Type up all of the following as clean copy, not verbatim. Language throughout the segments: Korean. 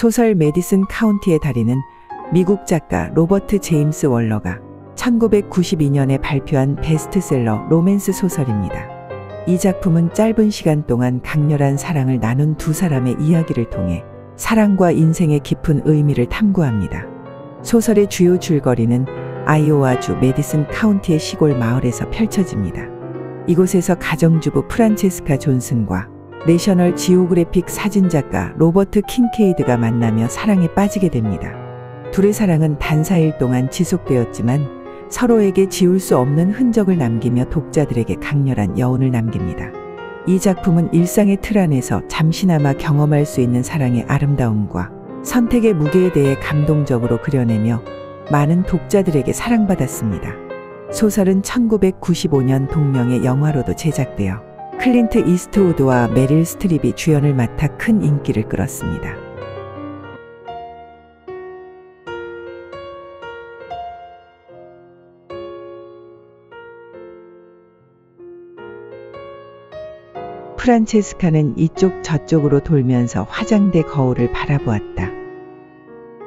소설 메디슨 카운티의 다리는 미국 작가 로버트 제임스 월러가 1992년에 발표한 베스트셀러 로맨스 소설입니다. 이 작품은 짧은 시간 동안 강렬한 사랑을 나눈 두 사람의 이야기를 통해 사랑과 인생의 깊은 의미를 탐구합니다. 소설의 주요 줄거리는 아이오와주 메디슨 카운티의 시골 마을에서 펼쳐집니다. 이곳에서 가정주부 프란체스카 존슨과 내셔널 지오그래픽 사진작가 로버트 킹케이드가 만나며 사랑에 빠지게 됩니다. 둘의 사랑은 단 4일 동안 지속되었지만 서로에게 지울 수 없는 흔적을 남기며 독자들에게 강렬한 여운을 남깁니다. 이 작품은 일상의 틀 안에서 잠시나마 경험할 수 있는 사랑의 아름다움과 선택의 무게에 대해 감동적으로 그려내며 많은 독자들에게 사랑받았습니다. 소설은 1995년 동명의 영화로도 제작되어 클린트 이스트우드와 메릴 스트립이 주연을 맡아 큰 인기를 끌었습니다. 프란체스카는 이쪽 저쪽으로 돌면서 화장대 거울을 바라보았다.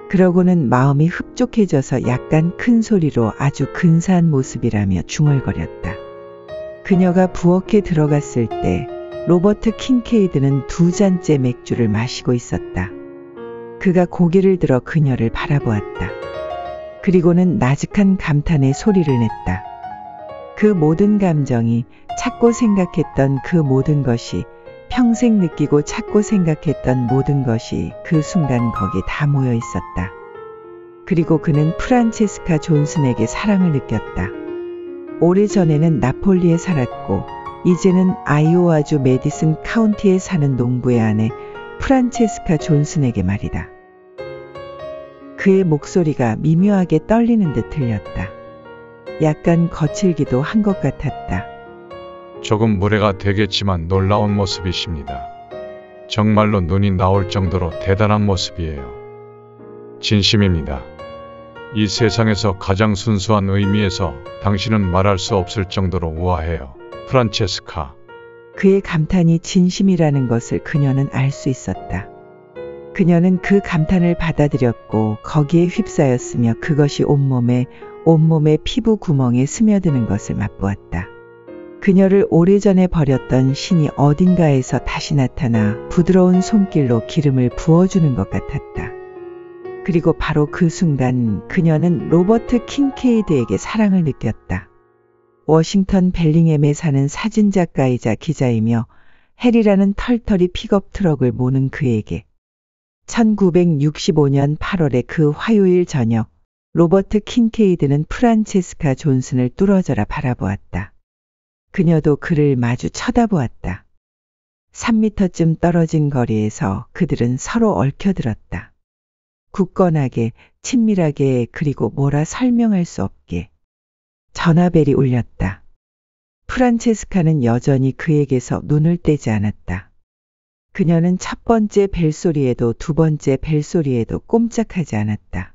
그러고는 마음이 흡족해져서 약간 큰 소리로 아주 근사한 모습이라며 중얼거렸다. 그녀가 부엌에 들어갔을 때 로버트 킹케이드는 2잔째 맥주를 마시고 있었다. 그가 고개를 들어 그녀를 바라보았다. 그리고는 나직한 감탄의 소리를 냈다. 그 모든 감정이, 찾고 생각했던 그 모든 것이, 평생 느끼고 찾고 생각했던 모든 것이 그 순간 거기 다 모여 있었다. 그리고 그는 프란체스카 존슨에게 사랑을 느꼈다. 오래전에는 나폴리에 살았고 이제는 아이오와주 메디슨 카운티에 사는 농부의 아내 프란체스카 존슨에게 말이다. 그의 목소리가 미묘하게 떨리는 듯 들렸다. 약간 거칠기도 한 것 같았다. 조금 무례가 되겠지만 놀라운 모습이십니다. 정말로 눈이 나올 정도로 대단한 모습이에요. 진심입니다. 이 세상에서 가장 순수한 의미에서 당신은 말할 수 없을 정도로 우아해요. 프란체스카. 그의 감탄이 진심이라는 것을 그녀는 알 수 있었다. 그녀는 그 감탄을 받아들였고 거기에 휩싸였으며 그것이 온몸에 피부 구멍에 스며드는 것을 맛보았다. 그녀를 오래전에 버렸던 신이 어딘가에서 다시 나타나 부드러운 손길로 기름을 부어주는 것 같았다. 그리고 바로 그 순간 그녀는 로버트 킹케이드에게 사랑을 느꼈다. 워싱턴 벨링햄에 사는 사진작가이자 기자이며 해리라는 털털이 픽업 트럭을 모는 그에게 1965년 8월의 그 화요일 저녁 로버트 킹케이드는 프란체스카 존슨을 뚫어져라 바라보았다. 그녀도 그를 마주 쳐다보았다. 3미터쯤 떨어진 거리에서 그들은 서로 얽혀들었다. 굳건하게, 친밀하게, 그리고 뭐라 설명할 수 없게. 전화벨이 울렸다. 프란체스카는 여전히 그에게서 눈을 떼지 않았다. 그녀는 첫 번째 벨소리에도 두 번째 벨소리에도 꼼짝하지 않았다.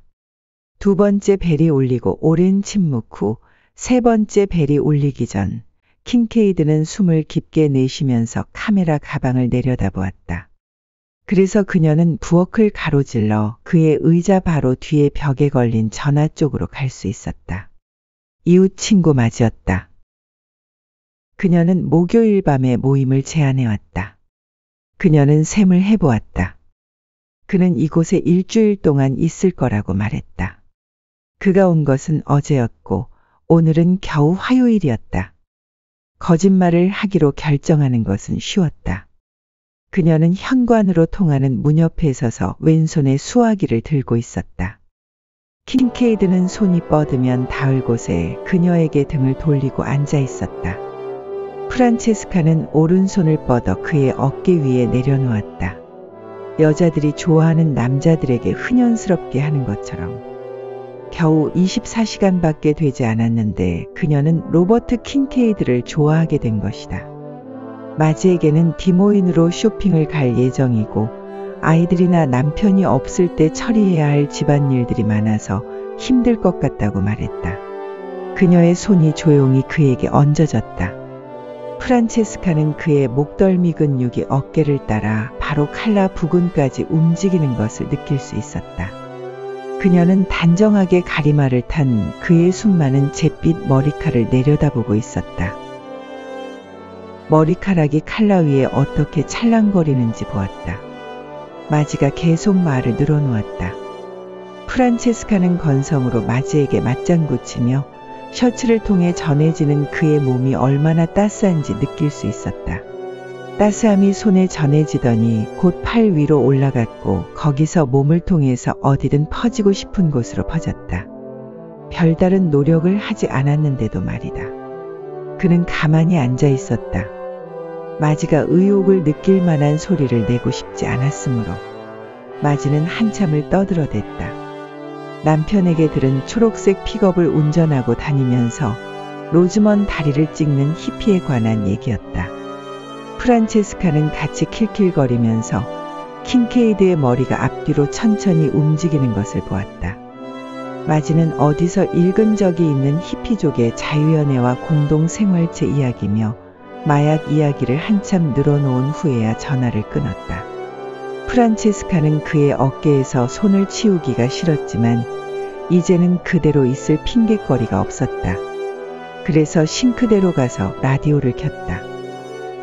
두 번째 벨이 울리고 오랜 침묵 후 세 번째 벨이 울리기 전 킹케이드는 숨을 깊게 내쉬면서 카메라 가방을 내려다보았다. 그래서 그녀는 부엌을 가로질러 그의 의자 바로 뒤에 벽에 걸린 전화 쪽으로 갈 수 있었다. 이웃 친구 맞이었다. 그녀는 목요일 밤에 모임을 제안해왔다. 그녀는 셈을 해보았다. 그는 이곳에 일주일 동안 있을 거라고 말했다. 그가 온 것은 어제였고 오늘은 겨우 화요일이었다. 거짓말을 하기로 결정하는 것은 쉬웠다. 그녀는 현관으로 통하는 문 옆에 서서 왼손에 수화기를 들고 있었다. 킹케이드는 손이 뻗으면 닿을 곳에 그녀에게 등을 돌리고 앉아 있었다. 프란체스카는 오른손을 뻗어 그의 어깨 위에 내려놓았다. 여자들이 좋아하는 남자들에게 흔연스럽게 하는 것처럼. 겨우 24시간밖에 되지 않았는데 그녀는 로버트 킹케이드를 좋아하게 된 것이다. 마지에게는 디모인으로 쇼핑을 갈 예정이고 아이들이나 남편이 없을 때 처리해야 할 집안일들이 많아서 힘들 것 같다고 말했다. 그녀의 손이 조용히 그에게 얹어졌다. 프란체스카는 그의 목덜미 근육이 어깨를 따라 바로 칼라 부근까지 움직이는 것을 느낄 수 있었다. 그녀는 단정하게 가리마를 탄 그의 순많은 잿빛 머리칼을 내려다보고 있었다. 머리카락이 칼라 위에 어떻게 찰랑거리는지 보았다. 마지가 계속 말을 늘어놓았다. 프란체스카는 건성으로 마지에게 맞장구 치며 셔츠를 통해 전해지는 그의 몸이 얼마나 따스한지 느낄 수 있었다. 따스함이 손에 전해지더니 곧 팔 위로 올라갔고 거기서 몸을 통해서 어디든 퍼지고 싶은 곳으로 퍼졌다. 별다른 노력을 하지 않았는데도 말이다. 그는 가만히 앉아 있었다. 마지가 의욕을 느낄 만한 소리를 내고 싶지 않았으므로 마지는 한참을 떠들어댔다. 남편에게 들은 초록색 픽업을 운전하고 다니면서 로즈먼 다리를 찍는 히피에 관한 얘기였다. 프란체스카는 같이 킬킬거리면서 킨케이드의 머리가 앞뒤로 천천히 움직이는 것을 보았다. 마지는 어디서 읽은 적이 있는 히피족의 자유연애와 공동생활체 이야기며 마약 이야기를 한참 늘어놓은 후에야 전화를 끊었다. 프란체스카는 그의 어깨에서 손을 치우기가 싫었지만 이제는 그대로 있을 핑곗거리가 없었다. 그래서 싱크대로 가서 라디오를 켰다.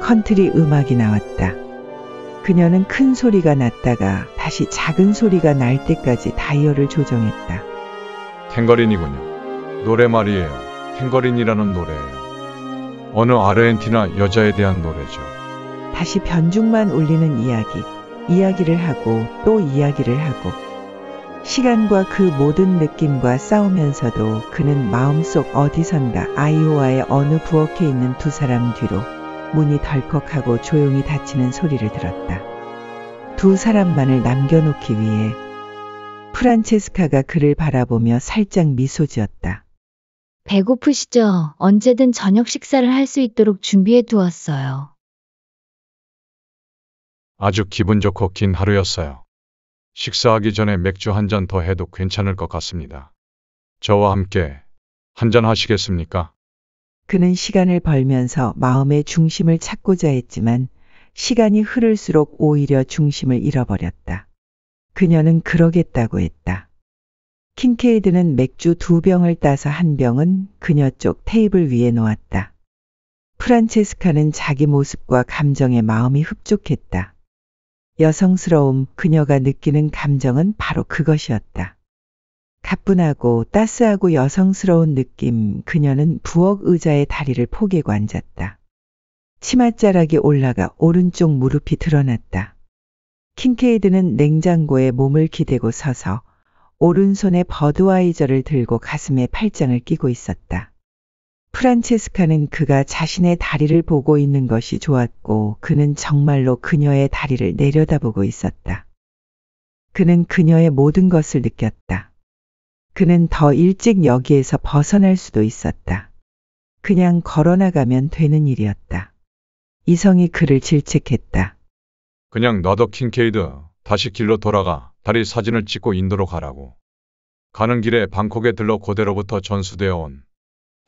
컨트리 음악이 나왔다. 그녀는 큰 소리가 났다가 다시 작은 소리가 날 때까지 다이얼을 조정했다. 탱거린이군요. 노래 말이에요. 탱거린이라는 노래예요. 어느 아르헨티나 여자에 대한 노래죠. 다시 변죽만 울리는 이야기. 이야기를 하고 또 이야기를 하고 시간과 그 모든 느낌과 싸우면서도 그는 마음속 어디선가 아이오와의 어느 부엌에 있는 두 사람 뒤로 문이 덜컥하고 조용히 닫히는 소리를 들었다. 두 사람만을 남겨놓기 위해 프란체스카가 그를 바라보며 살짝 미소 지었다. 배고프시죠? 언제든 저녁 식사를 할 수 있도록 준비해 두었어요. 아주 기분 좋고 긴 하루였어요. 식사하기 전에 맥주 한 잔 더 해도 괜찮을 것 같습니다. 저와 함께 한 잔 하시겠습니까? 그는 시간을 벌면서 마음의 중심을 찾고자 했지만 시간이 흐를수록 오히려 중심을 잃어버렸다. 그녀는 그러겠다고 했다. 킨케이드는 맥주 2병을 따서 한 병은 그녀 쪽 테이블 위에 놓았다. 프란체스카는 자기 모습과 감정에 마음이 흡족했다. 여성스러움, 그녀가 느끼는 감정은 바로 그것이었다. 가뿐하고 따스하고 여성스러운 느낌, 그녀는 부엌 의자에 다리를 포개고 앉았다. 치맛자락이 올라가 오른쪽 무릎이 드러났다. 킨케이드는 냉장고에 몸을 기대고 서서 오른손에 버드와이저를 들고 가슴에 팔짱을 끼고 있었다. 프란체스카는 그가 자신의 다리를 보고 있는 것이 좋았고 그는 정말로 그녀의 다리를 내려다보고 있었다. 그는 그녀의 모든 것을 느꼈다. 그는 더 일찍 여기에서 벗어날 수도 있었다. 그냥 걸어나가면 되는 일이었다. 이성이 그를 질책했다. 그냥 놔둬 킨케이드. 다시 길로 돌아가 다리 사진을 찍고 인도로 가라고. 가는 길에 방콕에 들러 고대로부터 전수되어 온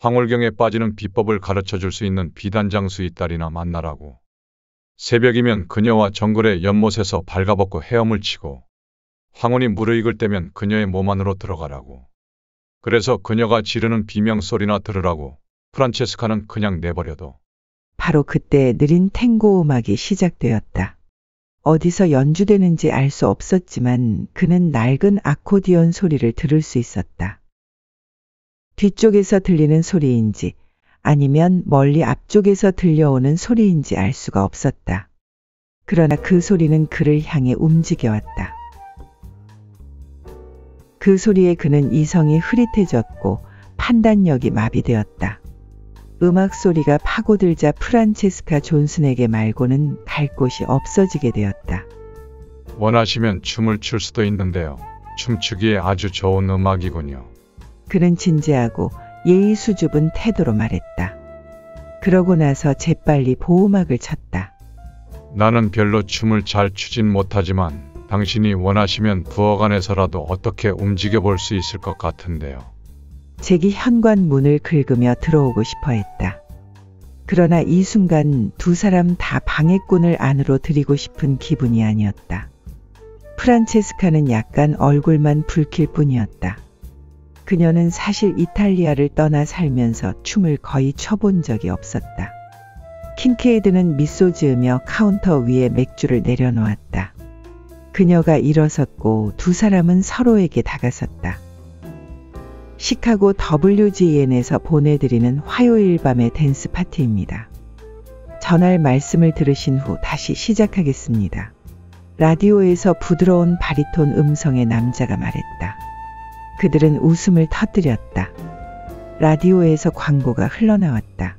황홀경에 빠지는 비법을 가르쳐줄 수 있는 비단장 수의 딸이나 만나라고. 새벽이면 그녀와 정글의 연못에서 발가벗고 헤엄을 치고 황혼이 무르익을 때면 그녀의 몸 안으로 들어가라고. 그래서 그녀가 지르는 비명소리나 들으라고. 프란체스카는 그냥 내버려둬. 바로 그때 느린 탱고 음악이 시작되었다. 어디서 연주되는지 알 수 없었지만 그는 낡은 아코디언 소리를 들을 수 있었다. 뒤쪽에서 들리는 소리인지 아니면 멀리 앞쪽에서 들려오는 소리인지 알 수가 없었다. 그러나 그 소리는 그를 향해 움직여왔다. 그 소리에 그는 이성이 흐릿해졌고 판단력이 마비되었다. 음악 소리가 파고들자 프란체스카 존슨에게 말고는 갈 곳이 없어지게 되었다. 원하시면 춤을 출 수도 있는데요. 춤추기에 아주 좋은 음악이군요. 그는 진지하고 예의 수줍은 태도로 말했다. 그러고 나서 재빨리 보호막을 쳤다. 나는 별로 춤을 잘 추진 못하지만 당신이 원하시면 부엌 안에서라도 어떻게 움직여 볼 수 있을 것 같은데요. 잭이 현관 문을 긁으며 들어오고 싶어 했다. 그러나 이 순간 두 사람 다 방해꾼을 안으로 들이고 싶은 기분이 아니었다. 프란체스카는 약간 얼굴만 붉힐 뿐이었다. 그녀는 사실 이탈리아를 떠나 살면서 춤을 거의 춰본 적이 없었다. 킨케이드는 미소 지으며 카운터 위에 맥주를 내려놓았다. 그녀가 일어섰고 두 사람은 서로에게 다가섰다. 시카고 WGN에서 보내드리는 화요일 밤의 댄스 파티입니다. 전할 말씀을 들으신 후 다시 시작하겠습니다. 라디오에서 부드러운 바리톤 음성의 남자가 말했다. 그들은 웃음을 터뜨렸다. 라디오에서 광고가 흘러나왔다.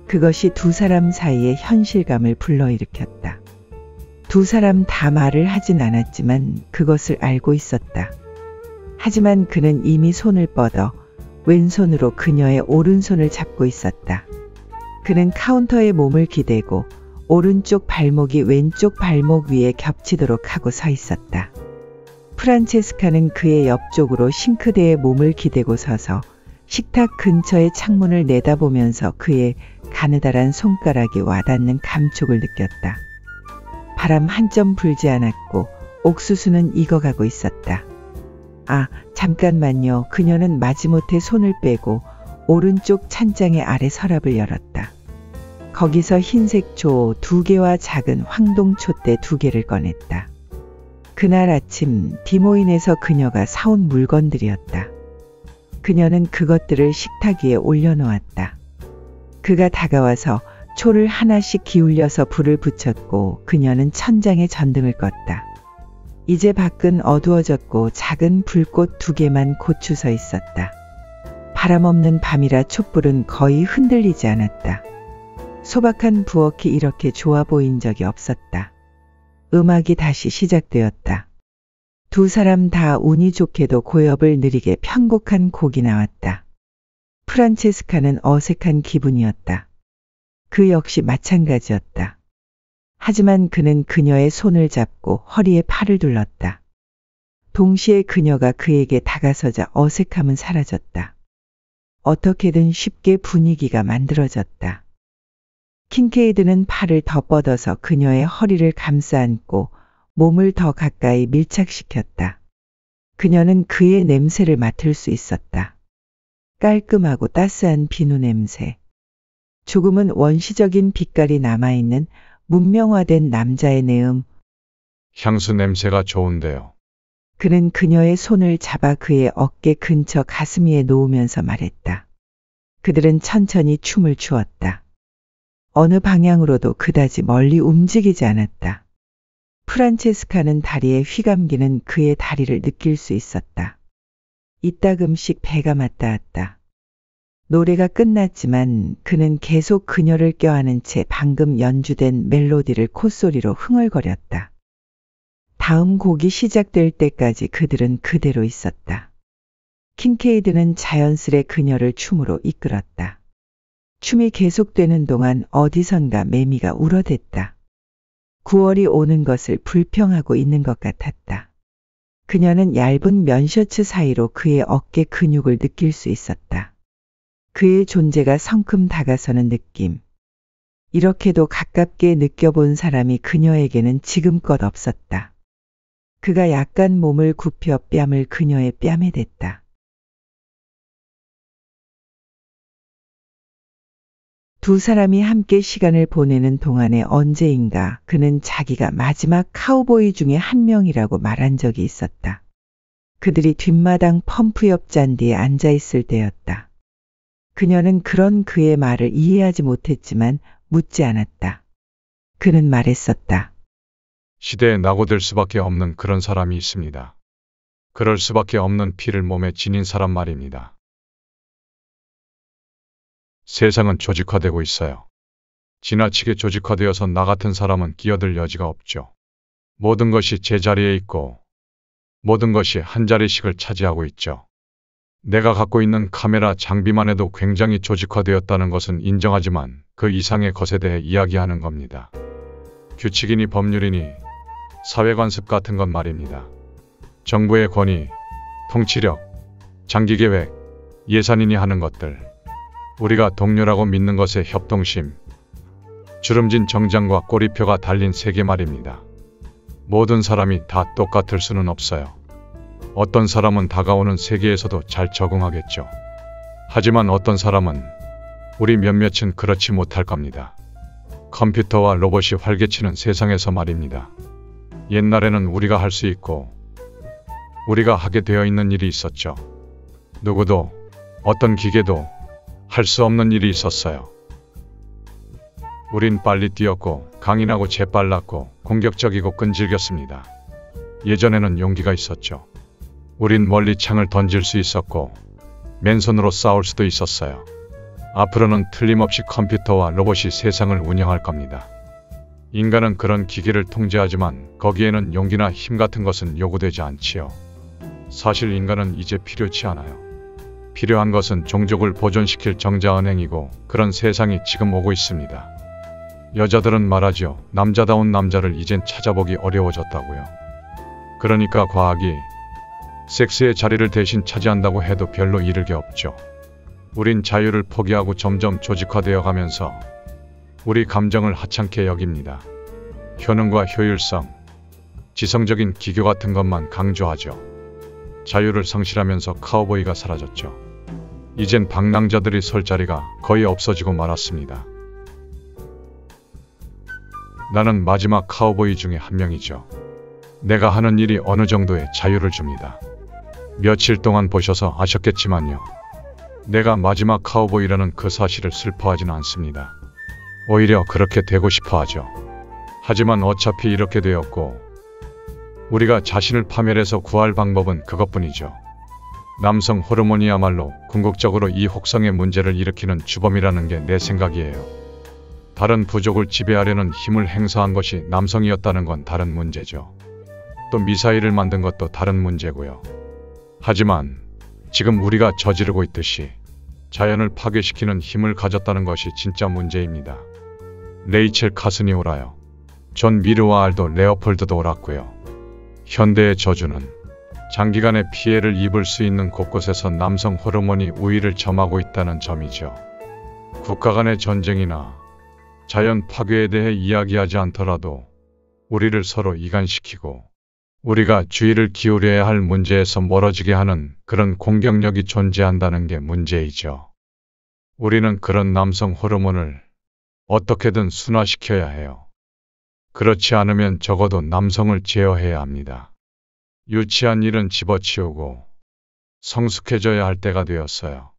그것이 두 사람 사이의 현실감을 불러일으켰다. 두 사람 다 말을 하진 않았지만 그것을 알고 있었다. 하지만 그는 이미 손을 뻗어 왼손으로 그녀의 오른손을 잡고 있었다. 그는 카운터에 몸을 기대고 오른쪽 발목이 왼쪽 발목 위에 겹치도록 하고 서 있었다. 프란체스카는 그의 옆쪽으로 싱크대에 몸을 기대고 서서 식탁 근처의 창문을 내다보면서 그의 가느다란 손가락이 와닿는 감촉을 느꼈다. 바람 한 점 불지 않았고 옥수수는 익어가고 있었다. 아, 잠깐만요. 그녀는 마지못해 손을 빼고 오른쪽 찬장의 아래 서랍을 열었다. 거기서 흰색 조 2개와 작은 황동 촛대 2개를 꺼냈다. 그날 아침 디모인에서 그녀가 사온 물건들이었다. 그녀는 그것들을 식탁 위에 올려놓았다. 그가 다가와서 초를 하나씩 기울여서 불을 붙였고 그녀는 천장에 전등을 껐다. 이제 밖은 어두워졌고 작은 불꽃 2개만 고추 서 있었다. 바람 없는 밤이라 촛불은 거의 흔들리지 않았다. 소박한 부엌이 이렇게 좋아 보인 적이 없었다. 음악이 다시 시작되었다. 두 사람 다 운이 좋게도 고엽을 느리게 편곡한 곡이 나왔다. 프란체스카는 어색한 기분이었다. 그 역시 마찬가지였다. 하지만 그는 그녀의 손을 잡고 허리에 팔을 둘렀다. 동시에 그녀가 그에게 다가서자 어색함은 사라졌다. 어떻게든 쉽게 분위기가 만들어졌다. 킨케이드는 팔을 더 뻗어서 그녀의 허리를 감싸 안고 몸을 더 가까이 밀착시켰다. 그녀는 그의 냄새를 맡을 수 있었다. 깔끔하고 따스한 비누 냄새. 조금은 원시적인 빛깔이 남아있는 문명화된 남자의 내음. 향수 냄새가 좋은데요. 그는 그녀의 손을 잡아 그의 어깨 근처 가슴 위에 놓으면서 말했다. 그들은 천천히 춤을 추었다. 어느 방향으로도 그다지 멀리 움직이지 않았다. 프란체스카는 다리에 휘감기는 그의 다리를 느낄 수 있었다. 이따금씩 배가 맞닿았다. 노래가 끝났지만 그는 계속 그녀를 껴안은 채 방금 연주된 멜로디를 콧소리로 흥얼거렸다. 다음 곡이 시작될 때까지 그들은 그대로 있었다. 킨케이드는 자연스레 그녀를 춤으로 이끌었다. 춤이 계속되는 동안 어디선가 매미가 울어댔다. 9월이 오는 것을 불평하고 있는 것 같았다. 그녀는 얇은 면셔츠 사이로 그의 어깨 근육을 느낄 수 있었다. 그의 존재가 성큼 다가서는 느낌. 이렇게도 가깝게 느껴본 사람이 그녀에게는 지금껏 없었다. 그가 약간 몸을 굽혀 뺨을 그녀의 뺨에 댔다. 두 사람이 함께 시간을 보내는 동안에 언제인가 그는 자기가 마지막 카우보이 중에 한 명이라고 말한 적이 있었다. 그들이 뒷마당 펌프 옆 잔디에 앉아 있을 때였다. 그녀는 그런 그의 말을 이해하지 못했지만 묻지 않았다. 그는 말했었다. 시대에 낙오될 수밖에 없는 그런 사람이 있습니다. 그럴 수밖에 없는 피를 몸에 지닌 사람 말입니다. 세상은 조직화되고 있어요. 지나치게 조직화되어서 나 같은 사람은 끼어들 여지가 없죠. 모든 것이 제자리에 있고 모든 것이 한 자리씩을 차지하고 있죠. 내가 갖고 있는 카메라 장비만 해도 굉장히 조직화되었다는 것은 인정하지만 그 이상의 것에 대해 이야기하는 겁니다. 규칙이니 법률이니 사회관습 같은 건 말입니다. 정부의 권위, 통치력, 장기계획, 예산이니 하는 것들. 우리가 동료라고 믿는 것에 협동심, 주름진 정장과 꼬리표가 달린 세계 말입니다. 모든 사람이 다 똑같을 수는 없어요. 어떤 사람은 다가오는 세계에서도 잘 적응하겠죠. 하지만 어떤 사람은, 우리 몇몇은 그렇지 못할 겁니다. 컴퓨터와 로봇이 활개치는 세상에서 말입니다. 옛날에는 우리가 할 수 있고 우리가 하게 되어 있는 일이 있었죠. 누구도, 어떤 기계도 할 수 없는 일이 있었어요. 우린 빨리 뛰었고 강인하고 재빨랐고 공격적이고 끈질겼습니다. 예전에는 용기가 있었죠. 우린 멀리 창을 던질 수 있었고 맨손으로 싸울 수도 있었어요. 앞으로는 틀림없이 컴퓨터와 로봇이 세상을 운영할 겁니다. 인간은 그런 기계를 통제하지만 거기에는 용기나 힘 같은 것은 요구되지 않지요. 사실 인간은 이제 필요치 않아요. 필요한 것은 종족을 보존시킬 정자은행이고 그런 세상이 지금 오고 있습니다. 여자들은 말하죠. 남자다운 남자를 이젠 찾아보기 어려워졌다고요. 그러니까 과학이 섹스의 자리를 대신 차지한다고 해도 별로 이를 게 없죠. 우린 자유를 포기하고 점점 조직화되어 가면서 우리 감정을 하찮게 여깁니다. 효능과 효율성, 지성적인 기교 같은 것만 강조하죠. 자유를 성실하면서 카우보이가 사라졌죠. 이젠 방랑자들이 설 자리가 거의 없어지고 말았습니다. 나는 마지막 카우보이 중에 한 명이죠. 내가 하는 일이 어느 정도의 자유를 줍니다. 며칠 동안 보셔서 아셨겠지만요. 내가 마지막 카우보이라는 그 사실을 슬퍼하지는 않습니다. 오히려 그렇게 되고 싶어 하죠. 하지만 어차피 이렇게 되었고 우리가 자신을 파멸해서 구할 방법은 그것뿐이죠. 남성 호르몬이야말로 궁극적으로 이 혹성의 문제를 일으키는 주범이라는 게 내 생각이에요. 다른 부족을 지배하려는 힘을 행사한 것이 남성이었다는 건 다른 문제죠. 또 미사일을 만든 것도 다른 문제고요. 하지만 지금 우리가 저지르고 있듯이 자연을 파괴시키는 힘을 가졌다는 것이 진짜 문제입니다. 레이첼 카슨이 옳아요. 존 미르와 알도 레오폴드도 옳았고요. 현대의 저주는 장기간의 피해를 입을 수 있는 곳곳에서 남성 호르몬이 우위를 점하고 있다는 점이죠. 국가 간의 전쟁이나 자연 파괴에 대해 이야기하지 않더라도 우리를 서로 이간시키고 우리가 주의를 기울여야 할 문제에서 멀어지게 하는 그런 공격력이 존재한다는 게 문제이죠. 우리는 그런 남성 호르몬을 어떻게든 순화시켜야 해요. 그렇지 않으면 적어도 남성을 제어해야 합니다. 유치한 일은 집어치우고 성숙해져야 할 때가 되었어요.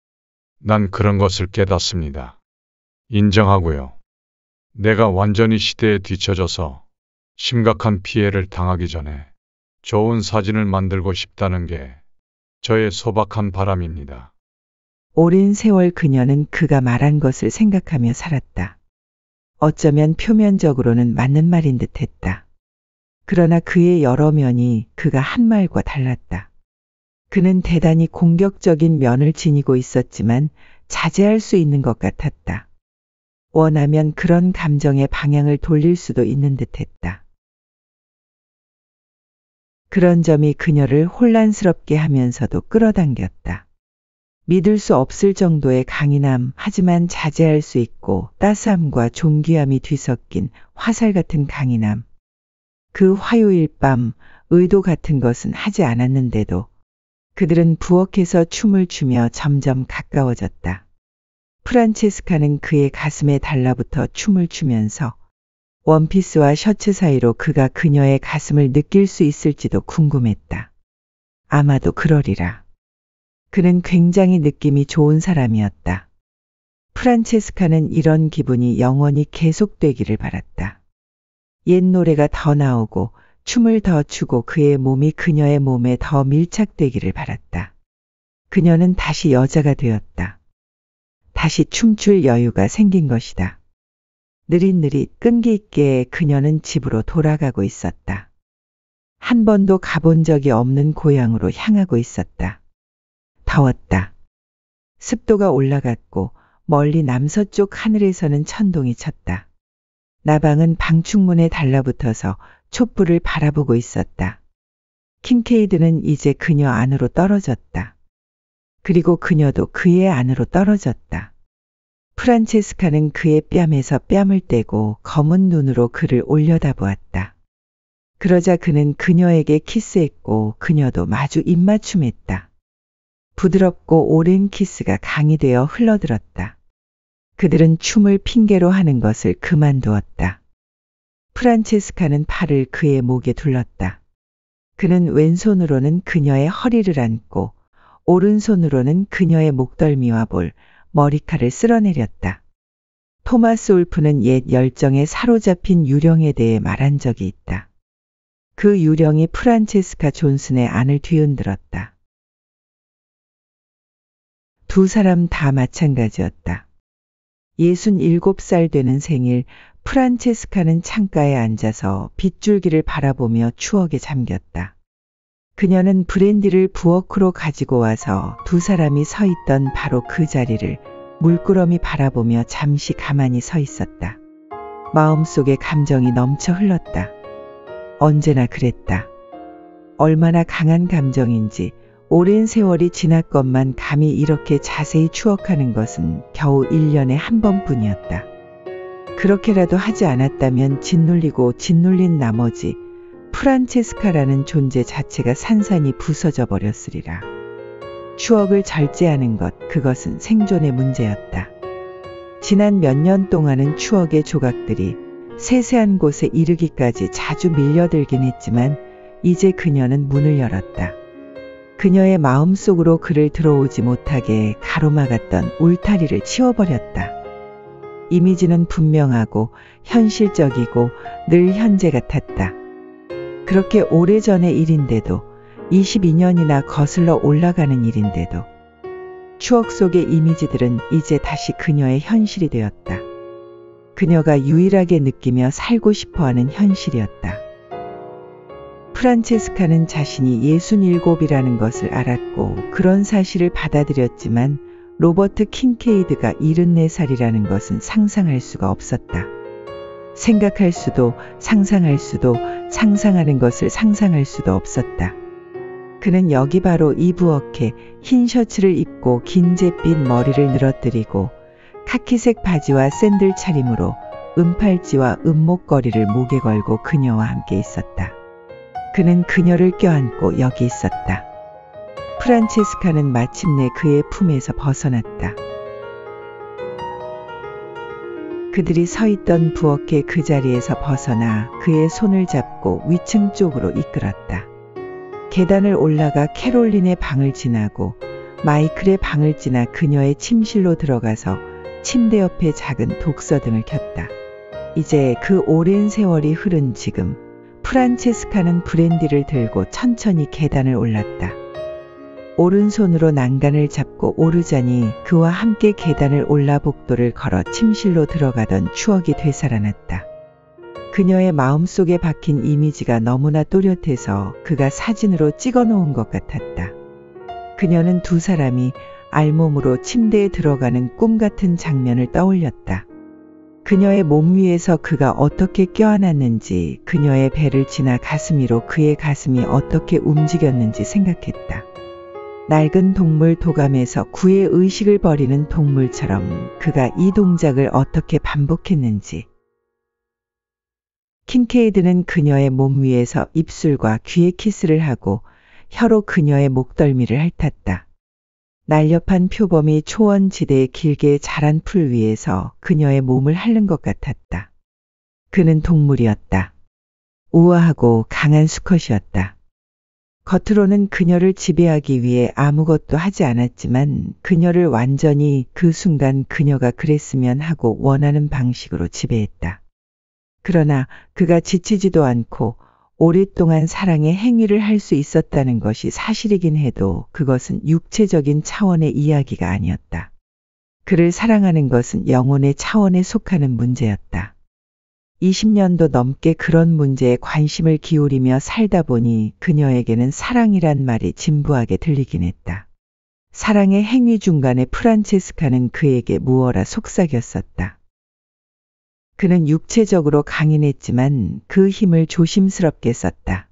난 그런 것을 깨닫습니다. 인정하고요. 내가 완전히 시대에 뒤처져서 심각한 피해를 당하기 전에 좋은 사진을 만들고 싶다는 게 저의 소박한 바람입니다. 오랜 세월 그녀는 그가 말한 것을 생각하며 살았다. 어쩌면 표면적으로는 맞는 말인 듯했다. 그러나 그의 여러 면이 그가 한 말과 달랐다. 그는 대단히 공격적인 면을 지니고 있었지만 자제할 수 있는 것 같았다. 원하면 그런 감정의 방향을 돌릴 수도 있는 듯했다. 그런 점이 그녀를 혼란스럽게 하면서도 끌어당겼다. 믿을 수 없을 정도의 강인함, 하지만 자제할 수 있고 따스함과 존귀함이 뒤섞인 화살 같은 강인함. 그 화요일 밤 의도 같은 것은 하지 않았는데도 그들은 부엌에서 춤을 추며 점점 가까워졌다. 프란체스카는 그의 가슴에 달라붙어 춤을 추면서 원피스와 셔츠 사이로 그가 그녀의 가슴을 느낄 수 있을지도 궁금했다. 아마도 그러리라. 그는 굉장히 느낌이 좋은 사람이었다. 프란체스카는 이런 기분이 영원히 계속되기를 바랐다. 옛 노래가 더 나오고 춤을 더 추고 그의 몸이 그녀의 몸에 더 밀착되기를 바랐다. 그녀는 다시 여자가 되었다. 다시 춤출 여유가 생긴 것이다. 느릿느릿 끈기 있게 그녀는 집으로 돌아가고 있었다. 한 번도 가본 적이 없는 고향으로 향하고 있었다. 더웠다. 습도가 올라갔고 멀리 남서쪽 하늘에서는 천둥이 쳤다. 나방은 방충문에 달라붙어서 촛불을 바라보고 있었다. 킹케이드는 이제 그녀 안으로 떨어졌다. 그리고 그녀도 그의 안으로 떨어졌다. 프란체스카는 그의 뺨에서 뺨을 떼고 검은 눈으로 그를 올려다보았다. 그러자 그는 그녀에게 키스했고 그녀도 마주 입맞춤했다. 부드럽고 오랜 키스가 강이 되어 흘러들었다. 그들은 춤을 핑계로 하는 것을 그만두었다. 프란체스카는 팔을 그의 목에 둘렀다. 그는 왼손으로는 그녀의 허리를 안고 오른손으로는 그녀의 목덜미와 볼, 머리카락을 쓸어내렸다. 토마스 울프는 옛 열정에 사로잡힌 유령에 대해 말한 적이 있다. 그 유령이 프란체스카 존슨의 안을 뒤흔들었다. 두 사람 다 마찬가지였다. 67살 되는 생일, 프란체스카는 창가에 앉아서 빗줄기를 바라보며 추억에 잠겼다. 그녀는 브랜디를 부엌으로 가지고 와서 두 사람이 서 있던 바로 그 자리를 물끄러미 바라보며 잠시 가만히 서 있었다. 마음속에 감정이 넘쳐 흘렀다. 언제나 그랬다. 얼마나 강한 감정인지 오랜 세월이 지났건만 감히 이렇게 자세히 추억하는 것은 겨우 1년에 한 번뿐이었다. 그렇게라도 하지 않았다면 짓눌리고 짓눌린 나머지 프란체스카라는 존재 자체가 산산이 부서져 버렸으리라. 추억을 절제하는 것, 그것은 생존의 문제였다. 지난 몇 년 동안은 추억의 조각들이 세세한 곳에 이르기까지 자주 밀려들긴 했지만 이제 그녀는 문을 열었다. 그녀의 마음속으로 그를 들어오지 못하게 가로막았던 울타리를 치워버렸다. 이미지는 분명하고 현실적이고 늘 현재 같았다. 그렇게 오래전의 일인데도 22년이나 거슬러 올라가는 일인데도 추억 속의 이미지들은 이제 다시 그녀의 현실이 되었다. 그녀가 유일하게 느끼며 살고 싶어하는 현실이었다. 프란체스카는 자신이 67이라는 것을 알았고 그런 사실을 받아들였지만 로버트 킹케이드가 74살이라는 것은 상상할 수가 없었다. 생각할 수도 상상할 수도 상상하는 것을 상상할 수도 없었다. 그는 여기 바로 이 부엌에 흰 셔츠를 입고 긴 잿빛 머리를 늘어뜨리고 카키색 바지와 샌들 차림으로 은팔찌와 은목걸이를 목에 걸고 그녀와 함께 있었다. 그는 그녀를 껴안고 여기 있었다. 프란체스카는 마침내 그의 품에서 벗어났다. 그들이 서 있던 부엌의 그 자리에서 벗어나 그의 손을 잡고 위층 쪽으로 이끌었다. 계단을 올라가 캐롤린의 방을 지나고 마이클의 방을 지나 그녀의 침실로 들어가서 침대 옆에 작은 독서등을 켰다. 이제 그 오랜 세월이 흐른 지금 프란체스카는 브랜디를 들고 천천히 계단을 올랐다. 오른손으로 난간을 잡고 오르자니 그와 함께 계단을 올라 복도를 걸어 침실로 들어가던 추억이 되살아났다. 그녀의 마음속에 박힌 이미지가 너무나 또렷해서 그가 사진으로 찍어놓은 것 같았다. 그녀는 두 사람이 알몸으로 침대에 들어가는 꿈 같은 장면을 떠올렸다. 그녀의 몸 위에서 그가 어떻게 껴안았는지, 그녀의 배를 지나 가슴 위로 그의 가슴이 어떻게 움직였는지 생각했다. 낡은 동물 도감에서 구의 의식을 버리는 동물처럼 그가 이 동작을 어떻게 반복했는지. 킹케이드는 그녀의 몸 위에서 입술과 귀에 키스를 하고 혀로 그녀의 목덜미를 핥았다. 날렵한 표범이 초원지대에 길게 자란 풀 위에서 그녀의 몸을 핥는 것 같았다. 그는 동물이었다. 우아하고 강한 수컷이었다. 겉으로는 그녀를 지배하기 위해 아무것도 하지 않았지만 그녀를 완전히 그 순간 그녀가 그랬으면 하고 원하는 방식으로 지배했다. 그러나 그가 지치지도 않고 오랫동안 사랑의 행위를 할 수 있었다는 것이 사실이긴 해도 그것은 육체적인 차원의 이야기가 아니었다. 그를 사랑하는 것은 영혼의 차원에 속하는 문제였다. 20년도 넘게 그런 문제에 관심을 기울이며 살다 보니 그녀에게는 사랑이란 말이 진부하게 들리긴 했다. 사랑의 행위 중간에 프란체스카는 그에게 무어라 속삭였었다. 그는 육체적으로 강인했지만 그 힘을 조심스럽게 썼다.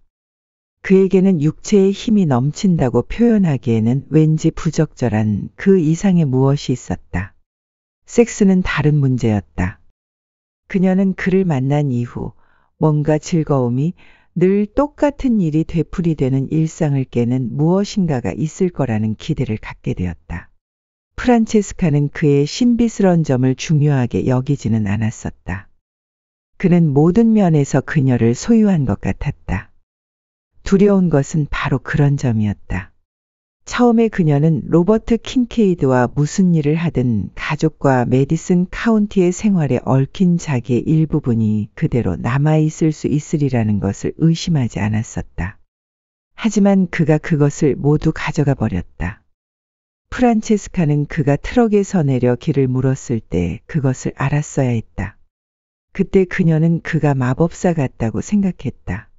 그에게는 육체의 힘이 넘친다고 표현하기에는 왠지 부적절한 그 이상의 무엇이 있었다. 섹스는 다른 문제였다. 그녀는 그를 만난 이후 뭔가 즐거움이 늘 똑같은 일이 되풀이되는 일상을 깨는 무엇인가가 있을 거라는 기대를 갖게 되었다. 프란체스카는 그의 신비스러운 점을 중요하게 여기지는 않았었다. 그는 모든 면에서 그녀를 소유한 것 같았다. 두려운 것은 바로 그런 점이었다. 처음에 그녀는 로버트 킨케이드와 무슨 일을 하든 가족과 메디슨 카운티의 생활에 얽힌 자기의 일부분이 그대로 남아있을 수 있으리라는 것을 의심하지 않았었다. 하지만 그가 그것을 모두 가져가 버렸다. 프란체스카는 그가 트럭에서 내려 길을 물었을 때 그것을 알았어야 했다. 그때 그녀는 그가 마법사 같다고 생각했다.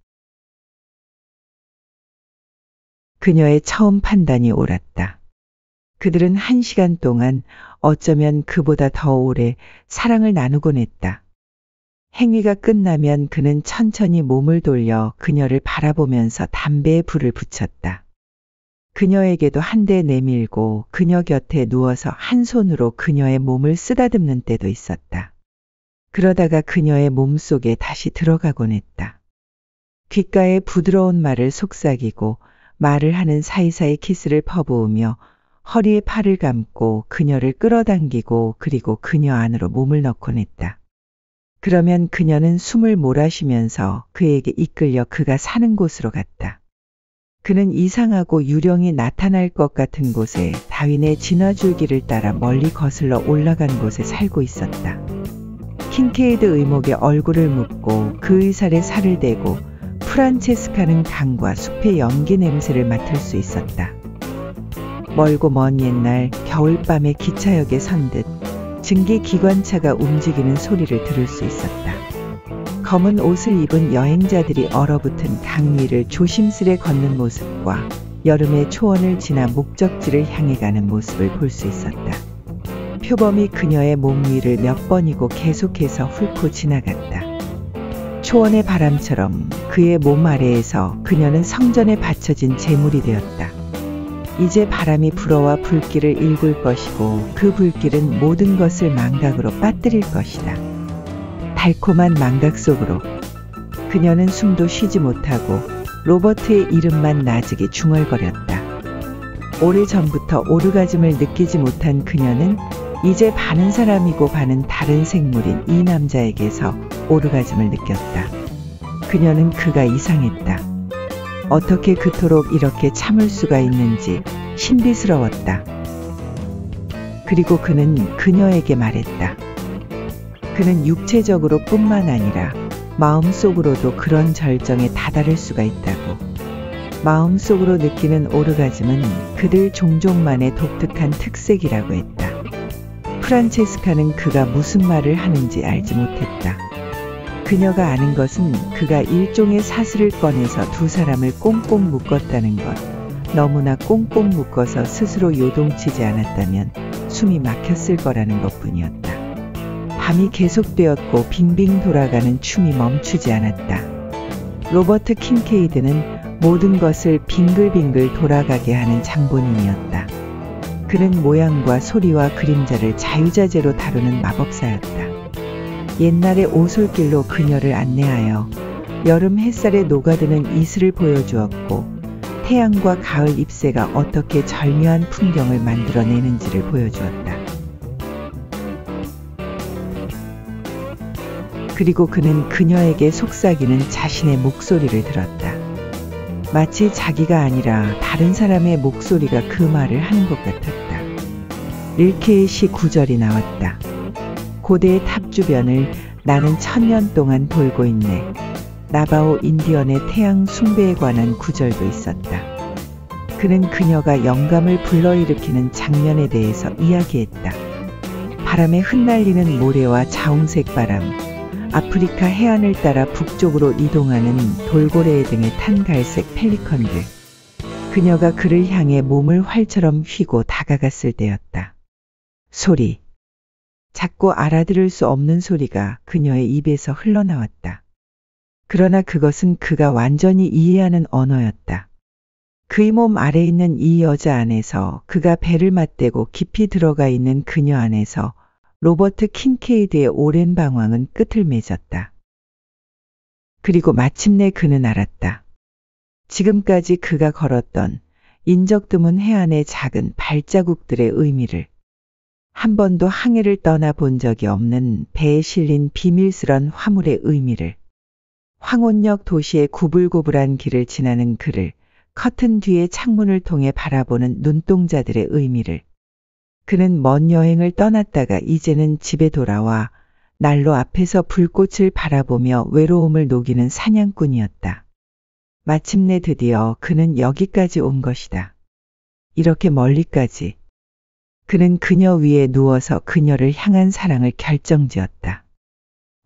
그녀의 처음 판단이 옳았다. 그들은 1시간 동안 어쩌면 그보다 더 오래 사랑을 나누곤 했다. 행위가 끝나면 그는 천천히 몸을 돌려 그녀를 바라보면서 담배에 불을 붙였다. 그녀에게도 한 대 내밀고 그녀 곁에 누워서 한 손으로 그녀의 몸을 쓰다듬는 때도 있었다. 그러다가 그녀의 몸속에 다시 들어가곤 했다. 귓가에 부드러운 말을 속삭이고 말을 하는 사이사이 키스를 퍼부으며 허리에 팔을 감고 그녀를 끌어당기고 그리고 그녀 안으로 몸을 넣곤 했다. 그러면 그녀는 숨을 몰아쉬면서 그에게 이끌려 그가 사는 곳으로 갔다. 그는 이상하고 유령이 나타날 것 같은 곳에 다윈의 진화줄기를 따라 멀리 거슬러 올라간 곳에 살고 있었다. 킨케이드 의목에 얼굴을 묻고 그 의살에 살을 대고 프란체스카는 강과 숲의 연기 냄새를 맡을 수 있었다. 멀고 먼 옛날 겨울밤의 기차역에 선 듯 증기기관차가 움직이는 소리를 들을 수 있었다. 검은 옷을 입은 여행자들이 얼어붙은 강 위를 조심스레 걷는 모습과 여름의 초원을 지나 목적지를 향해 가는 모습을 볼 수 있었다. 표범이 그녀의 몸 위를 몇 번이고 계속해서 훑고 지나갔다. 초원의 바람처럼 그의 몸 아래에서 그녀는 성전에 바쳐진 제물이 되었다. 이제 바람이 불어와 불길을 일굴 것이고 그 불길은 모든 것을 망각으로 빠뜨릴 것이다. 달콤한 망각 속으로 그녀는 숨도 쉬지 못하고 로버트의 이름만 나직이 중얼거렸다. 오래전부터 오르가즘을 느끼지 못한 그녀는 이제 반은 사람이고 반은 다른 생물인 이 남자에게서 오르가즘을 느꼈다. 그녀는 그가 이상했다. 어떻게 그토록 이렇게 참을 수가 있는지 신비스러웠다. 그리고 그는 그녀에게 말했다. 그는 육체적으로 뿐만 아니라 마음속으로도 그런 절정에 다다를 수가 있다고. 마음속으로 느끼는 오르가즘은 그들 종족만의 독특한 특색이라고 했다. 프란체스카는 그가 무슨 말을 하는지 알지 못했다. 그녀가 아는 것은 그가 일종의 사슬을 꺼내서 두 사람을 꽁꽁 묶었다는 것. 너무나 꽁꽁 묶어서 스스로 요동치지 않았다면 숨이 막혔을 거라는 것뿐이었다. 밤이 계속되었고 빙빙 돌아가는 춤이 멈추지 않았다. 로버트 킨케이드는 모든 것을 빙글빙글 돌아가게 하는 장본인이었다. 그는 모양과 소리와 그림자를 자유자재로 다루는 마법사였다. 옛날의 오솔길로 그녀를 안내하여 여름 햇살에 녹아드는 이슬을 보여주었고 태양과 가을 잎새가 어떻게 절묘한 풍경을 만들어내는지를 보여주었다. 그리고 그는 그녀에게 속삭이는 자신의 목소리를 들었다. 마치 자기가 아니라 다른 사람의 목소리가 그 말을 하는 것 같았다. 릴케의 시 구절이 나왔다. 고대의 탑 주변을 나는 1000년 동안 돌고 있네. 나바오 인디언의 태양 숭배에 관한 구절도 있었다. 그는 그녀가 영감을 불러일으키는 장면에 대해서 이야기했다. 바람에 흩날리는 모래와 자홍색 바람, 아프리카 해안을 따라 북쪽으로 이동하는 돌고래 등에 탄 갈색 펠리컨들. 그녀가 그를 향해 몸을 활처럼 휘고 다가갔을 때였다. 소리. 작고 알아들을 수 없는 소리가 그녀의 입에서 흘러나왔다. 그러나 그것은 그가 완전히 이해하는 언어였다. 그의 몸 아래 있는 이 여자 안에서 그가 배를 맞대고 깊이 들어가 있는 그녀 안에서 로버트 킨케이드의 오랜 방황은 끝을 맺었다. 그리고 마침내 그는 알았다. 지금까지 그가 걸었던 인적 드문 해안의 작은 발자국들의 의미를, 한 번도 항해를 떠나본 적이 없는 배에 실린 비밀스런 화물의 의미를, 황혼역 도시의 구불구불한 길을 지나는 그를 커튼 뒤의 창문을 통해 바라보는 눈동자들의 의미를, 그는 먼 여행을 떠났다가 이제는 집에 돌아와 난로 앞에서 불꽃을 바라보며 외로움을 녹이는 사냥꾼이었다. 마침내 드디어 그는 여기까지 온 것이다. 이렇게 멀리까지. 그는 그녀 위에 누워서 그녀를 향한 사랑을 결정지었다.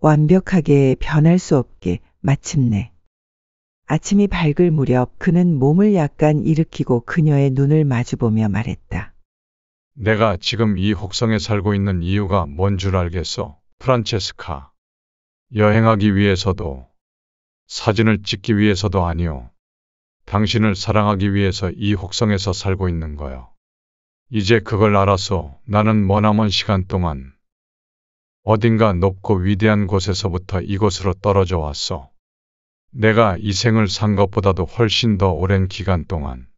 완벽하게 변할 수 없게 마침내. 아침이 밝을 무렵 그는 몸을 약간 일으키고 그녀의 눈을 마주보며 말했다. 내가 지금 이 혹성에 살고 있는 이유가 뭔 줄 알겠어, 프란체스카. 여행하기 위해서도, 사진을 찍기 위해서도 아니오. 당신을 사랑하기 위해서 이 혹성에서 살고 있는 거요. 이제 그걸 알아서 나는 머나먼 시간 동안 어딘가 높고 위대한 곳에서부터 이곳으로 떨어져 왔어. 내가 이 생을 산 것보다도 훨씬 더 오랜 기간 동안.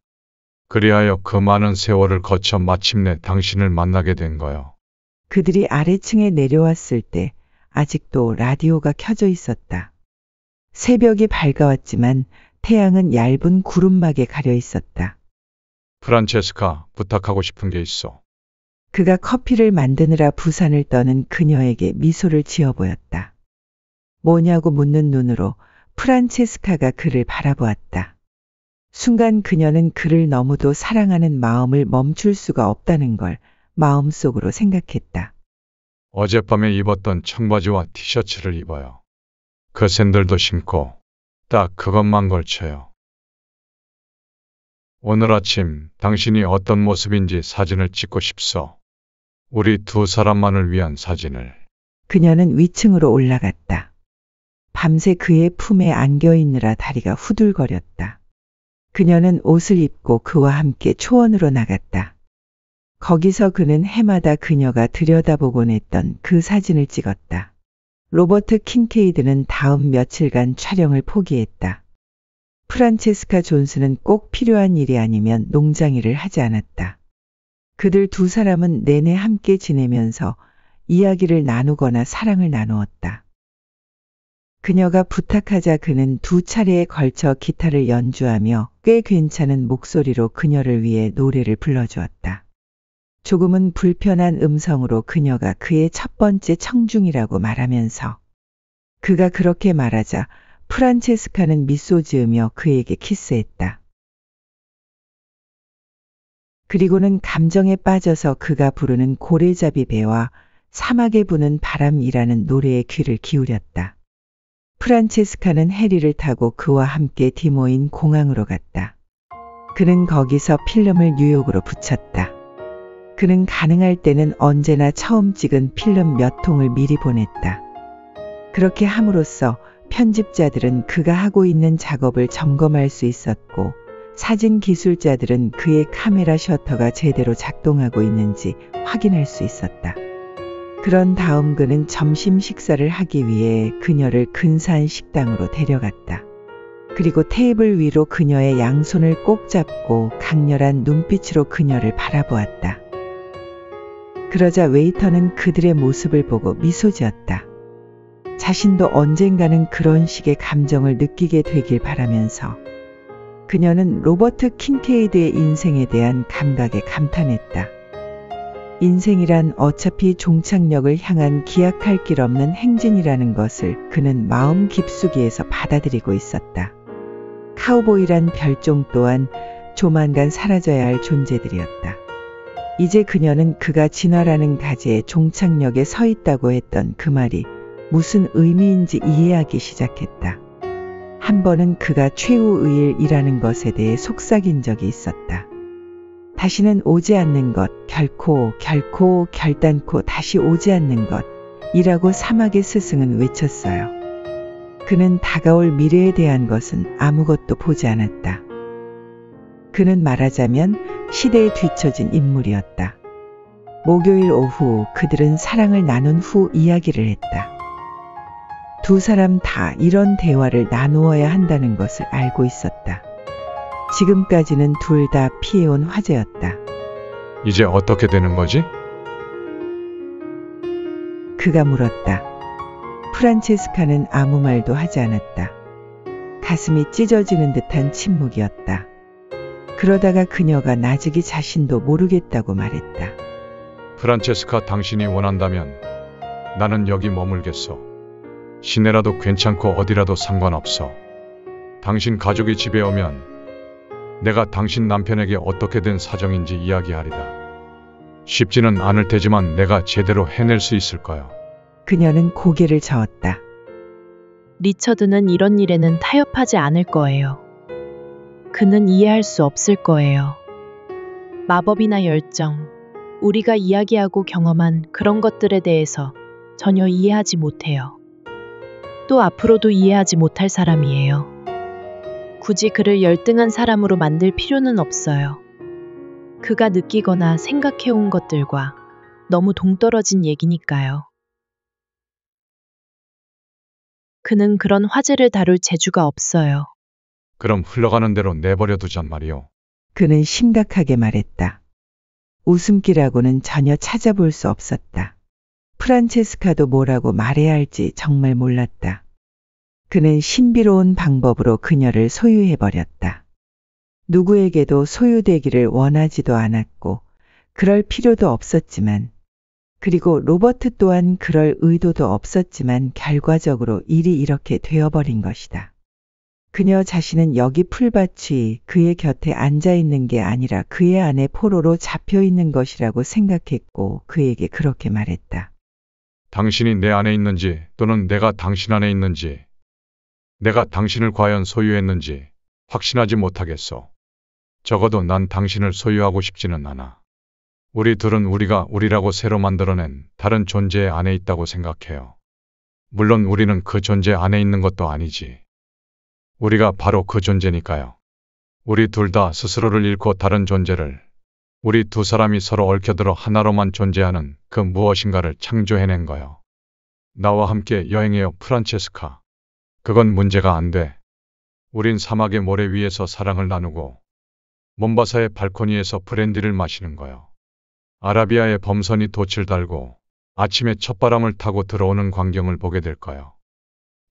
그리하여 그 많은 세월을 거쳐 마침내 당신을 만나게 된 거요. 그들이 아래층에 내려왔을 때 아직도 라디오가 켜져 있었다. 새벽이 밝아왔지만 태양은 얇은 구름막에 가려 있었다. 프란체스카, 부탁하고 싶은 게 있어. 그가 커피를 만드느라 부산을 떠는 그녀에게 미소를 지어 보였다. 뭐냐고 묻는 눈으로 프란체스카가 그를 바라보았다. 순간 그녀는 그를 너무도 사랑하는 마음을 멈출 수가 없다는 걸 마음속으로 생각했다. 어젯밤에 입었던 청바지와 티셔츠를 입어요. 그 샌들도 신고 딱 그것만 걸쳐요. 오늘 아침 당신이 어떤 모습인지 사진을 찍고 싶소. 우리 두 사람만을 위한 사진을. 그녀는 위층으로 올라갔다. 밤새 그의 품에 안겨 있느라 다리가 후들거렸다. 그녀는 옷을 입고 그와 함께 초원으로 나갔다. 거기서 그는 해마다 그녀가 들여다보곤 했던 그 사진을 찍었다. 로버트 킨케이드는 다음 며칠간 촬영을 포기했다. 프란체스카 존스는 꼭 필요한 일이 아니면 농장 일을 하지 않았다. 그들 두 사람은 내내 함께 지내면서 이야기를 나누거나 사랑을 나누었다. 그녀가 부탁하자 그는 두 차례에 걸쳐 기타를 연주하며 꽤 괜찮은 목소리로 그녀를 위해 노래를 불러주었다. 조금은 불편한 음성으로 그녀가 그의 첫 번째 청중이라고 말하면서, 그가 그렇게 말하자 프란체스카는 미소 지으며 그에게 키스했다. 그리고는 감정에 빠져서 그가 부르는 고래잡이 배와 사막에 부는 바람이라는 노래에 귀를 기울였다. 프란체스카는 해리를 타고 그와 함께 디모인 공항으로 갔다. 그는 거기서 필름을 뉴욕으로 붙였다. 그는 가능할 때는 언제나 처음 찍은 필름 몇 통을 미리 보냈다. 그렇게 함으로써 편집자들은 그가 하고 있는 작업을 점검할 수 있었고, 사진 기술자들은 그의 카메라 셔터가 제대로 작동하고 있는지 확인할 수 있었다. 그런 다음 그는 점심 식사를 하기 위해 그녀를 근사한 식당으로 데려갔다. 그리고 테이블 위로 그녀의 양손을 꼭 잡고 강렬한 눈빛으로 그녀를 바라보았다. 그러자 웨이터는 그들의 모습을 보고 미소 지었다. 자신도 언젠가는 그런 식의 감정을 느끼게 되길 바라면서 그녀는 로버트 킨케이드의 인생에 대한 감각에 감탄했다. 인생이란 어차피 종착역을 향한 기약할 길 없는 행진이라는 것을 그는 마음 깊숙이에서 받아들이고 있었다. 카우보이란 별종 또한 조만간 사라져야 할 존재들이었다. 이제 그녀는 그가 진화라는 가지의 종착역에 서 있다고 했던 그 말이 무슨 의미인지 이해하기 시작했다. 한 번은 그가 최후의 일이라는 것에 대해 속삭인 적이 있었다. 다시는 오지 않는 것, 결코 결단코 다시 오지 않는 것, 이라고 사막의 스승은 외쳤어요. 그는 다가올 미래에 대한 것은 아무것도 보지 않았다. 그는 말하자면 시대에 뒤처진 인물이었다. 목요일 오후 그들은 사랑을 나눈 후 이야기를 했다. 두 사람 다 이런 대화를 나누어야 한다는 것을 알고 있었다. 지금까지는 둘 다 피해온 화제였다. 이제 어떻게 되는 거지? 그가 물었다. 프란체스카는 아무 말도 하지 않았다. 가슴이 찢어지는 듯한 침묵이었다. 그러다가 그녀가 나직이 자신도 모르겠다고 말했다. 프란체스카, 당신이 원한다면 나는 여기 머물겠어. 시내라도 괜찮고 어디라도 상관없어. 당신 가족이 집에 오면 내가 당신 남편에게 어떻게 된 사정인지 이야기하리다. 쉽지는 않을 테지만 내가 제대로 해낼 수 있을 거야. 그녀는 고개를 저었다. 리처드는 이런 일에는 타협하지 않을 거예요. 그는 이해할 수 없을 거예요. 마법이나 열정, 우리가 이야기하고 경험한 그런 것들에 대해서 전혀 이해하지 못해요. 또 앞으로도 이해하지 못할 사람이에요. 굳이 그를 열등한 사람으로 만들 필요는 없어요. 그가 느끼거나 생각해온 것들과 너무 동떨어진 얘기니까요. 그는 그런 화제를 다룰 재주가 없어요. 그럼 흘러가는 대로 내버려 두잔 말이오. 그는 심각하게 말했다. 웃음기라고는 전혀 찾아볼 수 없었다. 프란체스카도 뭐라고 말해야 할지 정말 몰랐다. 그는 신비로운 방법으로 그녀를 소유해버렸다. 누구에게도 소유되기를 원하지도 않았고 그럴 필요도 없었지만, 그리고 로버트 또한 그럴 의도도 없었지만 결과적으로 일이 이렇게 되어버린 것이다. 그녀 자신은 여기 풀밭이 그의 곁에 앉아있는 게 아니라 그의 안에 포로로 잡혀있는 것이라고 생각했고 그에게 그렇게 말했다. 당신이 내 안에 있는지 또는 내가 당신 안에 있는지, 내가 당신을 과연 소유했는지 확신하지 못하겠소. 적어도 난 당신을 소유하고 싶지는 않아. 우리 둘은 우리가 우리라고 새로 만들어낸 다른 존재 안에 있다고 생각해요. 물론 우리는 그 존재 안에 있는 것도 아니지. 우리가 바로 그 존재니까요. 우리 둘 다 스스로를 잃고 다른 존재를, 우리 두 사람이 서로 얽혀들어 하나로만 존재하는 그 무엇인가를 창조해낸 거요. 나와 함께 여행해요, 프란체스카. 그건 문제가 안 돼. 우린 사막의 모래 위에서 사랑을 나누고 몬바사의 발코니에서 브랜디를 마시는 거요. 아라비아의 범선이 돛을 달고 아침에 첫바람을 타고 들어오는 광경을 보게 될 거요.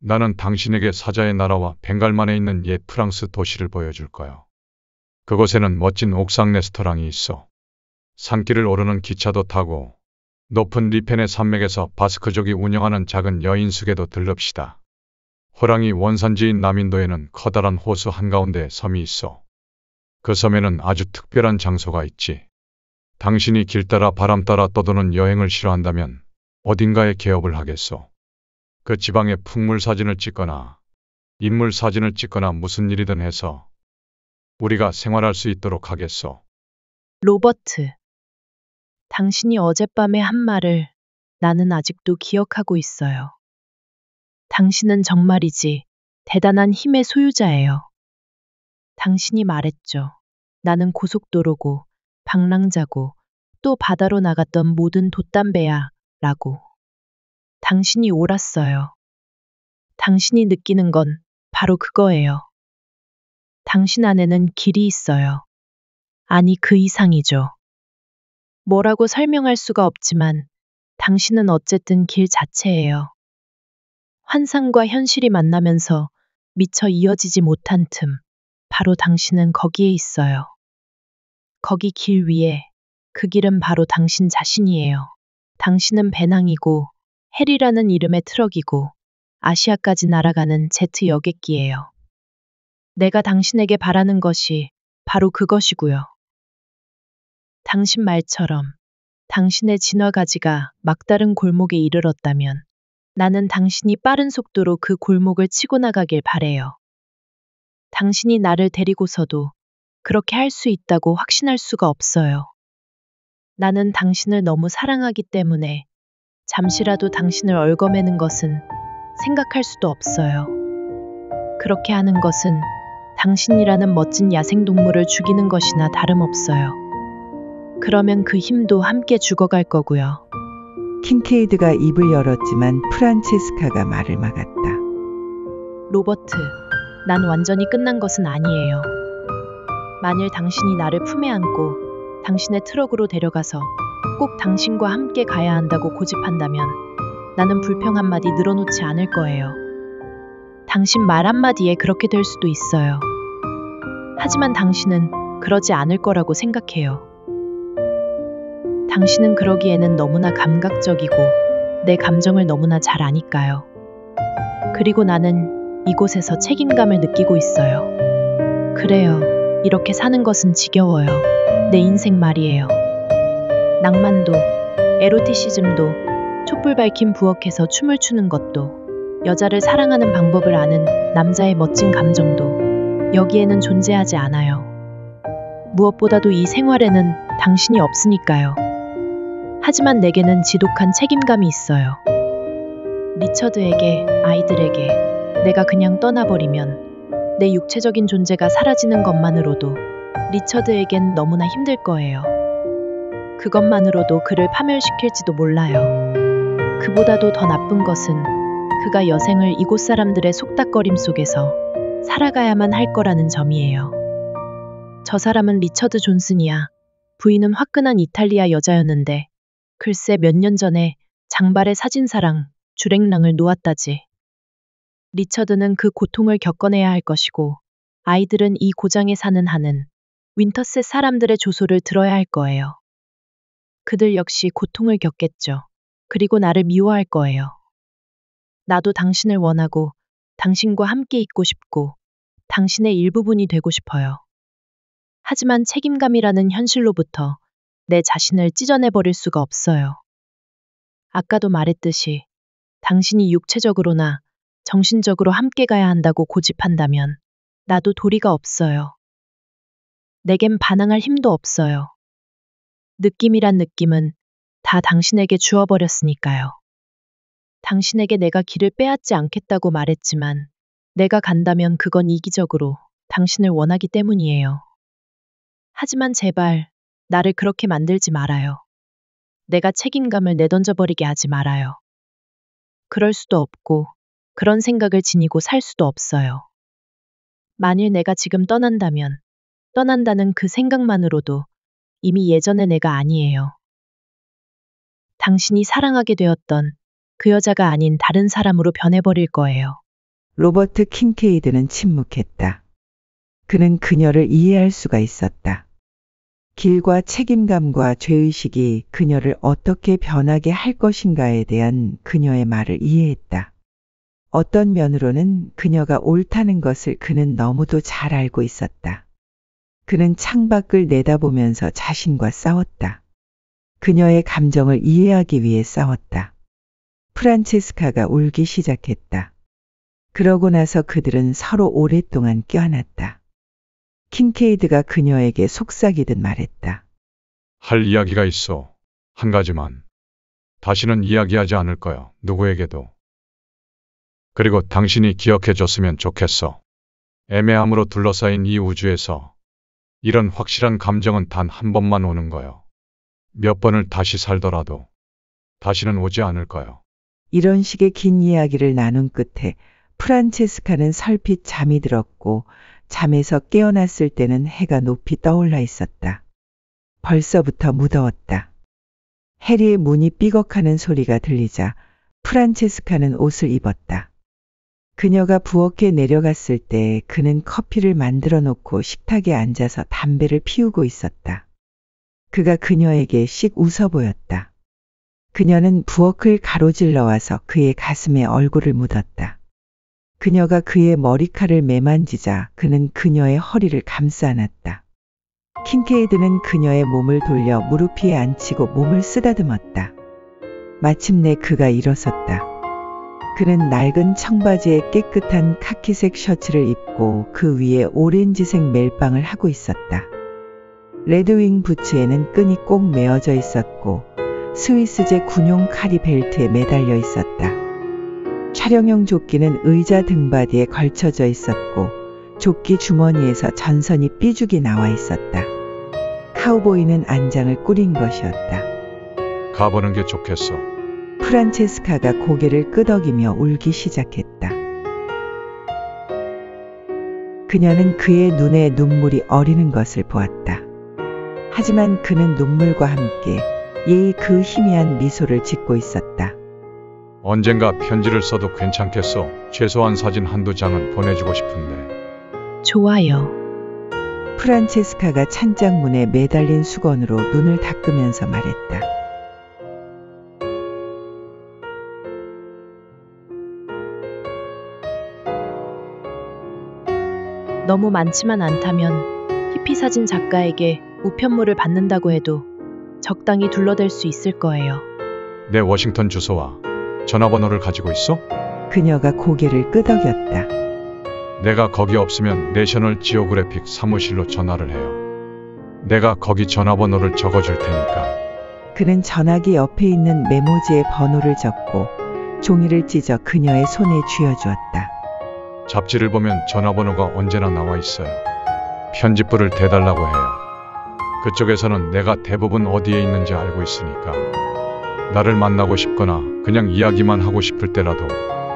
나는 당신에게 사자의 나라와 벵갈만에 있는 옛 프랑스 도시를 보여줄 거요. 그곳에는 멋진 옥상 레스토랑이 있어. 산길을 오르는 기차도 타고 높은 리펜의 산맥에서 바스크족이 운영하는 작은 여인숙에도 들릅시다. 호랑이 원산지인 남인도에는 커다란 호수 한가운데 섬이 있어. 그 섬에는 아주 특별한 장소가 있지. 당신이 길 따라 바람 따라 떠도는 여행을 싫어한다면 어딘가에 개업을 하겠소. 그 지방의 풍물 사진을 찍거나 인물 사진을 찍거나 무슨 일이든 해서 우리가 생활할 수 있도록 하겠소. 로버트, 당신이 어젯밤에 한 말을 나는 아직도 기억하고 있어요. 당신은 정말이지 대단한 힘의 소유자예요. 당신이 말했죠. 나는 고속도로고 방랑자고 또 바다로 나갔던 모든 돛담배야 라고. 당신이 옳았어요. 당신이 느끼는 건 바로 그거예요. 당신 안에는 길이 있어요. 아니, 그 이상이죠. 뭐라고 설명할 수가 없지만 당신은 어쨌든 길 자체예요. 환상과 현실이 만나면서 미처 이어지지 못한 틈, 바로 당신은 거기에 있어요. 거기 길 위에, 그 길은 바로 당신 자신이에요. 당신은 배낭이고 헬이라는 이름의 트럭이고 아시아까지 날아가는 제트 여객기예요. 내가 당신에게 바라는 것이 바로 그것이고요. 당신 말처럼 당신의 진화가지가 막다른 골목에 이르렀다면 나는 당신이 빠른 속도로 그 골목을 치고 나가길 바래요. 당신이 나를 데리고서도 그렇게 할 수 있다고 확신할 수가 없어요. 나는 당신을 너무 사랑하기 때문에 잠시라도 당신을 얽어매는 것은 생각할 수도 없어요. 그렇게 하는 것은 당신이라는 멋진 야생동물을 죽이는 것이나 다름없어요. 그러면 그 힘도 함께 죽어갈 거고요. 킨케이드가 입을 열었지만 프란체스카가 말을 막았다. 로버트, 난 완전히 끝난 것은 아니에요. 만일 당신이 나를 품에 안고 당신의 트럭으로 데려가서 꼭 당신과 함께 가야 한다고 고집한다면 나는 불평 한마디 늘어놓지 않을 거예요. 당신 말 한마디에 그렇게 될 수도 있어요. 하지만 당신은 그러지 않을 거라고 생각해요. 당신은 그러기에는 너무나 감각적이고 내 감정을 너무나 잘 아니까요. 그리고 나는 이곳에서 책임감을 느끼고 있어요. 그래요. 이렇게 사는 것은 지겨워요. 내 인생 말이에요. 낭만도, 에로티시즘도, 촛불 밝힌 부엌에서 춤을 추는 것도, 여자를 사랑하는 방법을 아는 남자의 멋진 감정도 여기에는 존재하지 않아요. 무엇보다도 이 생활에는 당신이 없으니까요. 하지만 내게는 지독한 책임감이 있어요. 리처드에게, 아이들에게 내가 그냥 떠나버리면 내 육체적인 존재가 사라지는 것만으로도 리처드에겐 너무나 힘들 거예요. 그것만으로도 그를 파멸시킬지도 몰라요. 그보다도 더 나쁜 것은 그가 여생을 이곳 사람들의 속닥거림 속에서 살아가야만 할 거라는 점이에요. 저 사람은 리처드 존슨이야. 부인은 화끈한 이탈리아 여자였는데 글쎄 몇 년 전에 장발의 사진사랑 주랭랑을 놓았다지. 리처드는 그 고통을 겪어내야 할 것이고 아이들은 이 고장에 사는 한은 윈터셋 사람들의 조소를 들어야 할 거예요. 그들 역시 고통을 겪겠죠. 그리고 나를 미워할 거예요. 나도 당신을 원하고 당신과 함께 있고 싶고 당신의 일부분이 되고 싶어요. 하지만 책임감이라는 현실로부터 내 자신을 찢어내버릴 수가 없어요. 아까도 말했듯이 당신이 육체적으로나 정신적으로 함께 가야 한다고 고집한다면 나도 도리가 없어요. 내겐 반항할 힘도 없어요. 느낌이란 느낌은 다 당신에게 주어버렸으니까요. 당신에게 내가 길을 빼앗지 않겠다고 말했지만 내가 간다면 그건 이기적으로 당신을 원하기 때문이에요. 하지만 제발 나를 그렇게 만들지 말아요. 내가 책임감을 내던져버리게 하지 말아요. 그럴 수도 없고 그런 생각을 지니고 살 수도 없어요. 만일 내가 지금 떠난다면 떠난다는 그 생각만으로도 이미 예전의 내가 아니에요. 당신이 사랑하게 되었던 그 여자가 아닌 다른 사람으로 변해버릴 거예요. 로버트 킨케이드는 침묵했다. 그는 그녀를 이해할 수가 있었다. 길과 책임감과 죄의식이 그녀를 어떻게 변하게 할 것인가에 대한 그녀의 말을 이해했다. 어떤 면으로는 그녀가 옳다는 것을 그는 너무도 잘 알고 있었다. 그는 창밖을 내다보면서 자신과 싸웠다. 그녀의 감정을 이해하기 위해 싸웠다. 프란체스카가 울기 시작했다. 그러고 나서 그들은 서로 오랫동안 껴안았다. 킨케이드가 그녀에게 속삭이듯 말했다. 할 이야기가 있어. 한 가지만. 다시는 이야기하지 않을 거야. 누구에게도. 그리고 당신이 기억해줬으면 좋겠어. 애매함으로 둘러싸인 이 우주에서 이런 확실한 감정은 단 한 번만 오는 거요. 몇 번을 다시 살더라도 다시는 오지 않을 거요. 이런 식의 긴 이야기를 나눈 끝에 프란체스카는 설핏 잠이 들었고 잠에서 깨어났을 때는 해가 높이 떠올라 있었다. 벌써부터 무더웠다. 해리의 문이 삐걱하는 소리가 들리자 프란체스카는 옷을 입었다. 그녀가 부엌에 내려갔을 때 그는 커피를 만들어 놓고 식탁에 앉아서 담배를 피우고 있었다. 그가 그녀에게 씩 웃어 보였다. 그녀는 부엌을 가로질러 와서 그의 가슴에 얼굴을 묻었다. 그녀가 그의 머리칼을 매만지자 그는 그녀의 허리를 감싸 안았다. 킨케이드는 그녀의 몸을 돌려 무릎 위에 앉히고 몸을 쓰다듬었다. 마침내 그가 일어섰다. 그는 낡은 청바지에 깨끗한 카키색 셔츠를 입고 그 위에 오렌지색 멜빵을 하고 있었다. 레드윙 부츠에는 끈이 꼭 메어져 있었고 스위스제 군용 카리 벨트에 매달려 있었다. 촬영용 조끼는 의자 등받이에 걸쳐져 있었고 조끼 주머니에서 전선이 삐죽이 나와 있었다. 카우보이는 안장을 꾸린 것이었다. 가보는 게 좋겠어. 프란체스카가 고개를 끄덕이며 울기 시작했다. 그녀는 그의 눈에 눈물이 어리는 것을 보았다. 하지만 그는 눈물과 함께 예의 그 희미한 미소를 짓고 있었다. 언젠가 편지를 써도 괜찮겠어. 최소한 사진 한두 장은 보내주고 싶은데. 좋아요. 프란체스카가 찬장문에 매달린 수건으로 눈을 닦으면서 말했다. 너무 많지만 않다면 히피 사진 작가에게 우편물을 받는다고 해도 적당히 둘러댈 수 있을 거예요. 내 워싱턴 주소와 전화번호를 가지고 있어? 그녀가 고개를 끄덕였다. 내가 거기 없으면 내셔널 지오그래픽 사무실로 전화를 해요. 내가 거기 전화번호를 적어줄 테니까. 그는 전화기 옆에 있는 메모지에 번호를 적고 종이를 찢어 그녀의 손에 쥐어주었다. 잡지를 보면 전화번호가 언제나 나와 있어요. 편집부를 대달라고 해요. 그쪽에서는 내가 대부분 어디에 있는지 알고 있으니까. 나를 만나고 싶거나 그냥 이야기만 하고 싶을 때라도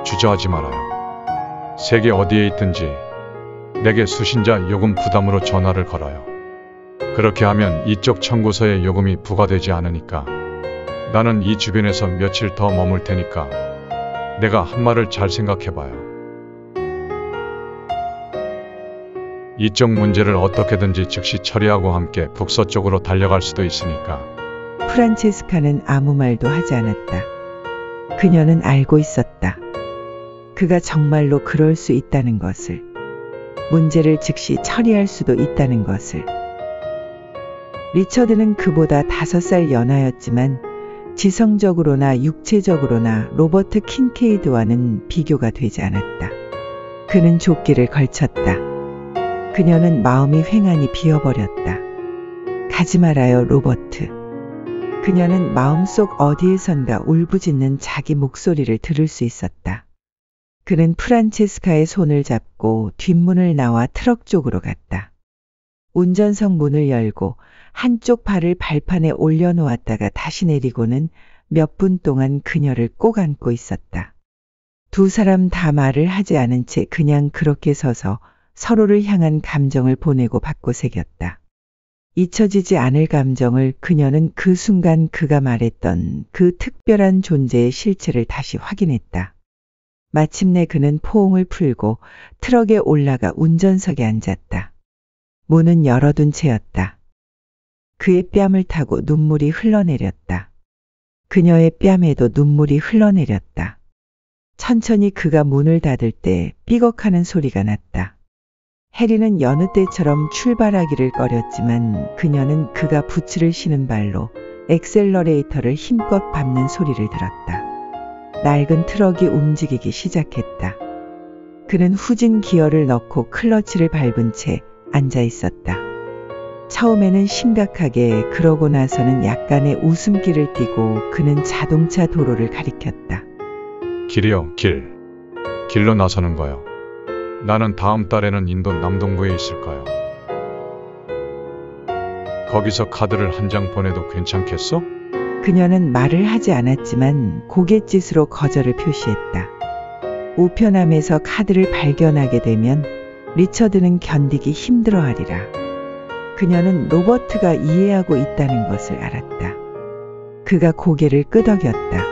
주저하지 말아요. 세계 어디에 있든지 내게 수신자 요금 부담으로 전화를 걸어요. 그렇게 하면 이쪽 청구서에 요금이 부과되지 않으니까. 나는 이 주변에서 며칠 더 머물 테니까 내가 한 말을 잘 생각해봐요. 이쪽 문제를 어떻게든지 즉시 처리하고 함께 북서쪽으로 달려갈 수도 있으니까. 프란체스카는 아무 말도 하지 않았다. 그녀는 알고 있었다. 그가 정말로 그럴 수 있다는 것을. 문제를 즉시 처리할 수도 있다는 것을. 리처드는 그보다 5살 연하였지만 지성적으로나 육체적으로나 로버트 킨케이드와는 비교가 되지 않았다. 그는 조끼를 걸쳤다. 그녀는 마음이 횡하니 비어버렸다. 가지 말아요, 로버트. 그녀는 마음속 어디에선가 울부짖는 자기 목소리를 들을 수 있었다. 그는 프란체스카의 손을 잡고 뒷문을 나와 트럭 쪽으로 갔다. 운전석 문을 열고 한쪽 발을 발판에 올려놓았다가 다시 내리고는 몇 분 동안 그녀를 꼭 안고 있었다. 두 사람 다 말을 하지 않은 채 그냥 그렇게 서서 서로를 향한 감정을 보내고 받고 새겼다. 잊혀지지 않을 감정을 그녀는 그 순간 그가 말했던 그 특별한 존재의 실체를 다시 확인했다. 마침내 그는 포옹을 풀고 트럭에 올라가 운전석에 앉았다. 문은 열어둔 채였다. 그의 뺨을 타고 눈물이 흘러내렸다. 그녀의 뺨에도 눈물이 흘러내렸다. 천천히 그가 문을 닫을 때 삐걱하는 소리가 났다. 해리는 여느 때처럼 출발하기를 꺼렸지만 그녀는 그가 부츠를 신은 발로 엑셀러레이터를 힘껏 밟는 소리를 들었다. 낡은 트럭이 움직이기 시작했다. 그는 후진 기어를 넣고 클러치를 밟은 채 앉아 있었다. 처음에는 심각하게, 그러고 나서는 약간의 웃음기를 띠고 그는 자동차 도로를 가리켰다. 길이요, 길. 길로 나서는 거요. 나는 다음 달에는 인도 남동부에 있을 거요. 거기서 카드를 한 장 보내도 괜찮겠어? 그녀는 말을 하지 않았지만 고갯짓으로 거절을 표시했다. 우편함에서 카드를 발견하게 되면 리처드는 견디기 힘들어하리라. 그녀는 로버트가 이해하고 있다는 것을 알았다. 그가 고개를 끄덕였다.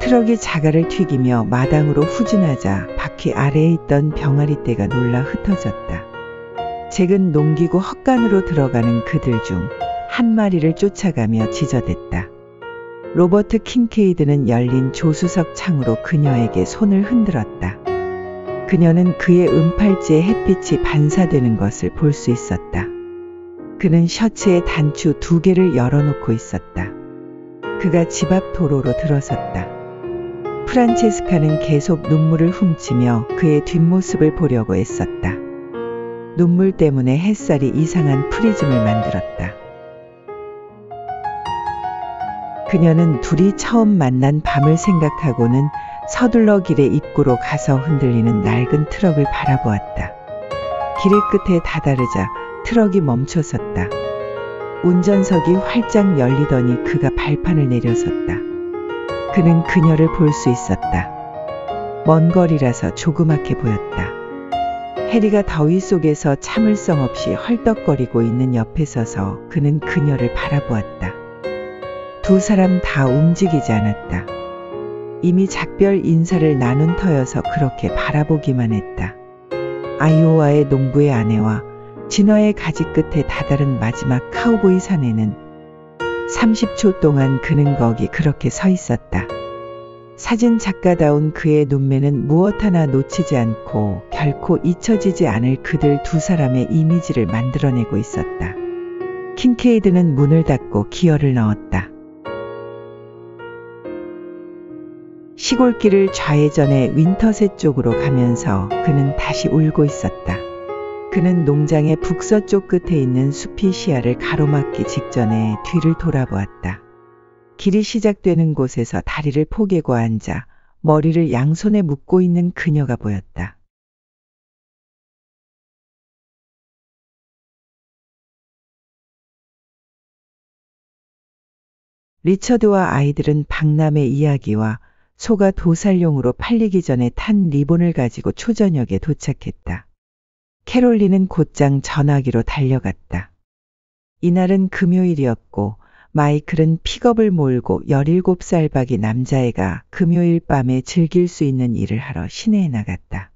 트럭이 자갈을 튀기며 마당으로 후진하자 바퀴 아래에 있던 병아리떼가 놀라 흩어졌다. 잭은 농기구 헛간으로 들어가는 그들 중 한 마리를 쫓아가며 지저댔다. 로버트 킨케이드는 열린 조수석 창으로 그녀에게 손을 흔들었다. 그녀는 그의 은팔찌에 햇빛이 반사되는 것을 볼 수 있었다. 그는 셔츠에 단추 2개를 열어놓고 있었다. 그가 집 앞 도로로 들어섰다. 프란체스카는 계속 눈물을 훔치며 그의 뒷모습을 보려고 애썼다. 눈물 때문에 햇살이 이상한 프리즘을 만들었다. 그녀는 둘이 처음 만난 밤을 생각하고는 서둘러 길의 입구로 가서 흔들리는 낡은 트럭을 바라보았다. 길의 끝에 다다르자 트럭이 멈춰섰다. 운전석이 활짝 열리더니 그가 발판을 내려섰다. 그는 그녀를 볼 수 있었다. 먼 거리라서 조그맣게 보였다. 해리가 더위 속에서 참을성 없이 헐떡거리고 있는 옆에 서서 그는 그녀를 바라보았다. 두 사람 다 움직이지 않았다. 이미 작별 인사를 나눈 터여서 그렇게 바라보기만 했다. 아이오와의 농부의 아내와 진화의 가지 끝에 다다른 마지막 카우보이 산에는 30초 동안 그는 거기 그렇게 서 있었다. 사진 작가다운 그의 눈매는 무엇 하나 놓치지 않고 결코 잊혀지지 않을 그들 두 사람의 이미지를 만들어내고 있었다. 킨케이드는 문을 닫고 기어를 넣었다. 시골길을 좌회전해 윈터셋 쪽으로 가면서 그는 다시 울고 있었다. 그는 농장의 북서쪽 끝에 있는 숲이 시야를 가로막기 직전에 뒤를 돌아보았다. 길이 시작되는 곳에서 다리를 포개고 앉아 머리를 양손에 묶고 있는 그녀가 보였다. 리처드와 아이들은 박람회 이야기와 소가 도살용으로 팔리기 전에 탄 리본을 가지고 초저녁에 도착했다. 캐롤린은 곧장 전화기로 달려갔다. 이날은 금요일이었고 마이클은 픽업을 몰고 17살박이 남자애가 금요일 밤에 즐길 수 있는 일을 하러 시내에 나갔다.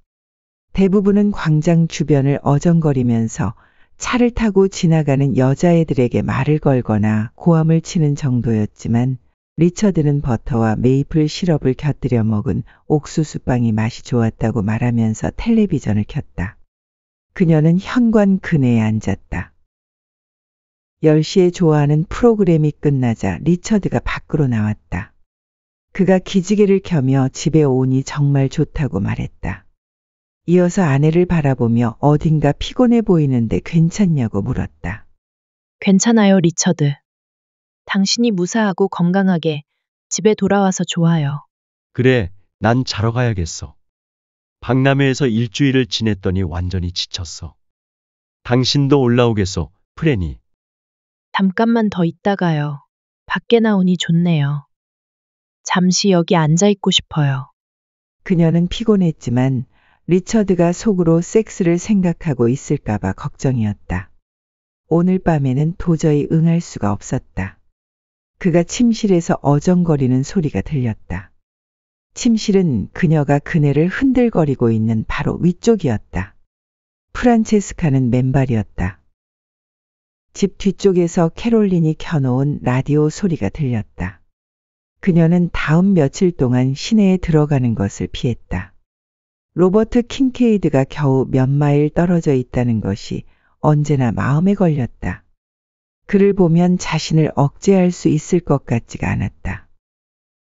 대부분은 광장 주변을 어정거리면서 차를 타고 지나가는 여자애들에게 말을 걸거나 고함을 치는 정도였지만 리처드는 버터와 메이플 시럽을 곁들여 먹은 옥수수빵이 맛이 좋았다고 말하면서 텔레비전을 켰다. 그녀는 현관 근해에 앉았다. 10시에 좋아하는 프로그램이 끝나자 리처드가 밖으로 나왔다. 그가 기지개를 켜며 집에 오니 정말 좋다고 말했다. 이어서 아내를 바라보며 어딘가 피곤해 보이는데 괜찮냐고 물었다. 괜찮아요, 리처드. 당신이 무사하고 건강하게 집에 돌아와서 좋아요. 그래, 난 자러 가야겠어. 박람회에서 일주일을 지냈더니 완전히 지쳤어. 당신도 올라오겠어, 프레니. 잠깐만 더 있다가요. 밖에 나오니 좋네요. 잠시 여기 앉아 있고 싶어요. 그녀는 피곤했지만 리처드가 속으로 섹스를 생각하고 있을까봐 걱정이었다. 오늘 밤에는 도저히 응할 수가 없었다. 그가 침실에서 어정거리는 소리가 들렸다. 침실은 그녀가 그네를 흔들거리고 있는 바로 위쪽이었다. 프란체스카는 맨발이었다. 집 뒤쪽에서 캐롤린이 켜놓은 라디오 소리가 들렸다. 그녀는 다음 며칠 동안 시내에 들어가는 것을 피했다. 로버트 킨케이드가 겨우 몇 마일 떨어져 있다는 것이 언제나 마음에 걸렸다. 그를 보면 자신을 억제할 수 있을 것 같지가 않았다.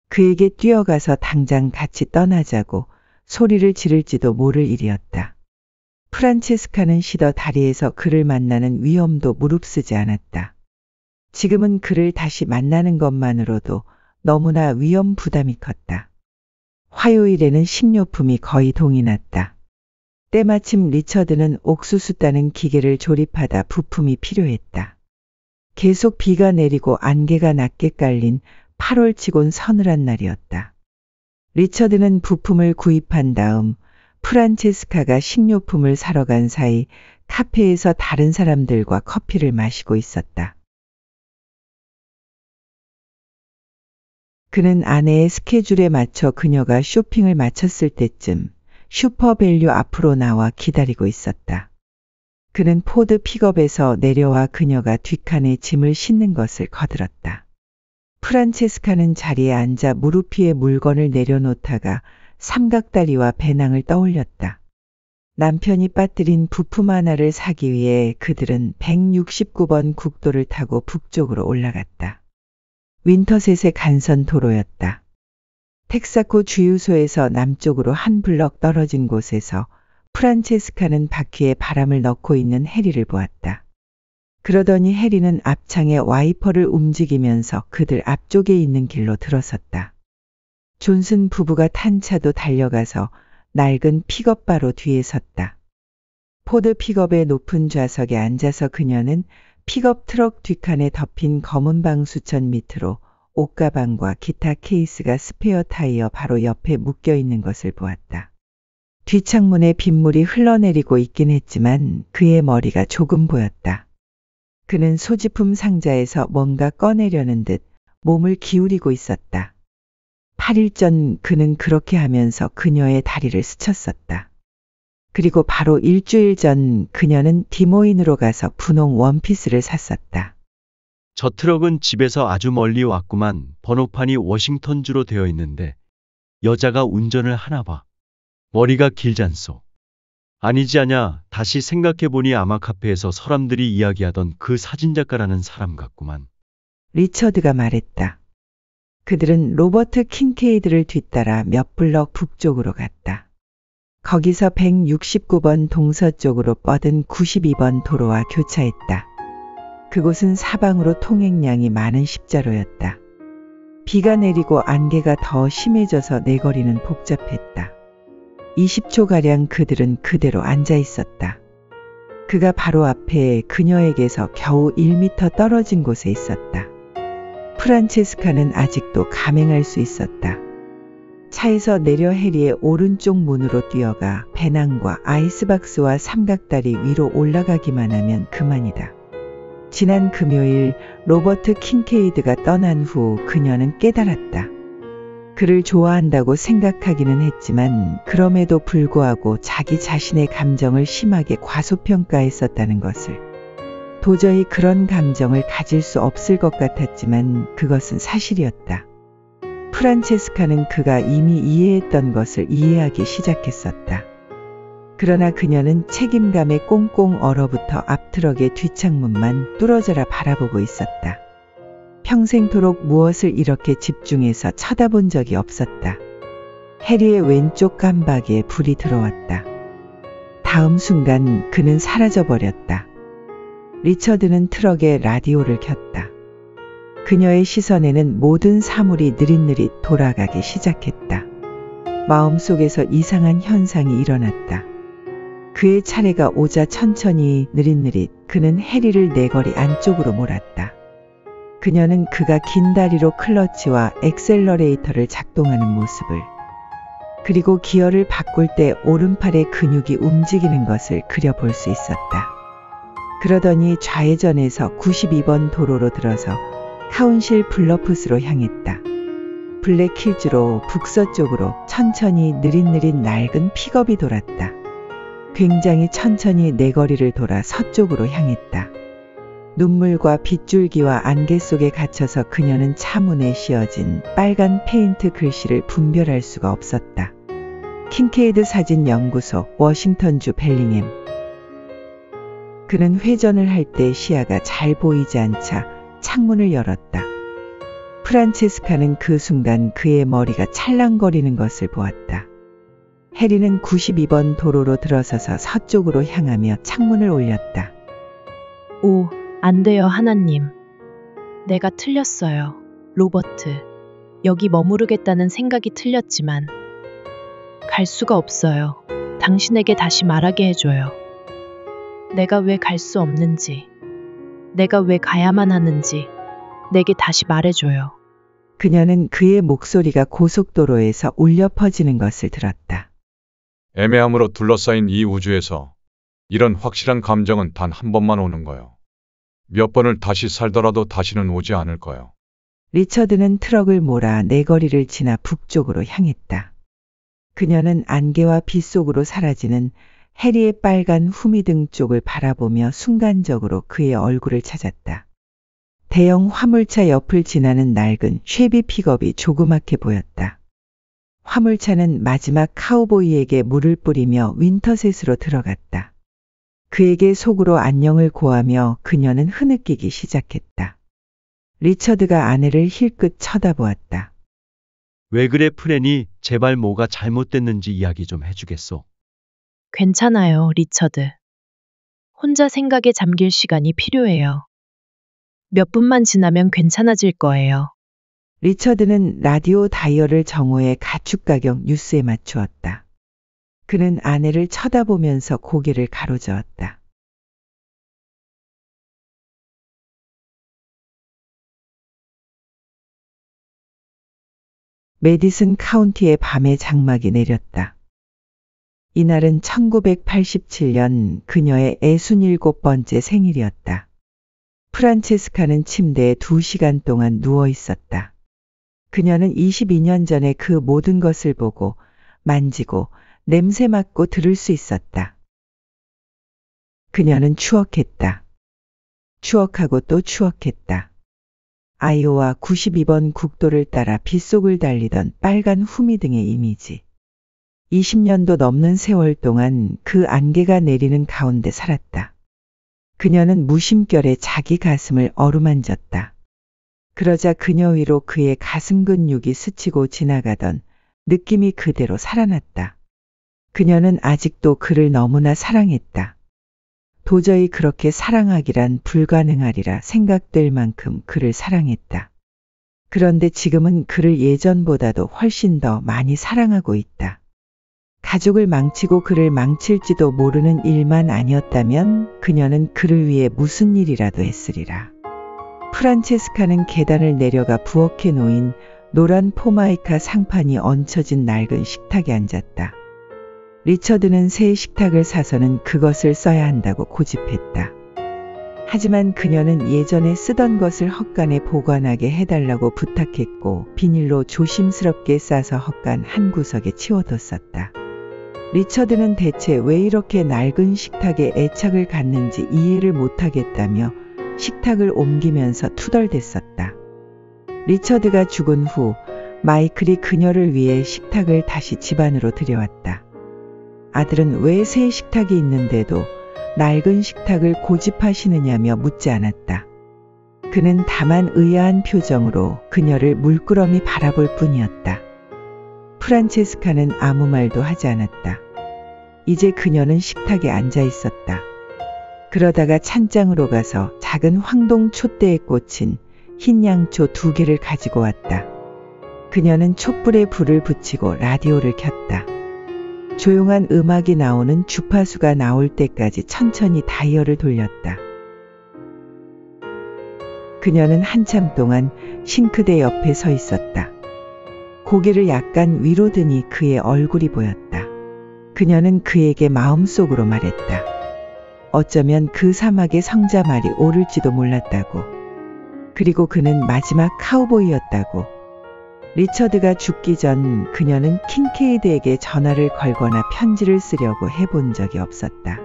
그에게 뛰어가서 당장 같이 떠나자고 소리를 지를지도 모를 일이었다. 프란체스카는 시더 다리에서 그를 만나는 위험도 무릅쓰지 않았다. 지금은 그를 다시 만나는 것만으로도 너무나 위험 부담이 컸다. 화요일에는 식료품이 거의 동이 났다. 때마침 리처드는 옥수수 따는 기계를 조립하다 부품이 필요했다. 계속 비가 내리고 안개가 낮게 깔린 8월치곤 서늘한 날이었다. 리처드는 부품을 구입한 다음 프란체스카가 식료품을 사러 간 사이 카페에서 다른 사람들과 커피를 마시고 있었다. 그는 아내의 스케줄에 맞춰 그녀가 쇼핑을 마쳤을 때쯤 슈퍼밸류 앞으로 나와 기다리고 있었다. 그는 포드 픽업에서 내려와 그녀가 뒷칸에 짐을 싣는 것을 거들었다. 프란체스카는 자리에 앉아 무릎 위에 물건을 내려놓다가 삼각다리와 배낭을 떠올렸다. 남편이 빠뜨린 부품 하나를 사기 위해 그들은 169번 국도를 타고 북쪽으로 올라갔다. 윈터셋의 간선 도로였다. 텍사코 주유소에서 남쪽으로 한 블럭 떨어진 곳에서 프란체스카는 바퀴에 바람을 넣고 있는 해리를 보았다. 그러더니 해리는 앞창에 와이퍼를 움직이면서 그들 앞쪽에 있는 길로 들어섰다. 존슨 부부가 탄 차도 달려가서 낡은 픽업 바로 뒤에 섰다. 포드 픽업의 높은 좌석에 앉아서 그녀는 픽업 트럭 뒷칸에 덮인 검은 방수천 밑으로 옷가방과 기타 케이스가 스페어 타이어 바로 옆에 묶여 있는 것을 보았다. 뒷창문에 빗물이 흘러내리고 있긴 했지만 그의 머리가 조금 보였다. 그는 소지품 상자에서 뭔가 꺼내려는 듯 몸을 기울이고 있었다. 8일 전 그는 그렇게 하면서 그녀의 다리를 스쳤었다. 그리고 바로 일주일 전 그녀는 디모인으로 가서 분홍 원피스를 샀었다. 저 트럭은 집에서 아주 멀리 왔구만. 번호판이 워싱턴주로 되어 있는데 여자가 운전을 하나 봐. 머리가 길잖소. 아니지 않냐. 다시 생각해보니 아마 카페에서 사람들이 이야기하던 그 사진작가라는 사람 같구만. 리처드가 말했다. 그들은 로버트 킨케이드를 뒤따라 몇 블럭 북쪽으로 갔다. 거기서 169번 동서쪽으로 뻗은 92번 도로와 교차했다. 그곳은 사방으로 통행량이 많은 십자로였다. 비가 내리고 안개가 더 심해져서 내거리는 복잡했다. 20초가량 그들은 그대로 앉아 있었다. 그가 바로 앞에 그녀에게서 겨우 1미터 떨어진 곳에 있었다. 프란체스카는 아직도 감행할 수 있었다. 차에서 내려 해리의 오른쪽 문으로 뛰어가 배낭과 아이스박스와 삼각다리 위로 올라가기만 하면 그만이다. 지난 금요일 로버트 킨케이드가 떠난 후 그녀는 깨달았다. 그를 좋아한다고 생각하기는 했지만 그럼에도 불구하고 자기 자신의 감정을 심하게 과소평가했었다는 것을. 도저히 그런 감정을 가질 수 없을 것 같았지만 그것은 사실이었다. 프란체스카는 그가 이미 이해했던 것을 이해하기 시작했었다. 그러나 그녀는 책임감에 꽁꽁 얼어붙어 앞트럭의 뒷창문만 뚫어져라 바라보고 있었다. 평생토록 무엇을 이렇게 집중해서 쳐다본 적이 없었다. 해리의 왼쪽 깜박에 불이 들어왔다. 다음 순간 그는 사라져버렸다. 리처드는 트럭에 라디오를 켰다. 그녀의 시선에는 모든 사물이 느릿느릿 돌아가기 시작했다. 마음속에서 이상한 현상이 일어났다. 그의 차례가 오자 천천히 느릿느릿 그는 해리를 내거리 안쪽으로 몰았다. 그녀는 그가 긴 다리로 클러치와 엑셀러레이터를 작동하는 모습을, 그리고 기어를 바꿀 때 오른팔의 근육이 움직이는 것을 그려볼 수 있었다. 그러더니 좌회전해서 92번 도로로 들어서 카운실 블러프스로 향했다. 블랙힐즈로 북서쪽으로 천천히 느릿느릿 낡은 픽업이 돌았다. 굉장히 천천히 내거리를 돌아 서쪽으로 향했다. 눈물과 빗줄기와 안개 속에 갇혀서 그녀는 차문에 씌어진 빨간 페인트 글씨를 분별할 수가 없었다. 킨케이드 사진 연구소, 워싱턴주 벨링햄. 그는 회전을 할 때 시야가 잘 보이지 않자 창문을 열었다. 프란체스카는 그 순간 그의 머리가 찰랑거리는 것을 보았다. 해리는 92번 도로로 들어서서 서쪽으로 향하며 창문을 올렸다. 오, 안 돼요, 하나님. 내가 틀렸어요, 로버트. 여기 머무르겠다는 생각이 틀렸지만 갈 수가 없어요. 당신에게 다시 말하게 해줘요. 내가 왜 갈 수 없는지, 내가 왜 가야만 하는지 내게 다시 말해줘요. 그녀는 그의 목소리가 고속도로에서 울려 퍼지는 것을 들었다. 애매함으로 둘러싸인 이 우주에서 이런 확실한 감정은 단 한 번만 오는 거요. 몇 번을 다시 살더라도 다시는 오지 않을 거요. 리처드는 트럭을 몰아 내거리를 지나 북쪽으로 향했다. 그녀는 안개와 빛 속으로 사라지는 해리의 빨간 후미등 쪽을 바라보며 순간적으로 그의 얼굴을 찾았다. 대형 화물차 옆을 지나는 낡은 쉐비 픽업이 조그맣게 보였다. 화물차는 마지막 카우보이에게 물을 뿌리며 윈터셋으로 들어갔다. 그에게 속으로 안녕을 고하며 그녀는 흐느끼기 시작했다. 리처드가 아내를 힐끗 쳐다보았다. 왜 그래 프렌이? 제발 뭐가 잘못됐는지 이야기 좀 해주겠소. 괜찮아요, 리처드. 혼자 생각에 잠길 시간이 필요해요. 몇 분만 지나면 괜찮아질 거예요. 리처드는 라디오 다이얼을 정오의 가축가격 뉴스에 맞추었다. 그는 아내를 쳐다보면서 고개를 가로저었다. 메디슨 카운티의 밤에 장막이 내렸다. 이날은 1987년 그녀의 67번째 생일이었다. 프란체스카는 침대에 2시간 동안 누워 있었다. 그녀는 22년 전에 그 모든 것을 보고 만지고 냄새 맡고 들을 수 있었다. 그녀는 추억했다. 추억하고 또 추억했다. 아이오와 92번 국도를 따라 빗속을 달리던 빨간 후미등의 이미지. 20년도 넘는 세월 동안 그 안개가 내리는 가운데 살았다. 그녀는 무심결에 자기 가슴을 어루만졌다. 그러자 그녀 위로 그의 가슴 근육이 스치고 지나가던 느낌이 그대로 살아났다. 그녀는 아직도 그를 너무나 사랑했다. 도저히 그렇게 사랑하기란 불가능하리라 생각될 만큼 그를 사랑했다. 그런데 지금은 그를 예전보다도 훨씬 더 많이 사랑하고 있다. 가족을 망치고 그를 망칠지도 모르는 일만 아니었다면 그녀는 그를 위해 무슨 일이라도 했으리라. 프란체스카는 계단을 내려가 부엌에 놓인 노란 포마이카 상판이 얹혀진 낡은 식탁에 앉았다. 리처드는 새 식탁을 사서는 그것을 써야 한다고 고집했다. 하지만 그녀는 예전에 쓰던 것을 헛간에 보관하게 해달라고 부탁했고 비닐로 조심스럽게 싸서 헛간 한 구석에 치워뒀었다. 리처드는 대체 왜 이렇게 낡은 식탁에 애착을 갖는지 이해를 못하겠다며 식탁을 옮기면서 투덜댔었다. 리처드가 죽은 후 마이클이 그녀를 위해 식탁을 다시 집 안으로 들여왔다. 아들은 왜 새 식탁이 있는데도 낡은 식탁을 고집하시느냐며 묻지 않았다. 그는 다만 의아한 표정으로 그녀를 물끄러미 바라볼 뿐이었다. 프란체스카는 아무 말도 하지 않았다. 이제 그녀는 식탁에 앉아 있었다. 그러다가 찬장으로 가서 작은 황동 촛대에 꽂힌 흰 양초 2개를 가지고 왔다. 그녀는 촛불에 불을 붙이고 라디오를 켰다. 조용한 음악이 나오는 주파수가 나올 때까지 천천히 다이얼을 돌렸다. 그녀는 한참 동안 싱크대 옆에 서 있었다. 고개를 약간 위로 드니 그의 얼굴이 보였다. 그녀는 그에게 마음속으로 말했다. 어쩌면 그 사막의 성자 말이 옳을지도 몰랐다고. 그리고 그는 마지막 카우보이였다고. 리처드가 죽기 전 그녀는 킹케이드에게 전화를 걸거나 편지를 쓰려고 해본 적이 없었다.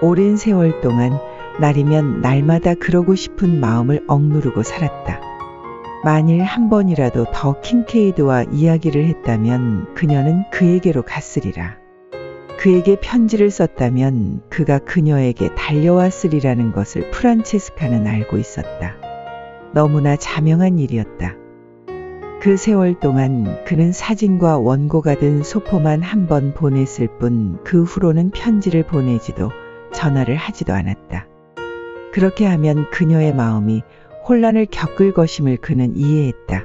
오랜 세월 동안 날이면 날마다 그러고 싶은 마음을 억누르고 살았다. 만일 한 번이라도 더 킹케이드와 이야기를 했다면 그녀는 그에게로 갔으리라. 그에게 편지를 썼다면 그가 그녀에게 달려왔으리라는 것을 프란체스카는 알고 있었다. 너무나 자명한 일이었다. 그 세월 동안 그는 사진과 원고가 든 소포만 한 번 보냈을 뿐 그 후로는 편지를 보내지도 전화를 하지도 않았다. 그렇게 하면 그녀의 마음이 혼란을 겪을 것임을 그는 이해했다.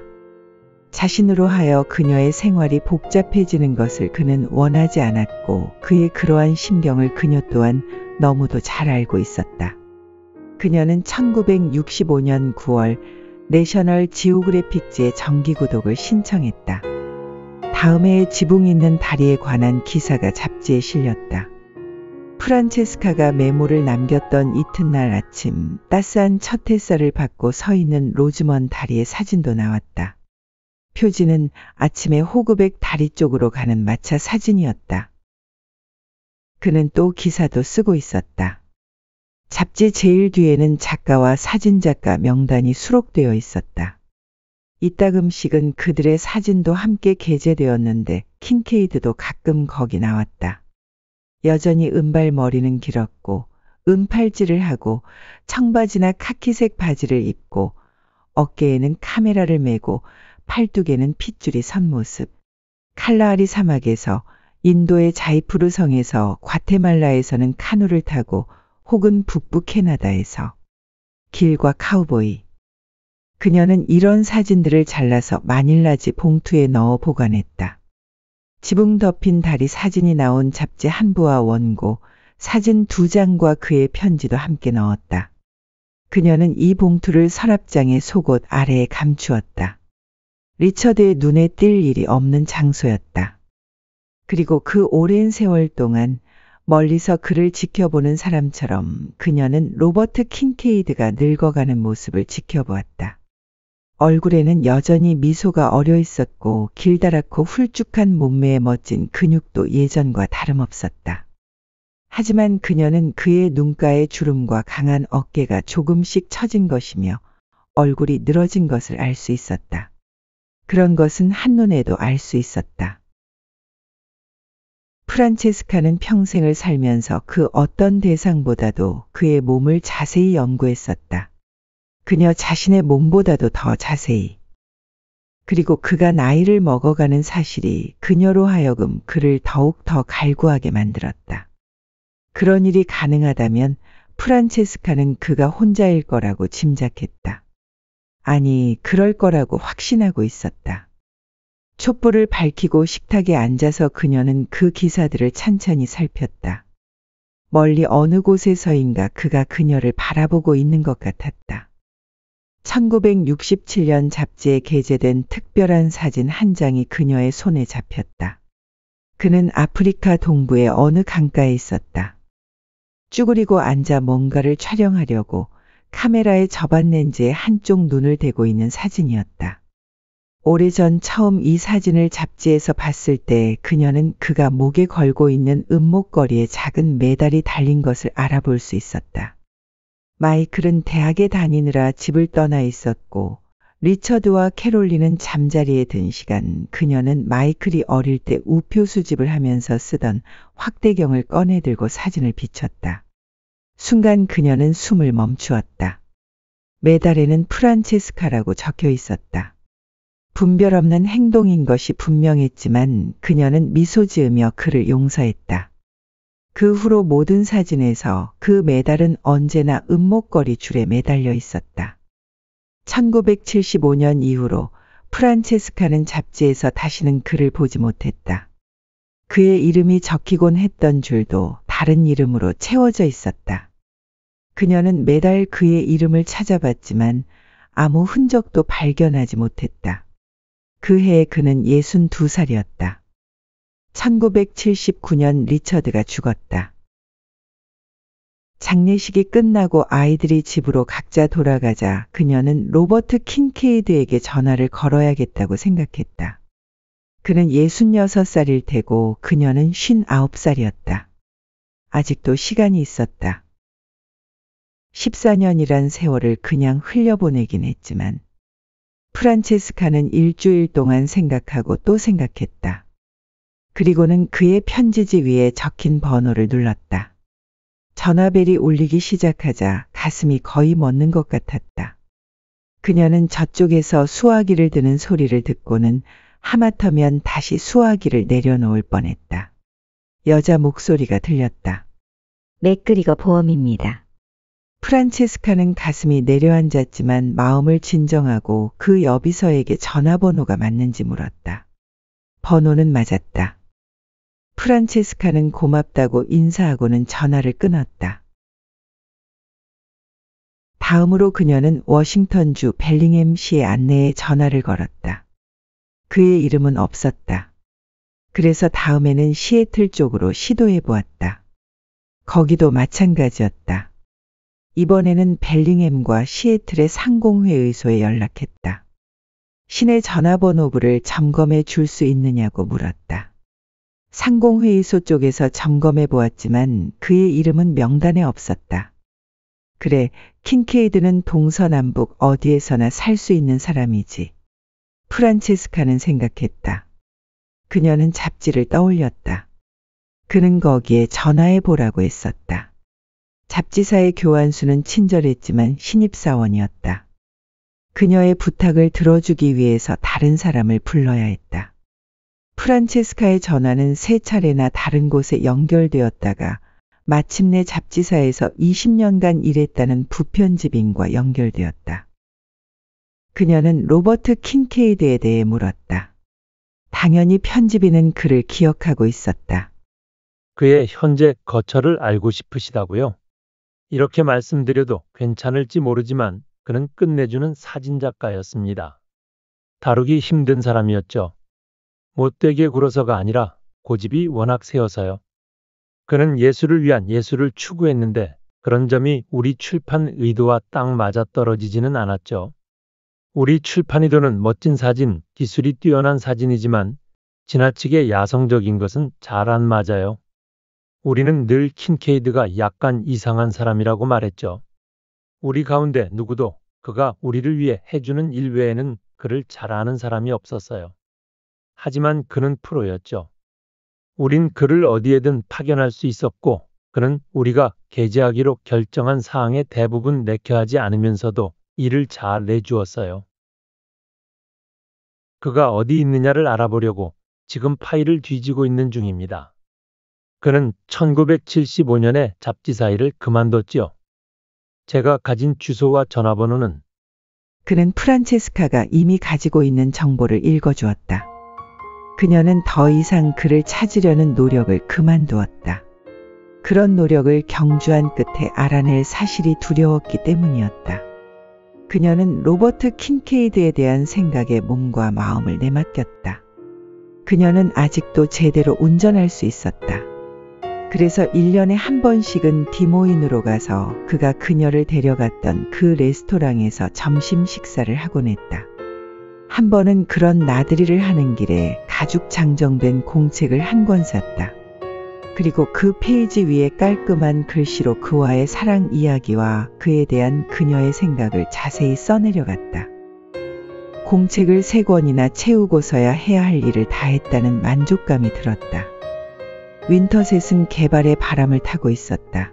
자신으로 하여 그녀의 생활이 복잡해지는 것을 그는 원하지 않았고 그의 그러한 심경을 그녀 또한 너무도 잘 알고 있었다. 그녀는 1965년 9월 내셔널 지오그래픽지에 정기 구독을 신청했다. 다음 해에 지붕 있는 다리에 관한 기사가 잡지에 실렸다. 프란체스카가 메모를 남겼던 이튿날 아침 따스한 첫 햇살을 받고 서 있는 로즈먼 다리의 사진도 나왔다. 표지는 아침에 호그백 다리 쪽으로 가는 마차 사진이었다. 그는 또 기사도 쓰고 있었다. 잡지 제일 뒤에는 작가와 사진작가 명단이 수록되어 있었다. 이따금씩은 그들의 사진도 함께 게재되었는데 킹케이드도 가끔 거기 나왔다. 여전히 은발머리는 길었고 은팔찌를 하고 청바지나 카키색 바지를 입고 어깨에는 카메라를 메고 팔뚝에는 핏줄이 선 모습. 칼라하리 사막에서, 인도의 자이푸르 성에서, 과테말라에서는 카누를 타고 혹은 북부 캐나다에서. 길과 카우보이. 그녀는 이런 사진들을 잘라서 마닐라지 봉투에 넣어 보관했다. 지붕 덮인 다리 사진이 나온 잡지 한 부와 원고, 사진 2장과 그의 편지도 함께 넣었다. 그녀는 이 봉투를 서랍장의 속옷 아래에 감추었다. 리처드의 눈에 띌 일이 없는 장소였다. 그리고 그 오랜 세월 동안 멀리서 그를 지켜보는 사람처럼 그녀는 로버트 킨케이드가 늙어가는 모습을 지켜보았다. 얼굴에는 여전히 미소가 어려 있었고 길다랗고 훌쭉한 몸매의 멋진 근육도 예전과 다름없었다. 하지만 그녀는 그의 눈가의 주름과 강한 어깨가 조금씩 처진 것이며 얼굴이 늘어진 것을 알 수 있었다. 그런 것은 한눈에도 알 수 있었다. 프란체스카는 평생을 살면서 그 어떤 대상보다도 그의 몸을 자세히 연구했었다. 그녀 자신의 몸보다도 더 자세히. 그리고 그가 나이를 먹어가는 사실이 그녀로 하여금 그를 더욱 더 갈구하게 만들었다. 그런 일이 가능하다면 프란체스카는 그가 혼자일 거라고 짐작했다. 아니, 그럴 거라고 확신하고 있었다. 촛불을 밝히고 식탁에 앉아서 그녀는 그 기사들을 찬찬히 살폈다. 멀리 어느 곳에서인가 그가 그녀를 바라보고 있는 것 같았다. 1967년 잡지에 게재된 특별한 사진 한 장이 그녀의 손에 잡혔다. 그는 아프리카 동부의 어느 강가에 있었다. 쭈그리고 앉아 뭔가를 촬영하려고 카메라의 저반 렌즈에 한쪽 눈을 대고 있는 사진이었다. 오래전 처음 이 사진을 잡지에서 봤을 때 그녀는 그가 목에 걸고 있는 은목걸이에 작은 메달이 달린 것을 알아볼 수 있었다. 마이클은 대학에 다니느라 집을 떠나 있었고 리처드와 캐롤리는 잠자리에 든 시간 그녀는 마이클이 어릴 때 우표 수집을 하면서 쓰던 확대경을 꺼내들고 사진을 비췄다. 순간 그녀는 숨을 멈추었다. 메달에는 프란체스카라고 적혀 있었다. 분별 없는 행동인 것이 분명했지만 그녀는 미소 지으며 그를 용서했다. 그 후로 모든 사진에서 그 메달은 언제나 은목걸이 줄에 매달려 있었다. 1975년 이후로 프란체스카는 잡지에서 다시는 그를 보지 못했다. 그의 이름이 적히곤 했던 줄도 다른 이름으로 채워져 있었다. 그녀는 매달 그의 이름을 찾아봤지만 아무 흔적도 발견하지 못했다. 그 해에 그는 62살이었다. 1979년 리처드가 죽었다. 장례식이 끝나고 아이들이 집으로 각자 돌아가자 그녀는 로버트 킨케이드에게 전화를 걸어야겠다고 생각했다. 그는 66살일 테고 그녀는 59살이었다. 아직도 시간이 있었다. 14년이란 세월을 그냥 흘려보내긴 했지만 프란체스카는 일주일 동안 생각하고 또 생각했다. 그리고는 그의 편지지 위에 적힌 번호를 눌렀다. 전화벨이 울리기 시작하자 가슴이 거의 멎는 것 같았다. 그녀는 저쪽에서 수화기를 드는 소리를 듣고는 하마터면 다시 수화기를 내려놓을 뻔했다. 여자 목소리가 들렸다. 맥그리거 보험입니다. 프란체스카는 가슴이 내려앉았지만 마음을 진정하고 그 여비서에게 전화번호가 맞는지 물었다. 번호는 맞았다. 프란체스카는 고맙다고 인사하고는 전화를 끊었다. 다음으로 그녀는 워싱턴주 벨링햄시의 안내에 전화를 걸었다. 그의 이름은 없었다. 그래서 다음에는 시애틀 쪽으로 시도해 보았다. 거기도 마찬가지였다. 이번에는 벨링햄과 시애틀의 상공회의소에 연락했다. 시내 전화번호부를 점검해 줄 수 있느냐고 물었다. 상공회의소 쪽에서 점검해 보았지만 그의 이름은 명단에 없었다. 그래, 킨케이드는 동서남북 어디에서나 살 수 있는 사람이지. 프란체스카는 생각했다. 그녀는 잡지를 떠올렸다. 그는 거기에 전화해 보라고 했었다. 잡지사의 교환수는 친절했지만 신입사원이었다. 그녀의 부탁을 들어주기 위해서 다른 사람을 불러야 했다. 프란체스카의 전화는 3차례나 다른 곳에 연결되었다가 마침내 잡지사에서 20년간 일했다는 부편집인과 연결되었다. 그녀는 로버트 킨케이드에 대해 물었다. 당연히 편집인은 그를 기억하고 있었다. 그의 현재 거처를 알고 싶으시다고요? 이렇게 말씀드려도 괜찮을지 모르지만 그는 끝내주는 사진작가였습니다. 다루기 힘든 사람이었죠. 못되게 굴어서가 아니라 고집이 워낙 세어서요. 그는 예술을 위한 예술을 추구했는데 그런 점이 우리 출판 의도와 딱 맞아 떨어지지는 않았죠. 우리 출판 의도는 멋진 사진, 기술이 뛰어난 사진이지만 지나치게 야성적인 것은 잘 안 맞아요. 우리는 늘 킨케이드가 약간 이상한 사람이라고 말했죠. 우리 가운데 누구도 그가 우리를 위해 해주는 일 외에는 그를 잘 아는 사람이 없었어요. 하지만 그는 프로였죠. 우린 그를 어디에든 파견할 수 있었고 그는 우리가 게재하기로 결정한 사항에 대부분 내켜하지 않으면서도 일을 잘 내주었어요. 그가 어디 있느냐를 알아보려고 지금 파일을 뒤지고 있는 중입니다. 그는 1975년에 잡지사 일을 그만뒀지요. 제가 가진 주소와 전화번호는 그는 프란체스카가 이미 가지고 있는 정보를 읽어주었다. 그녀는 더 이상 그를 찾으려는 노력을 그만두었다. 그런 노력을 경주한 끝에 알아낼 사실이 두려웠기 때문이었다. 그녀는 로버트 킨케이드에 대한 생각에 몸과 마음을 내맡겼다. 그녀는 아직도 제대로 운전할 수 있었다. 그래서 1년에 한 번씩은 디모인으로 가서 그가 그녀를 데려갔던 그 레스토랑에서 점심 식사를 하곤 했다. 한 번은 그런 나들이를 하는 길에 가죽 장정된 공책을 한 권 샀다. 그리고 그 페이지 위에 깔끔한 글씨로 그와의 사랑 이야기와 그에 대한 그녀의 생각을 자세히 써내려갔다. 공책을 3권이나 채우고서야 해야 할 일을 다 했다는 만족감이 들었다. 윈터셋은 개발의 바람을 타고 있었다.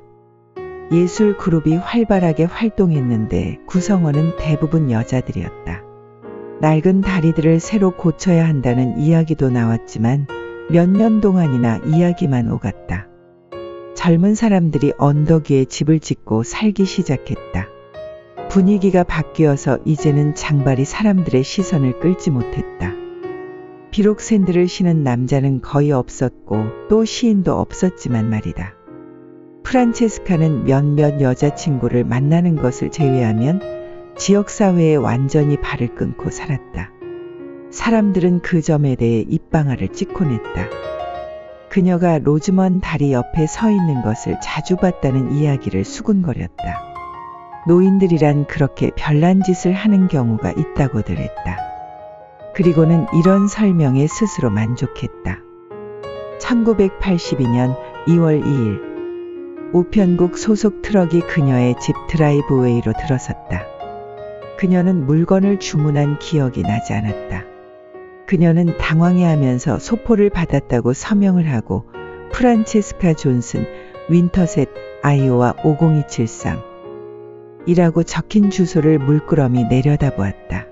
예술 그룹이 활발하게 활동했는데 구성원은 대부분 여자들이었다. 낡은 다리들을 새로 고쳐야 한다는 이야기도 나왔지만 몇 년 동안이나 이야기만 오갔다. 젊은 사람들이 언덕 위에 집을 짓고 살기 시작했다. 분위기가 바뀌어서 이제는 장발이 사람들의 시선을 끌지 못했다. 비록 샌들을 신은 남자는 거의 없었고 또 시인도 없었지만 말이다. 프란체스카는 몇몇 여자친구를 만나는 것을 제외하면 지역사회에 완전히 발을 끊고 살았다. 사람들은 그 점에 대해 입방아를 찍곤 했다. 그녀가 로즈먼 다리 옆에 서 있는 것을 자주 봤다는 이야기를 수군거렸다. 노인들이란 그렇게 별난 짓을 하는 경우가 있다고들 했다. 그리고는 이런 설명에 스스로 만족했다. 1982년 2월 2일 우편국 소속 트럭이 그녀의 집 드라이브웨이로 들어섰다. 그녀는 물건을 주문한 기억이 나지 않았다. 그녀는 당황해하면서 소포를 받았다고 서명을 하고 프란체스카 존슨, 윈터셋, 아이오와 50273 이라고 적힌 주소를 물끄러미 내려다보았다.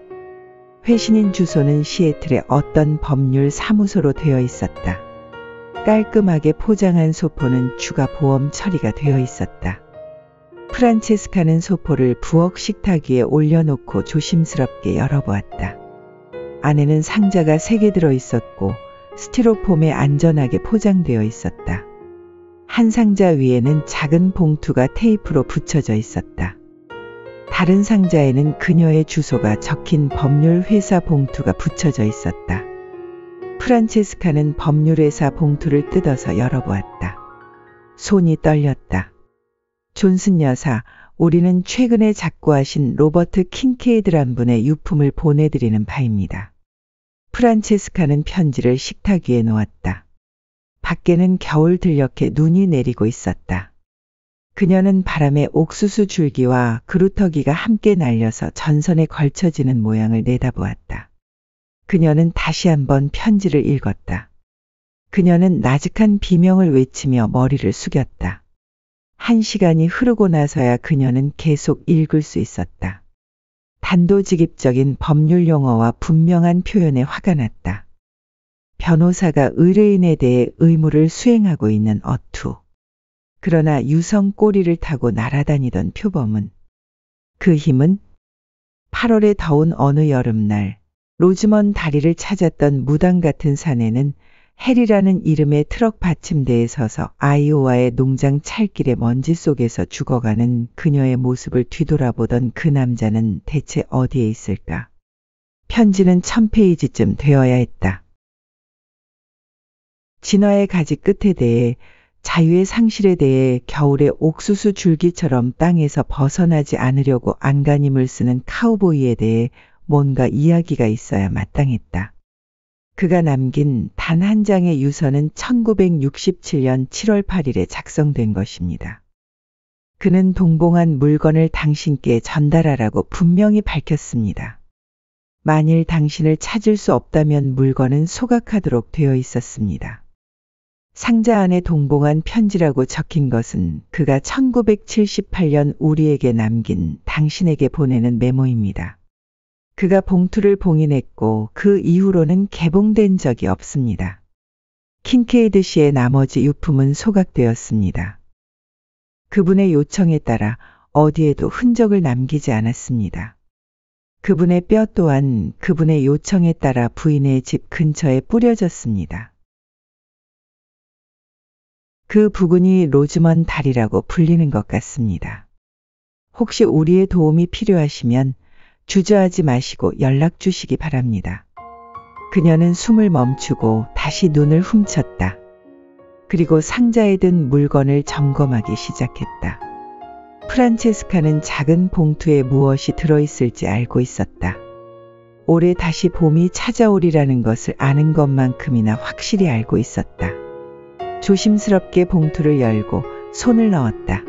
회신인 주소는 시애틀의 어떤 법률 사무소로 되어 있었다. 깔끔하게 포장한 소포는 추가 보험 처리가 되어 있었다. 프란체스카는 소포를 부엌 식탁 위에 올려놓고 조심스럽게 열어보았다. 안에는 상자가 3개 들어 있었고 스티로폼에 안전하게 포장되어 있었다. 한 상자 위에는 작은 봉투가 테이프로 붙여져 있었다. 다른 상자에는 그녀의 주소가 적힌 법률회사 봉투가 붙여져 있었다. 프란체스카는 법률회사 봉투를 뜯어서 열어보았다. 손이 떨렸다. 존슨 여사, 우리는 최근에 작고하신 로버트 킨케이드란 분의 유품을 보내드리는 바입니다. 프란체스카는 편지를 식탁 위에 놓았다. 밖에는 겨울 들녘에 눈이 내리고 있었다. 그녀는 바람에 옥수수 줄기와 그루터기가 함께 날려서 전선에 걸쳐지는 모양을 내다보았다. 그녀는 다시 한번 편지를 읽었다. 그녀는 나직한 비명을 외치며 머리를 숙였다. 1시간이 흐르고 나서야 그녀는 계속 읽을 수 있었다. 단도직입적인 법률 용어와 분명한 표현에 화가 났다. 변호사가 의뢰인에 대해 의무를 수행하고 있는 어투. 그러나 유성 꼬리를 타고 날아다니던 표범은 그 힘은 8월의 더운 어느 여름날 로즈먼 다리를 찾았던 무당 같은 사내는 해리라는 이름의 트럭 받침대에 서서 아이오와의 농장 찰길의 먼지 속에서 죽어가는 그녀의 모습을 뒤돌아보던 그 남자는 대체 어디에 있을까? 편지는 1000페이지쯤 되어야 했다. 진화의 가지 끝에 대해, 자유의 상실에 대해, 겨울의 옥수수 줄기처럼 땅에서 벗어나지 않으려고 안간힘을 쓰는 카우보이에 대해 뭔가 이야기가 있어야 마땅했다. 그가 남긴 단 한 장의 유서는 1967년 7월 8일에 작성된 것입니다. 그는 동봉한 물건을 당신께 전달하라고 분명히 밝혔습니다. 만일 당신을 찾을 수 없다면 물건은 소각하도록 되어 있었습니다. 상자 안에 동봉한 편지라고 적힌 것은 그가 1978년 우리에게 남긴 당신에게 보내는 메모입니다. 그가 봉투를 봉인했고 그 이후로는 개봉된 적이 없습니다. 킨케이드 씨의 나머지 유품은 소각되었습니다. 그분의 요청에 따라 어디에도 흔적을 남기지 않았습니다. 그분의 뼈 또한 그분의 요청에 따라 부인의 집 근처에 뿌려졌습니다. 그 부근이 로즈먼 다리라고 불리는 것 같습니다. 혹시 우리의 도움이 필요하시면 주저하지 마시고 연락 주시기 바랍니다. 그녀는 숨을 멈추고 다시 눈을 훔쳤다. 그리고 상자에 든 물건을 점검하기 시작했다. 프란체스카는 작은 봉투에 무엇이 들어있을지 알고 있었다. 올해 다시 봄이 찾아오리라는 것을 아는 것만큼이나 확실히 알고 있었다. 조심스럽게 봉투를 열고 손을 넣었다.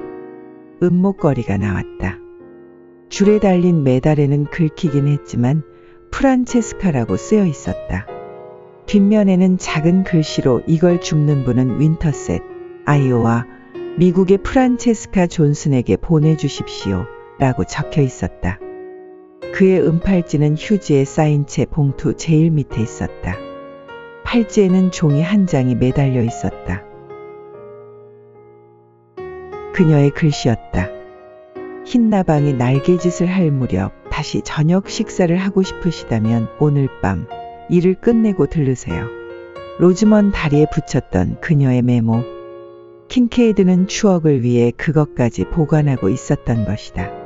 은목걸이가 나왔다. 줄에 달린 메달에는 긁히긴 했지만 프란체스카라고 쓰여 있었다. 뒷면에는 작은 글씨로 이걸 줍는 분은 윈터셋, 아이오와 미국의 프란체스카 존슨에게 보내주십시오 라고 적혀 있었다. 그의 은팔찌는 휴지에 쌓인 채 봉투 제일 밑에 있었다. 팔찌에는 종이 한 장이 매달려 있었다. 그녀의 글씨였다. 흰나방이 날개짓을 할 무렵 다시 저녁 식사를 하고 싶으시다면 오늘 밤 일을 끝내고 들르세요. 로즈먼 다리에 붙였던 그녀의 메모. 킨케이드는 추억을 위해 그것까지 보관하고 있었던 것이다.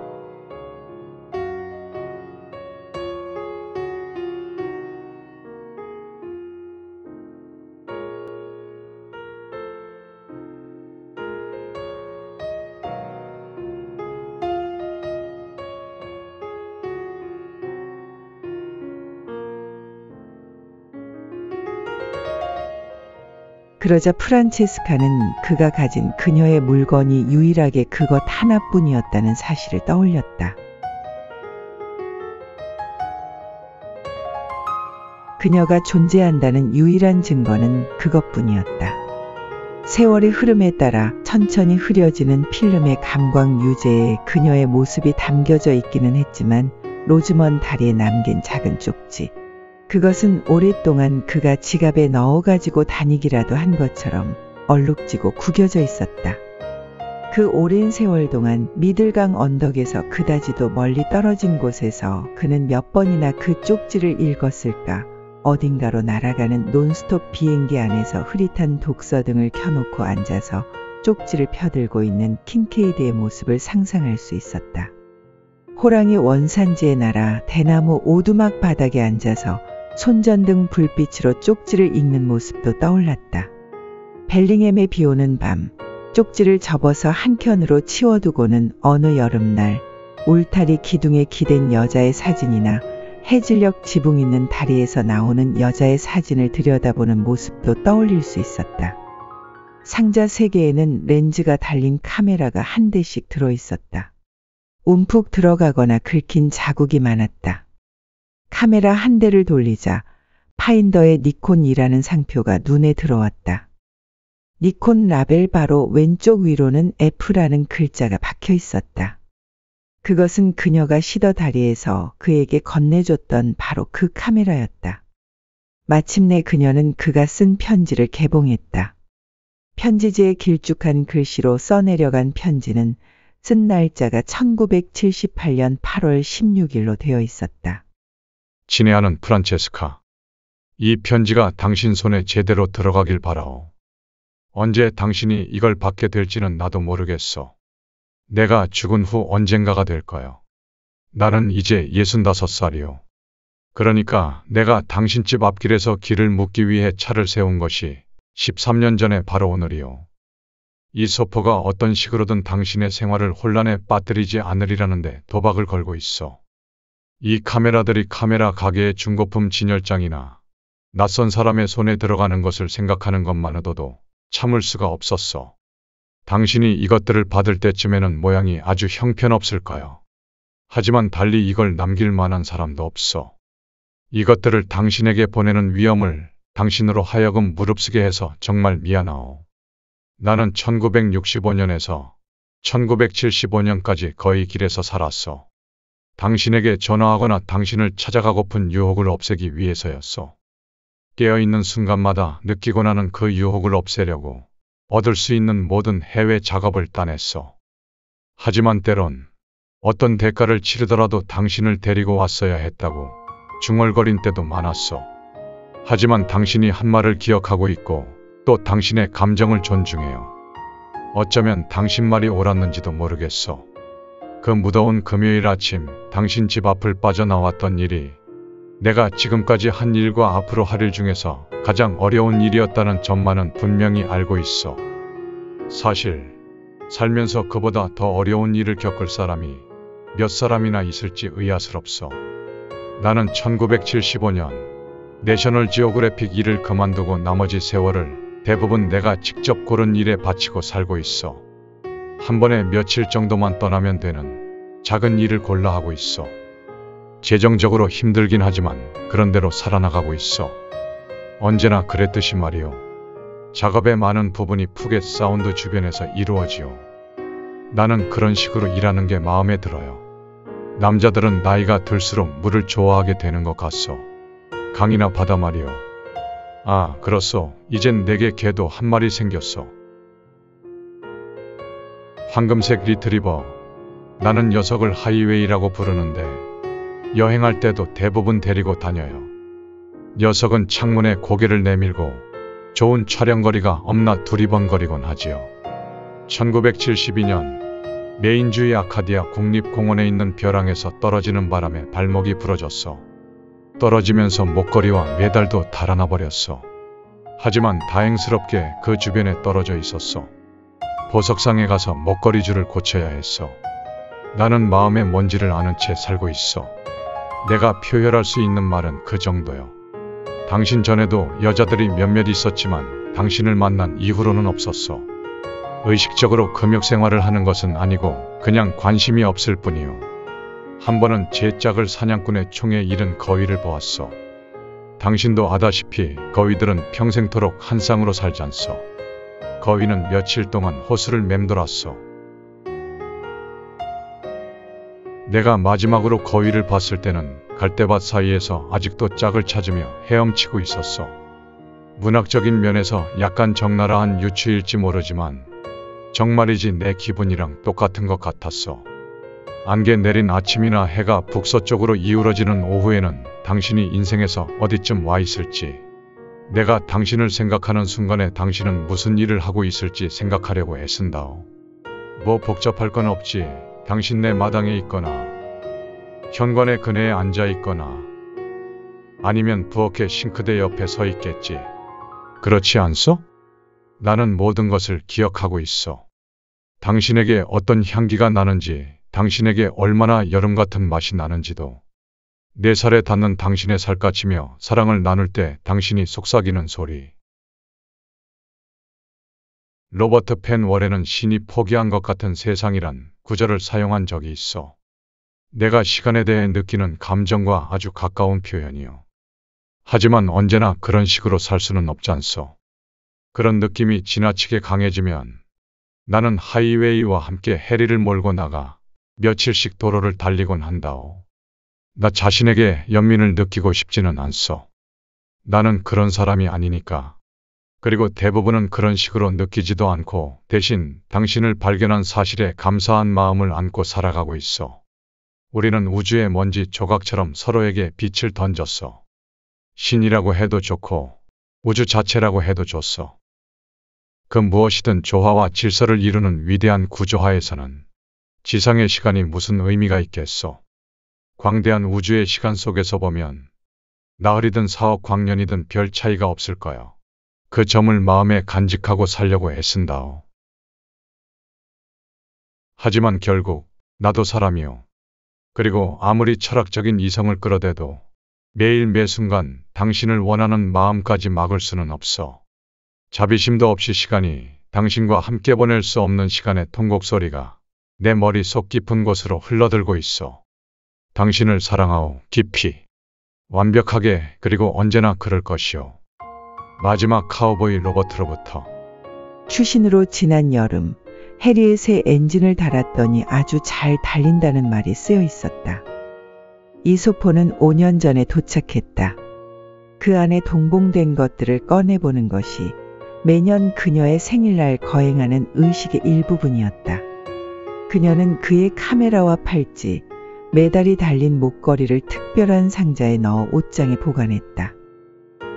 그러자 프란체스카는 그가 가진 그녀의 물건이 유일하게 그것 하나뿐이었다는 사실을 떠올렸다. 그녀가 존재한다는 유일한 증거는 그것뿐이었다. 세월의 흐름에 따라 천천히 흐려지는 필름의 감광 유제에 그녀의 모습이 담겨져 있기는 했지만 로즈먼 다리에 남긴 작은 쪽지. 그것은 오랫동안 그가 지갑에 넣어 가지고 다니기라도 한 것처럼 얼룩지고 구겨져 있었다. 그 오랜 세월 동안 미들강 언덕에서 그다지도 멀리 떨어진 곳에서 그는 몇 번이나 그 쪽지를 읽었을까. 어딘가로 날아가는 논스톱 비행기 안에서 흐릿한 독서 등을 켜놓고 앉아서 쪽지를 펴들고 있는 킨케이드의 모습을 상상할 수 있었다. 호랑이 원산지에 날아 대나무 오두막 바닥에 앉아서 손전등 불빛으로 쪽지를 읽는 모습도 떠올랐다. 벨링햄에 비오는 밤, 쪽지를 접어서 한켠으로 치워두고는 어느 여름날, 울타리 기둥에 기댄 여자의 사진이나 해질녘 지붕 있는 다리에서 나오는 여자의 사진을 들여다보는 모습도 떠올릴 수 있었다. 상자 3개에는 렌즈가 달린 카메라가 한 대씩 들어있었다. 움푹 들어가거나 긁힌 자국이 많았다. 카메라 한 대를 돌리자 파인더의 니콘이라는 상표가 눈에 들어왔다. 니콘 라벨 바로 왼쪽 위로는 F라는 글자가 박혀 있었다. 그것은 그녀가 쉬던 다리에서 그에게 건네줬던 바로 그 카메라였다. 마침내 그녀는 그가 쓴 편지를 개봉했다. 편지지에 길쭉한 글씨로 써내려간 편지는 쓴 날짜가 1978년 8월 16일로 되어 있었다. 친애하는 프란체스카. 이 편지가 당신 손에 제대로 들어가길 바라오. 언제 당신이 이걸 받게 될지는 나도 모르겠어. 내가 죽은 후 언젠가가 될 거요. 나는 이제 65살이오. 그러니까 내가 당신 집 앞길에서 길을 묻기 위해 차를 세운 것이 13년 전에 바로 오늘이요. 이 소포가 어떤 식으로든 당신의 생활을 혼란에 빠뜨리지 않으리라는데 도박을 걸고 있어. 이 카메라들이 카메라 가게의 중고품 진열장이나 낯선 사람의 손에 들어가는 것을 생각하는 것만으로도 참을 수가 없었어. 당신이 이것들을 받을 때쯤에는 모양이 아주 형편없을까요? 하지만 달리 이걸 남길 만한 사람도 없어. 이것들을 당신에게 보내는 위험을 당신으로 하여금 무릅쓰게 해서 정말 미안하오. 나는 1965년에서 1975년까지 거의 길에서 살았어. 당신에게 전화하거나 당신을 찾아가고픈 유혹을 없애기 위해서였어. 깨어있는 순간마다 느끼고 나는 그 유혹을 없애려고 얻을 수 있는 모든 해외 작업을 따냈어. 하지만 때론 어떤 대가를 치르더라도 당신을 데리고 왔어야 했다고 중얼거린 때도 많았어. 하지만 당신이 한 말을 기억하고 있고 또 당신의 감정을 존중해요. 어쩌면 당신 말이 옳았는지도 모르겠어. 그 무더운 금요일 아침 당신 집 앞을 빠져나왔던 일이 내가 지금까지 한 일과 앞으로 할 일 중에서 가장 어려운 일이었다는 점만은 분명히 알고 있어. 사실 살면서 그보다 더 어려운 일을 겪을 사람이 몇 사람이나 있을지 의아스럽소. 나는 1975년 내셔널 지오그래픽 일을 그만두고 나머지 세월을 대부분 내가 직접 고른 일에 바치고 살고 있어. 한 번에 며칠 정도만 떠나면 되는 작은 일을 골라 하고 있어. 재정적으로 힘들긴 하지만 그런대로 살아나가고 있어. 언제나 그랬듯이 말이오. 작업의 많은 부분이 푸겟 사운드 주변에서 이루어지오. 나는 그런 식으로 일하는 게 마음에 들어요. 남자들은 나이가 들수록 물을 좋아하게 되는 것 같소. 강이나 바다 말이오. 아, 그렇소. 이젠 내게 개도 한 마리 생겼소. 황금색 리트리버. 나는 녀석을 하이웨이라고 부르는데 여행할 때도 대부분 데리고 다녀요. 녀석은 창문에 고개를 내밀고 좋은 촬영거리가 없나 두리번거리곤 하지요. 1972년 메인주의 아카디아 국립공원에 있는 벼랑에서 떨어지는 바람에 발목이 부러졌어. 떨어지면서 목걸이와 메달도 달아나 버렸어. 하지만 다행스럽게 그 주변에 떨어져 있었어. 보석상에 가서 목걸이 줄을 고쳐야 했어. 나는 마음의 뭔지를 아는 채 살고 있어. 내가 표현할 수 있는 말은 그 정도요. 당신 전에도 여자들이 몇몇 있었지만 당신을 만난 이후로는 없었어. 의식적으로 금욕 생활을 하는 것은 아니고 그냥 관심이 없을 뿐이요. 한 번은 제 짝을 사냥꾼의 총에 잃은 거위를 보았어. 당신도 아다시피 거위들은 평생토록 한 쌍으로 살지 않소. 거위는 며칠 동안 호수를 맴돌았어. 내가 마지막으로 거위를 봤을 때는 갈대밭 사이에서 아직도 짝을 찾으며 헤엄치고 있었어. 문학적인 면에서 약간 적나라한 유추일지 모르지만 정말이지 내 기분이랑 똑같은 것 같았어. 안개 내린 아침이나 해가 북서쪽으로 이우러지는 오후에는 당신이 인생에서 어디쯤 와 있을지, 내가 당신을 생각하는 순간에 당신은 무슨 일을 하고 있을지 생각하려고 애쓴다오. 뭐 복잡할 건 없지. 당신 내 마당에 있거나 현관의 그네에 앉아 있거나 아니면 부엌의 싱크대 옆에 서 있겠지. 그렇지 않소? 나는 모든 것을 기억하고 있어. 당신에게 어떤 향기가 나는지, 당신에게 얼마나 여름 같은 맛이 나는지도, 내 살에 닿는 당신의 살갗이며 사랑을 나눌 때 당신이 속삭이는 소리. 로버트 펜 워렌은 신이 포기한 것 같은 세상이란 구절을 사용한 적이 있어. 내가 시간에 대해 느끼는 감정과 아주 가까운 표현이요. 하지만 언제나 그런 식으로 살 수는 없지 않소. 그런 느낌이 지나치게 강해지면 나는 하이웨이와 함께 해리를 몰고 나가 며칠씩 도로를 달리곤 한다오. 나 자신에게 연민을 느끼고 싶지는 않소. 나는 그런 사람이 아니니까. 그리고 대부분은 그런 식으로 느끼지도 않고 대신 당신을 발견한 사실에 감사한 마음을 안고 살아가고 있어. 우리는 우주의 먼지 조각처럼 서로에게 빛을 던졌어. 신이라고 해도 좋고 우주 자체라고 해도 좋소. 그 무엇이든 조화와 질서를 이루는 위대한 구조하에서는 지상의 시간이 무슨 의미가 있겠소. 광대한 우주의 시간 속에서 보면 나흘이든 4억 광년이든 별 차이가 없을 거요. 그 점을 마음에 간직하고 살려고 애쓴다오. 하지만 결국 나도 사람이오. 그리고 아무리 철학적인 이성을 끌어대도 매일 매순간 당신을 원하는 마음까지 막을 수는 없어. 자비심도 없이 시간이 당신과 함께 보낼 수 없는 시간의 통곡 소리가 내 머릿속 깊은 곳으로 흘러들고 있어. 당신을 사랑하오. 깊이. 완벽하게. 그리고 언제나 그럴 것이오. 마지막 카우보이 로버트로부터. 추신으로 지난 여름 해리엣의 엔진을 달았더니 아주 잘 달린다는 말이 쓰여 있었다. 이소포는 5년 전에 도착했다. 그 안에 동봉된 것들을 꺼내보는 것이 매년 그녀의 생일날 거행하는 의식의 일부분이었다. 그녀는 그의 카메라와 팔찌, 메달이 달린 목걸이를 특별한 상자에 넣어 옷장에 보관했다.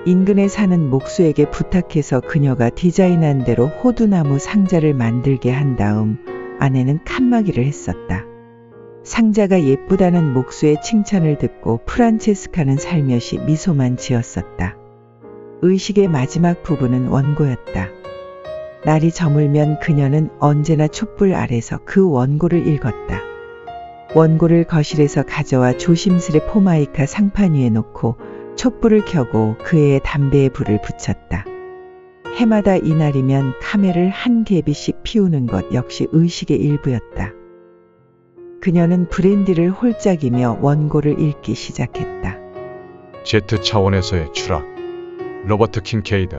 인근에 사는 목수에게 부탁해서 그녀가 디자인한 대로 호두나무 상자를 만들게 한 다음 아내는 칸막이를 했었다. 상자가 예쁘다는 목수의 칭찬을 듣고 프란체스카는 살며시 미소만 지었었다. 의식의 마지막 부분은 원고였다. 날이 저물면 그녀는 언제나 촛불 아래서 그 원고를 읽었다. 원고를 거실에서 가져와 조심스레 포마이카 상판 위에 놓고 촛불을 켜고 그의 담배에 불을 붙였다. 해마다 이날이면 카메를 한 개비씩 피우는 것 역시 의식의 일부였다. 그녀는 브랜디를 홀짝이며 원고를 읽기 시작했다. 제트 차원에서의 추락. 로버트 킹케이드.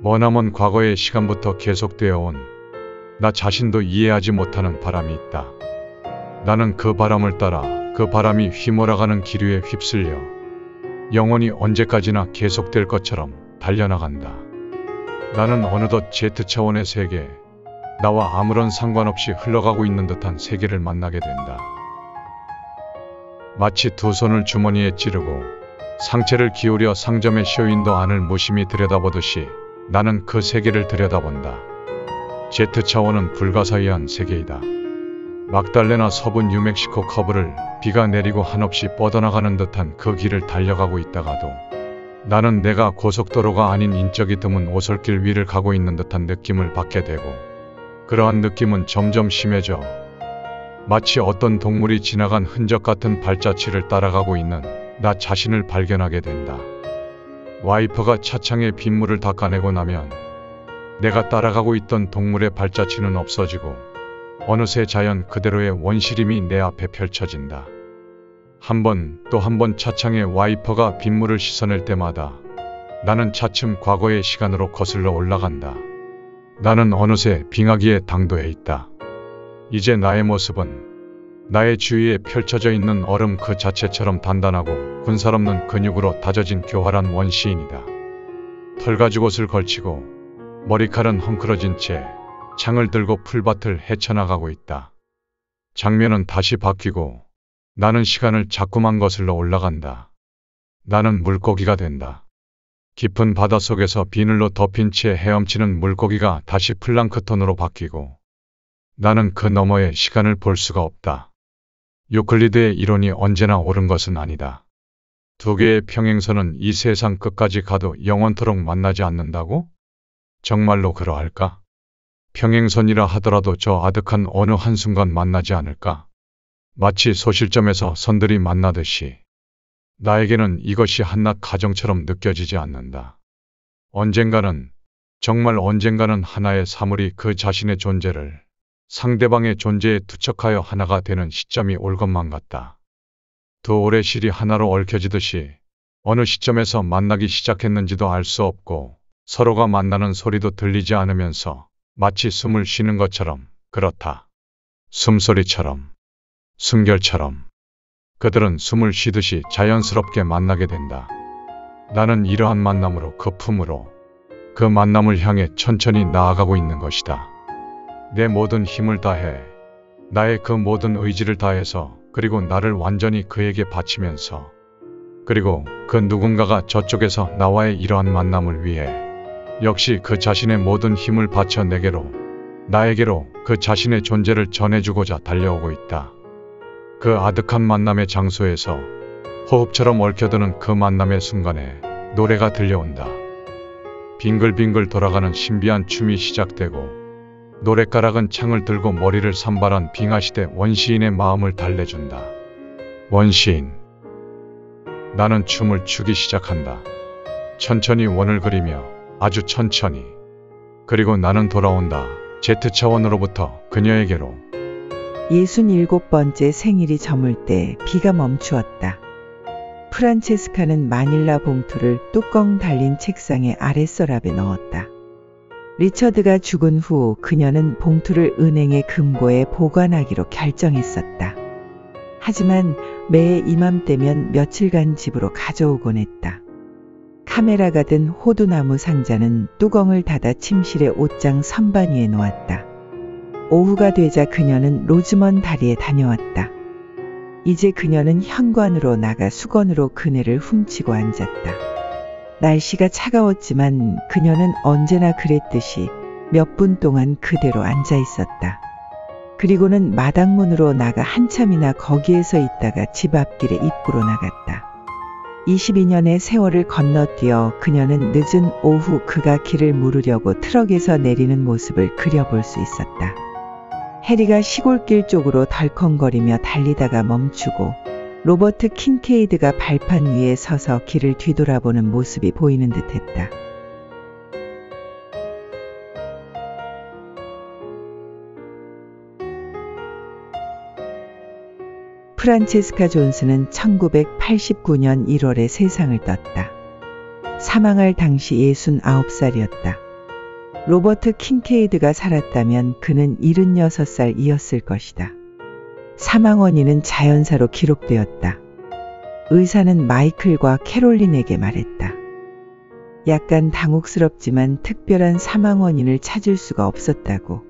머나먼 과거의 시간부터 계속되어 온 나 자신도 이해하지 못하는 바람이 있다. 나는 그 바람을 따라 그 바람이 휘몰아가는 기류에 휩쓸려 영원히 언제까지나 계속될 것처럼 달려나간다. 나는 어느덧 제트 차원의 세계, 나와 아무런 상관없이 흘러가고 있는 듯한 세계를 만나게 된다. 마치 두 손을 주머니에 찌르고 상체를 기울여 상점의 쇼윈도 안을 무심히 들여다보듯이 나는 그 세계를 들여다본다. 제트 차원은 불가사의한 세계이다. 막달레나 서부 뉴멕시코 커브를 비가 내리고 한없이 뻗어나가는 듯한 그 길을 달려가고 있다가도 나는 내가 고속도로가 아닌 인적이 드문 오솔길 위를 가고 있는 듯한 느낌을 받게 되고, 그러한 느낌은 점점 심해져 마치 어떤 동물이 지나간 흔적 같은 발자취를 따라가고 있는 나 자신을 발견하게 된다. 와이퍼가 차창에 빗물을 닦아내고 나면 내가 따라가고 있던 동물의 발자취는 없어지고 어느새 자연 그대로의 원시림이 내 앞에 펼쳐진다. 한 번 또 한 번 차창에 와이퍼가 빗물을 씻어낼 때마다 나는 차츰 과거의 시간으로 거슬러 올라간다. 나는 어느새 빙하기에 당도해 있다. 이제 나의 모습은 나의 주위에 펼쳐져 있는 얼음 그 자체처럼 단단하고 군살 없는 근육으로 다져진 교활한 원시인이다. 털가죽옷을 걸치고 머리칼은 헝클어진 채 창을 들고 풀밭을 헤쳐나가고 있다. 장면은 다시 바뀌고 나는 시간을 자꾸만 거슬러 올라간다. 나는 물고기가 된다. 깊은 바닷속에서 비늘로 덮인 채 헤엄치는 물고기가 다시 플랑크톤으로 바뀌고 나는 그 너머의 시간을 볼 수가 없다. 유클리드의 이론이 언제나 옳은 것은 아니다. 두 개의 평행선은 이 세상 끝까지 가도 영원토록 만나지 않는다고? 정말로 그러할까? 평행선이라 하더라도 저 아득한 어느 한순간 만나지 않을까? 마치 소실점에서 선들이 만나듯이 나에게는 이것이 한낱 가정처럼 느껴지지 않는다. 언젠가는, 정말 언젠가는 하나의 사물이 그 자신의 존재를 상대방의 존재에 투척하여 하나가 되는 시점이 올 것만 같다. 두 오래 실이 하나로 얽혀지듯이 어느 시점에서 만나기 시작했는지도 알 수 없고 서로가 만나는 소리도 들리지 않으면서 마치 숨을 쉬는 것처럼, 그렇다. 숨소리처럼, 숨결처럼 그들은 숨을 쉬듯이 자연스럽게 만나게 된다. 나는 이러한 만남으로 그 품으로, 그 만남을 향해 천천히 나아가고 있는 것이다. 내 모든 힘을 다해, 나의 그 모든 의지를 다해서, 그리고 나를 완전히 그에게 바치면서, 그리고 그 누군가가 저쪽에서 나와의 이러한 만남을 위해 역시 그 자신의 모든 힘을 바쳐 내게로, 나에게로 그 자신의 존재를 전해주고자 달려오고 있다. 그 아득한 만남의 장소에서 호흡처럼 얽혀드는 그 만남의 순간에 노래가 들려온다. 빙글빙글 돌아가는 신비한 춤이 시작되고 노랫가락은 창을 들고 머리를 산발한 빙하시대 원시인의 마음을 달래준다. 원시인. 나는 춤을 추기 시작한다. 천천히 원을 그리며 아주 천천히. 그리고 나는 돌아온다. 제트 차원으로부터 그녀에게로. 67번째 생일이 저물 때 비가 멈추었다. 프란체스카는 마닐라 봉투를 뚜껑 달린 책상의 아랫서랍에 넣었다. 리처드가 죽은 후 그녀는 봉투를 은행의 금고에 보관하기로 결정했었다. 하지만 매해 이맘때면 며칠간 집으로 가져오곤 했다. 카메라가 든 호두나무 상자는 뚜껑을 닫아 침실의 옷장 선반 위에 놓았다. 오후가 되자 그녀는 로즈먼 다리에 다녀왔다. 이제 그녀는 현관으로 나가 수건으로 그네를 훔치고 앉았다. 날씨가 차가웠지만 그녀는 언제나 그랬듯이 몇 분 동안 그대로 앉아 있었다. 그리고는 마당문으로 나가 한참이나 거기에서 있다가 집 앞길에 입구로 나갔다. 22년의 세월을 건너뛰어 그녀는 늦은 오후 그가 길을 물으려고 트럭에서 내리는 모습을 그려볼 수 있었다. 해리가 시골길 쪽으로 덜컹거리며 달리다가 멈추고 로버트 킨케이드가 발판 위에 서서 길을 뒤돌아보는 모습이 보이는 듯했다. 프란체스카 존스는 1989년 1월에 세상을 떴다. 사망할 당시 69살이었다. 로버트 킨케이드가 살았다면 그는 76살이었을 것이다. 사망 원인은 자연사로 기록되었다. 의사는 마이클과 캐롤린에게 말했다. 약간 당혹스럽지만 특별한 사망 원인을 찾을 수가 없었다고.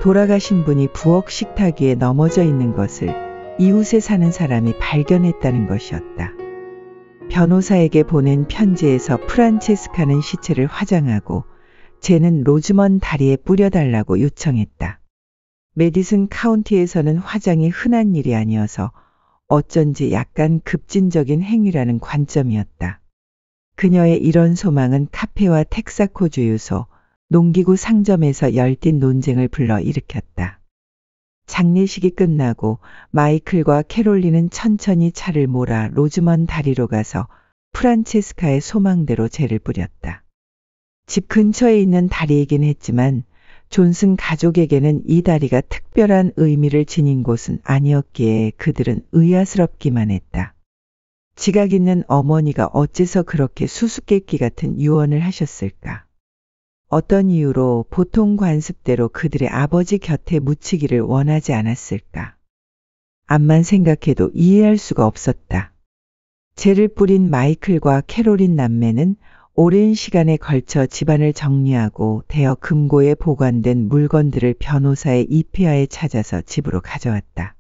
돌아가신 분이 부엌 식탁 위에 넘어져 있는 것을 이웃에 사는 사람이 발견했다는 것이었다. 변호사에게 보낸 편지에서 프란체스카는 시체를 화장하고 쟤는 로즈먼 다리에 뿌려달라고 요청했다. 메디슨 카운티에서는 화장이 흔한 일이 아니어서 어쩐지 약간 급진적인 행위라는 관점이었다. 그녀의 이런 소망은 카페와 텍사코 주유소, 농기구 상점에서 열띤 논쟁을 불러일으켰다. 장례식이 끝나고 마이클과 캐롤린은 천천히 차를 몰아 로즈먼 다리로 가서 프란체스카의 소망대로 재를 뿌렸다. 집 근처에 있는 다리이긴 했지만 존슨 가족에게는 이 다리가 특별한 의미를 지닌 곳은 아니었기에 그들은 의아스럽기만 했다. 지각 있는 어머니가 어째서 그렇게 수수께끼 같은 유언을 하셨을까? 어떤 이유로 보통 관습대로 그들의 아버지 곁에 묻히기를 원하지 않았을까? 암만 생각해도 이해할 수가 없었다. 재를 뿌린 마이클과 캐롤린 남매는 오랜 시간에 걸쳐 집안을 정리하고 대여 금고에 보관된 물건들을 변호사의 이피아에 찾아서 집으로 가져왔다.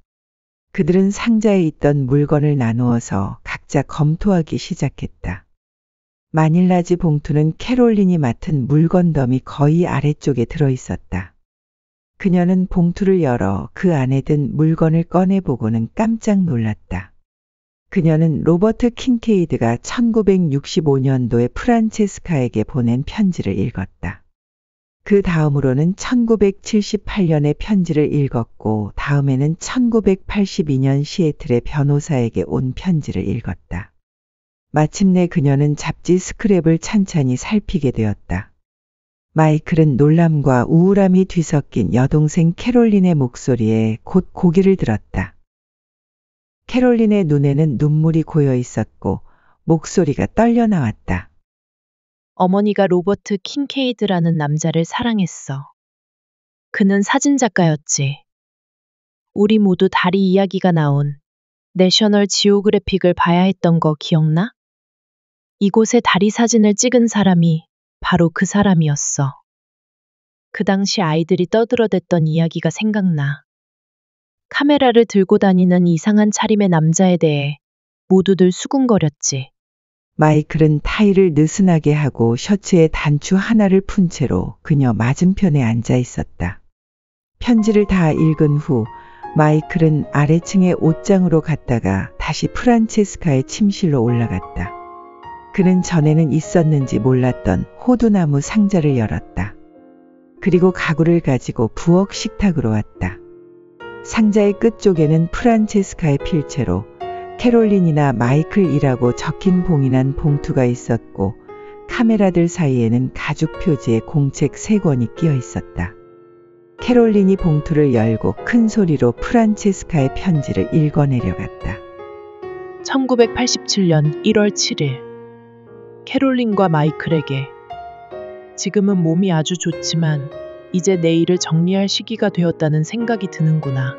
그들은 상자에 있던 물건을 나누어서 각자 검토하기 시작했다. 마닐라지 봉투는 캐롤린이 맡은 물건덤이 거의 아래쪽에 들어있었다. 그녀는 봉투를 열어 그 안에 든 물건을 꺼내보고는 깜짝 놀랐다. 그녀는 로버트 킨케이드가 1965년도에 프란체스카에게 보낸 편지를 읽었다. 그 다음으로는 1978년의 편지를 읽었고 다음에는 1982년 시애틀의 변호사에게 온 편지를 읽었다. 마침내 그녀는 잡지 스크랩을 찬찬히 살피게 되었다. 마이클은 놀람과 우울함이 뒤섞인 여동생 캐롤린의 목소리에 곧 고개를 들었다. 캐롤린의 눈에는 눈물이 고여 있었고 목소리가 떨려 나왔다. 어머니가 로버트 킨케이드라는 남자를 사랑했어. 그는 사진작가였지. 우리 모두 다리 이야기가 나온 내셔널 지오그래픽을 봐야 했던 거 기억나? 이곳에 다리 사진을 찍은 사람이 바로 그 사람이었어. 그 당시 아이들이 떠들어댔던 이야기가 생각나. 카메라를 들고 다니는 이상한 차림의 남자에 대해 모두들 수군거렸지. 마이클은 타이를 느슨하게 하고 셔츠에 단추 하나를 푼 채로 그녀 맞은편에 앉아 있었다. 편지를 다 읽은 후 마이클은 아래층의 옷장으로 갔다가 다시 프란체스카의 침실로 올라갔다. 그는 전에는 있었는지 몰랐던 호두나무 상자를 열었다. 그리고 가구를 가지고 부엌 식탁으로 왔다. 상자의 끝쪽에는 프란체스카의 필체로 캐롤린이나 마이클이라고 적힌 봉인한 봉투가 있었고 카메라들 사이에는 가죽 표지의 공책 3권이 끼어 있었다. 캐롤린이 봉투를 열고 큰 소리로 프란체스카의 편지를 읽어내려갔다. 1987년 1월 7일. 캐롤린과 마이클에게. 지금은 몸이 아주 좋지만 이제 내 일을 정리할 시기가 되었다는 생각이 드는구나.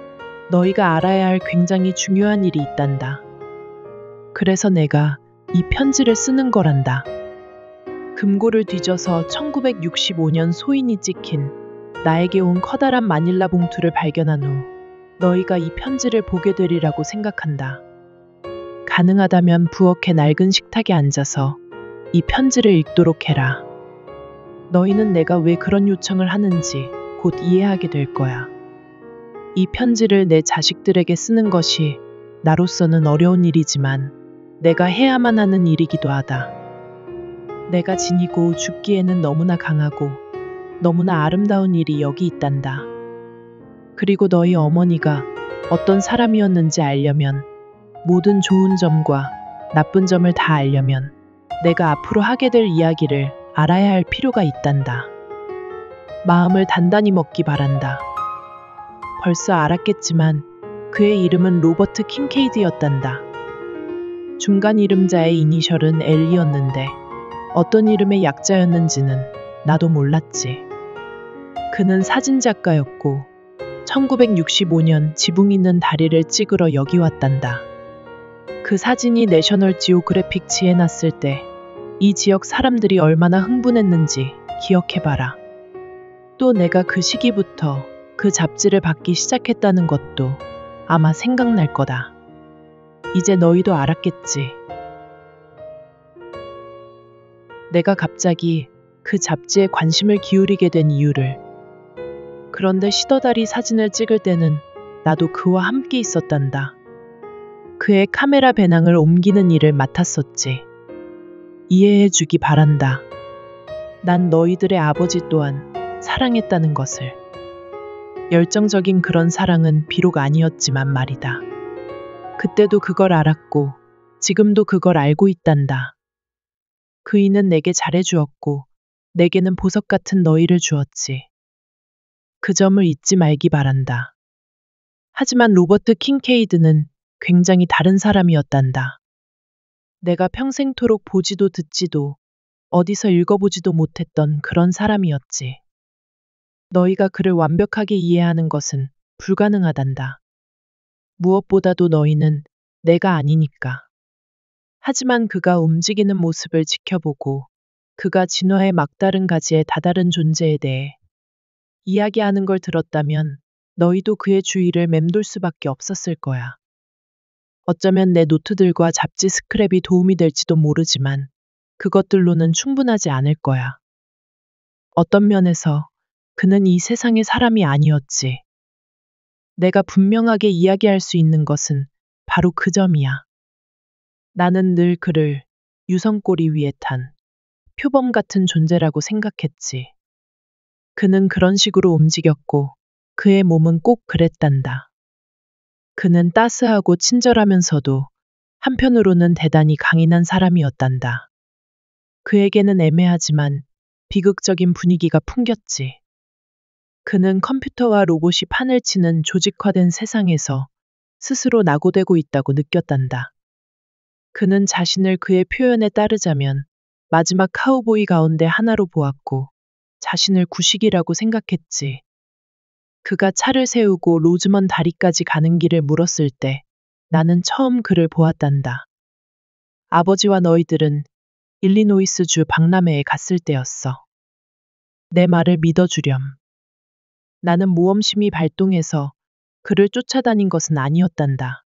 너희가 알아야 할 굉장히 중요한 일이 있단다. 그래서 내가 이 편지를 쓰는 거란다. 금고를 뒤져서 1965년 소인이 찍힌 나에게 온 커다란 마닐라 봉투를 발견한 후 너희가 이 편지를 보게 되리라고 생각한다. 가능하다면 부엌의 낡은 식탁에 앉아서 이 편지를 읽도록 해라. 너희는 내가 왜 그런 요청을 하는지 곧 이해하게 될 거야. 이 편지를 내 자식들에게 쓰는 것이 나로서는 어려운 일이지만 내가 해야만 하는 일이기도 하다. 내가 지니고 죽기에는 너무나 강하고 너무나 아름다운 일이 여기 있단다. 그리고 너희 어머니가 어떤 사람이었는지 알려면, 모든 좋은 점과 나쁜 점을 다 알려면 내가 앞으로 하게 될 이야기를 알아야 할 필요가 있단다. 마음을 단단히 먹기 바란다. 벌써 알았겠지만 그의 이름은 로버트 킹케이드였단다. 중간 이름자의 이니셜은 L이었는데 어떤 이름의 약자였는지는 나도 몰랐지. 그는 사진작가였고 1965년 지붕 있는 다리를 찍으러 여기 왔단다. 그 사진이 내셔널 지오그래픽지에 났을 때 이 지역 사람들이 얼마나 흥분했는지 기억해봐라. 또 내가 그 시기부터 그 잡지를 받기 시작했다는 것도 아마 생각날 거다. 이제 너희도 알았겠지. 내가 갑자기 그 잡지에 관심을 기울이게 된 이유를. 그런데 시더다리 사진을 찍을 때는 나도 그와 함께 있었단다. 그의 카메라 배낭을 옮기는 일을 맡았었지. 이해해주기 바란다. 난 너희들의 아버지 또한 사랑했다는 것을. 열정적인 그런 사랑은 비록 아니었지만 말이다. 그때도 그걸 알았고 지금도 그걸 알고 있단다. 그이는 내게 잘해주었고 내게는 보석 같은 너희를 주었지. 그 점을 잊지 말기 바란다. 하지만 로버트 킹케이드는 굉장히 다른 사람이었단다. 내가 평생토록 보지도 듣지도 어디서 읽어보지도 못했던 그런 사람이었지. 너희가 그를 완벽하게 이해하는 것은 불가능하단다. 무엇보다도 너희는 내가 아니니까. 하지만 그가 움직이는 모습을 지켜보고 그가 진화의 막다른 가지에 다다른 존재에 대해 이야기하는 걸 들었다면 너희도 그의 주위를 맴돌 수밖에 없었을 거야. 어쩌면 내 노트들과 잡지 스크랩이 도움이 될지도 모르지만 그것들로는 충분하지 않을 거야. 어떤 면에서 그는 이 세상의 사람이 아니었지. 내가 분명하게 이야기할 수 있는 것은 바로 그 점이야. 나는 늘 그를 유성꼬리 위에 탄 표범 같은 존재라고 생각했지. 그는 그런 식으로 움직였고 그의 몸은 꼭 그랬단다. 그는 따스하고 친절하면서도 한편으로는 대단히 강인한 사람이었단다. 그에게는 애매하지만 비극적인 분위기가 풍겼지. 그는 컴퓨터와 로봇이 판을 치는 조직화된 세상에서 스스로 낙오되고 있다고 느꼈단다. 그는 자신을 그의 표현에 따르자면 마지막 카우보이 가운데 하나로 보았고 자신을 구식이라고 생각했지. 그가 차를 세우고 로즈먼 다리까지 가는 길을 물었을 때 나는 처음 그를 보았단다. 아버지와 너희들은 일리노이스주 박람회에 갔을 때였어. 내 말을 믿어주렴. 나는 모험심이 발동해서 그를 쫓아다닌 것은 아니었단다.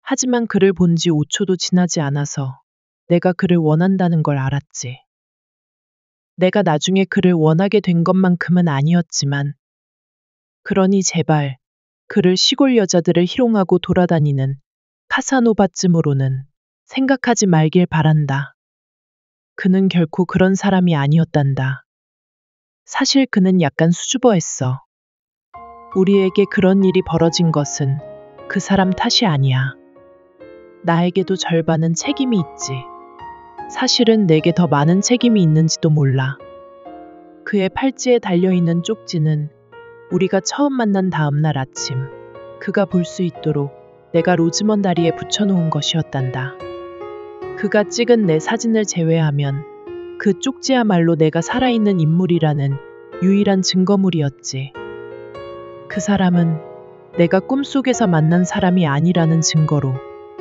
하지만 그를 본 지 5초도 지나지 않아서 내가 그를 원한다는 걸 알았지. 내가 나중에 그를 원하게 된 것만큼은 아니었지만 그러니 제발 그를 시골 여자들을 희롱하고 돌아다니는 카사노바쯤으로는 생각하지 말길 바란다. 그는 결코 그런 사람이 아니었단다. 사실 그는 약간 수줍어했어. 우리에게 그런 일이 벌어진 것은 그 사람 탓이 아니야. 나에게도 절반은 책임이 있지. 사실은 내게 더 많은 책임이 있는지도 몰라. 그의 팔찌에 달려있는 쪽지는 우리가 처음 만난 다음 날 아침 그가 볼 수 있도록 내가 로즈먼 다리에 붙여놓은 것이었단다. 그가 찍은 내 사진을 제외하면 그 쪽지야말로 내가 살아있는 인물이라는 유일한 증거물이었지. 그 사람은 내가 꿈속에서 만난 사람이 아니라는 증거로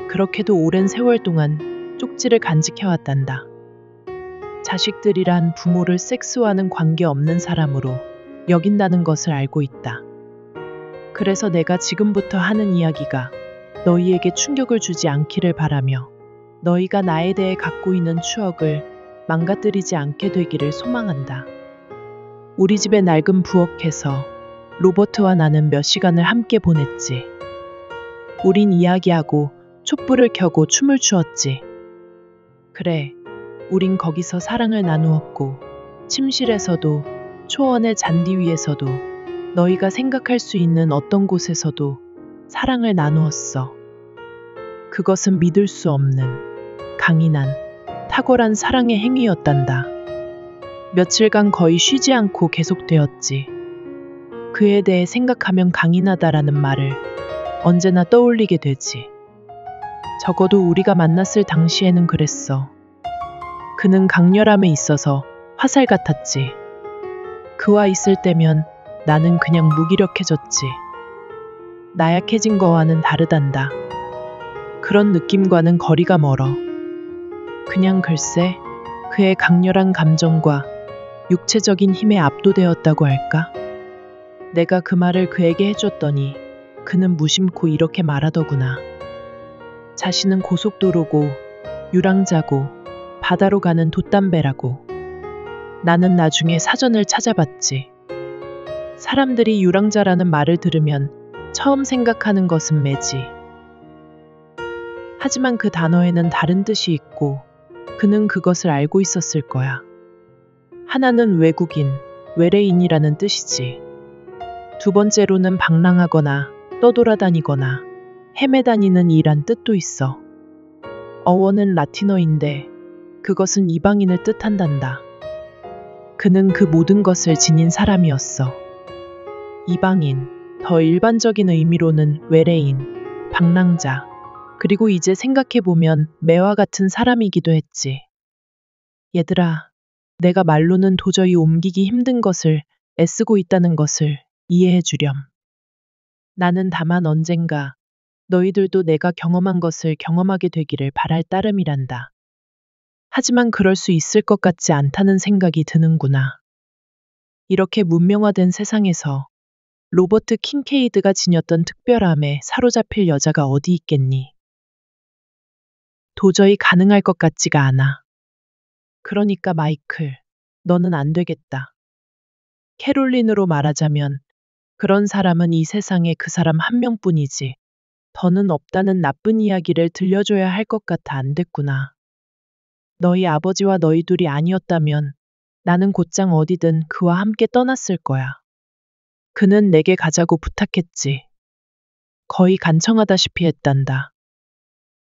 그렇게도 오랜 세월 동안 쪽지를 간직해왔단다. 자식들이란 부모를 섹스와는 관계없는 사람으로 여긴다는 것을 알고 있다. 그래서 내가 지금부터 하는 이야기가 너희에게 충격을 주지 않기를 바라며 너희가 나에 대해 갖고 있는 추억을 망가뜨리지 않게 되기를 소망한다. 우리 집의 낡은 부엌에서 로버트와 나는 몇 시간을 함께 보냈지. 우린 이야기하고 촛불을 켜고 춤을 추었지. 그래, 우린 거기서 사랑을 나누었고 침실에서도 초원의 잔디 위에서도 너희가 생각할 수 있는 어떤 곳에서도 사랑을 나누었어. 그것은 믿을 수 없는 강인한 탁월한 사랑의 행위였단다. 며칠간 거의 쉬지 않고 계속되었지. 그에 대해 생각하면 강인하다라는 말을 언제나 떠올리게 되지. 적어도 우리가 만났을 당시에는 그랬어. 그는 강렬함에 있어서 화살 같았지. 그와 있을 때면 나는 그냥 무기력해졌지. 나약해진 거와는 다르단다. 그런 느낌과는 거리가 멀어. 그냥 글쎄, 그의 강렬한 감정과 육체적인 힘에 압도되었다고 할까? 내가 그 말을 그에게 해줬더니 그는 무심코 이렇게 말하더구나. 자신은 고속도로고 유랑자고 바다로 가는 돛담배라고. 나는 나중에 사전을 찾아봤지. 사람들이 유랑자라는 말을 들으면 처음 생각하는 것은 매지. 하지만 그 단어에는 다른 뜻이 있고 그는 그것을 알고 있었을 거야. 하나는 외국인, 외래인이라는 뜻이지. 두 번째로는 방랑하거나 떠돌아다니거나 헤매다니는 이란 뜻도 있어. 어원은 라틴어인데 그것은 이방인을 뜻한단다. 그는 그 모든 것을 지닌 사람이었어. 이방인, 더 일반적인 의미로는 외래인, 방랑자, 그리고 이제 생각해보면 매와 같은 사람이기도 했지. 얘들아, 내가 말로는 도저히 옮기기 힘든 것을 애쓰고 있다는 것을 이해해 주렴. 나는 다만 언젠가 너희들도 내가 경험한 것을 경험하게 되기를 바랄 따름이란다. 하지만 그럴 수 있을 것 같지 않다는 생각이 드는구나. 이렇게 문명화된 세상에서 로버트 킹케이드가 지녔던 특별함에 사로잡힐 여자가 어디 있겠니? 도저히 가능할 것 같지가 않아. 그러니까 마이클, 너는 안 되겠다. 캐롤린으로 말하자면 그런 사람은 이 세상에 그 사람 한 명뿐이지 더는 없다는 나쁜 이야기를 들려줘야 할 것 같아 안 됐구나. 너희 아버지와 너희 둘이 아니었다면 나는 곧장 어디든 그와 함께 떠났을 거야. 그는 내게 가자고 부탁했지. 거의 간청하다시피 했단다.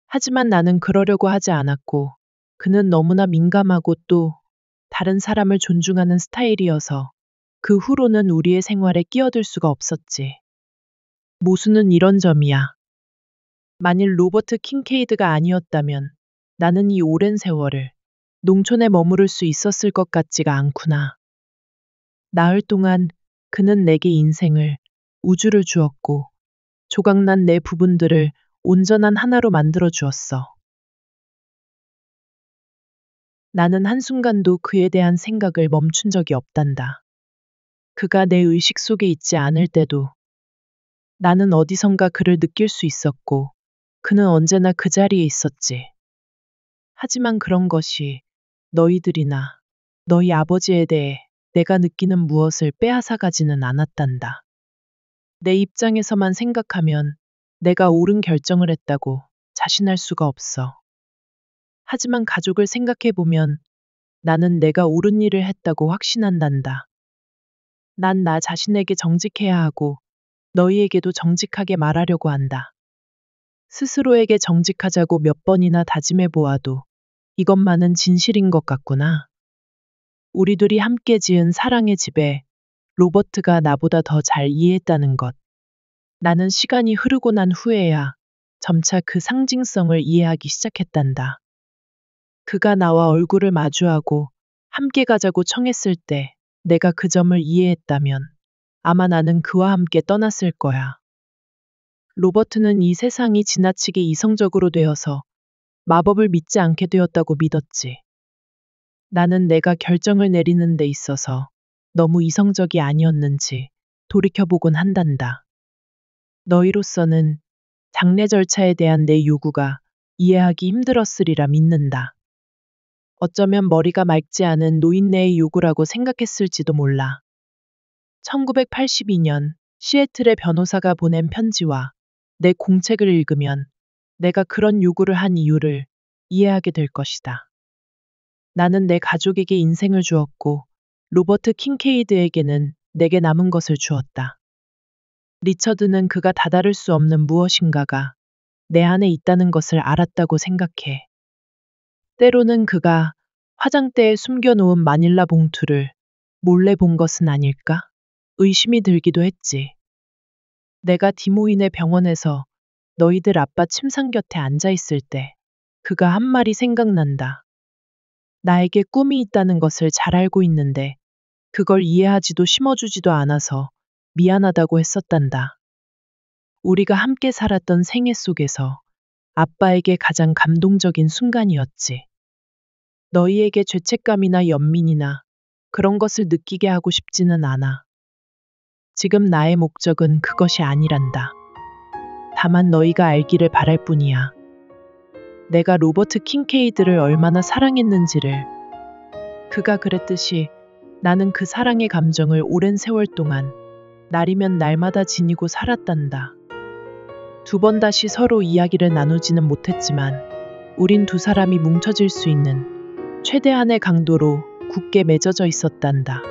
하지만 나는 그러려고 하지 않았고 그는 너무나 민감하고 또 다른 사람을 존중하는 스타일이어서 그 후로는 우리의 생활에 끼어들 수가 없었지. 모순은 이런 점이야. 만일 로버트 킹케이드가 아니었다면 나는 이 오랜 세월을 농촌에 머무를 수 있었을 것 같지가 않구나. 나흘 동안 그는 내게 인생을, 우주를 주었고 조각난 내 부분들을 온전한 하나로 만들어 주었어. 나는 한순간도 그에 대한 생각을 멈춘 적이 없단다. 그가 내 의식 속에 있지 않을 때도 나는 어디선가 그를 느낄 수 있었고 그는 언제나 그 자리에 있었지. 하지만 그런 것이 너희들이나 너희 아버지에 대해 내가 느끼는 무엇을 빼앗아 가지는 않았단다. 내 입장에서만 생각하면 내가 옳은 결정을 했다고 자신할 수가 없어. 하지만 가족을 생각해보면 나는 내가 옳은 일을 했다고 확신한단다. 난 나 자신에게 정직해야 하고 너희에게도 정직하게 말하려고 한다. 스스로에게 정직하자고 몇 번이나 다짐해 보아도 이것만은 진실인 것 같구나. 우리 둘이 함께 지은 사랑의 집에 로버트가 나보다 더 잘 이해했다는 것. 나는 시간이 흐르고 난 후에야 점차 그 상징성을 이해하기 시작했단다. 그가 나와 얼굴을 마주하고 함께 가자고 청했을 때 내가 그 점을 이해했다면 아마 나는 그와 함께 떠났을 거야. 로버트는 이 세상이 지나치게 이성적으로 되어서 마법을 믿지 않게 되었다고 믿었지. 나는 내가 결정을 내리는 데 있어서 너무 이성적이 아니었는지 돌이켜보곤 한단다. 너희로서는 장례 절차에 대한 내 요구가 이해하기 힘들었으리라 믿는다. 어쩌면 머리가 맑지 않은 노인네의 요구라고 생각했을지도 몰라. 1982년 시애틀의 변호사가 보낸 편지와 내 공책을 읽으면 내가 그런 요구를 한 이유를 이해하게 될 것이다. 나는 내 가족에게 인생을 주었고 로버트 킹케이드에게는 내게 남은 것을 주었다. 리처드는 그가 다다를 수 없는 무엇인가가 내 안에 있다는 것을 알았다고 생각해. 때로는 그가 화장대에 숨겨놓은 마닐라 봉투를 몰래 본 것은 아닐까? 의심이 들기도 했지. 내가 디모인의 병원에서 너희들 아빠 침상 곁에 앉아 있을 때 그가 한 말이 생각난다. 나에게 꿈이 있다는 것을 잘 알고 있는데 그걸 이해하지도 심어주지도 않아서 미안하다고 했었단다. 우리가 함께 살았던 생애 속에서 아빠에게 가장 감동적인 순간이었지. 너희에게 죄책감이나 연민이나 그런 것을 느끼게 하고 싶지는 않아. 지금 나의 목적은 그것이 아니란다. 다만 너희가 알기를 바랄 뿐이야. 내가 로버트 킹케이드를 얼마나 사랑했는지를. 그가 그랬듯이 나는 그 사랑의 감정을 오랜 세월 동안 날이면 날마다 지니고 살았단다. 두 번 다시 서로 이야기를 나누지는 못했지만 우린 두 사람이 뭉쳐질 수 있는 최대한의 강도로 굳게 맺어져 있었단다.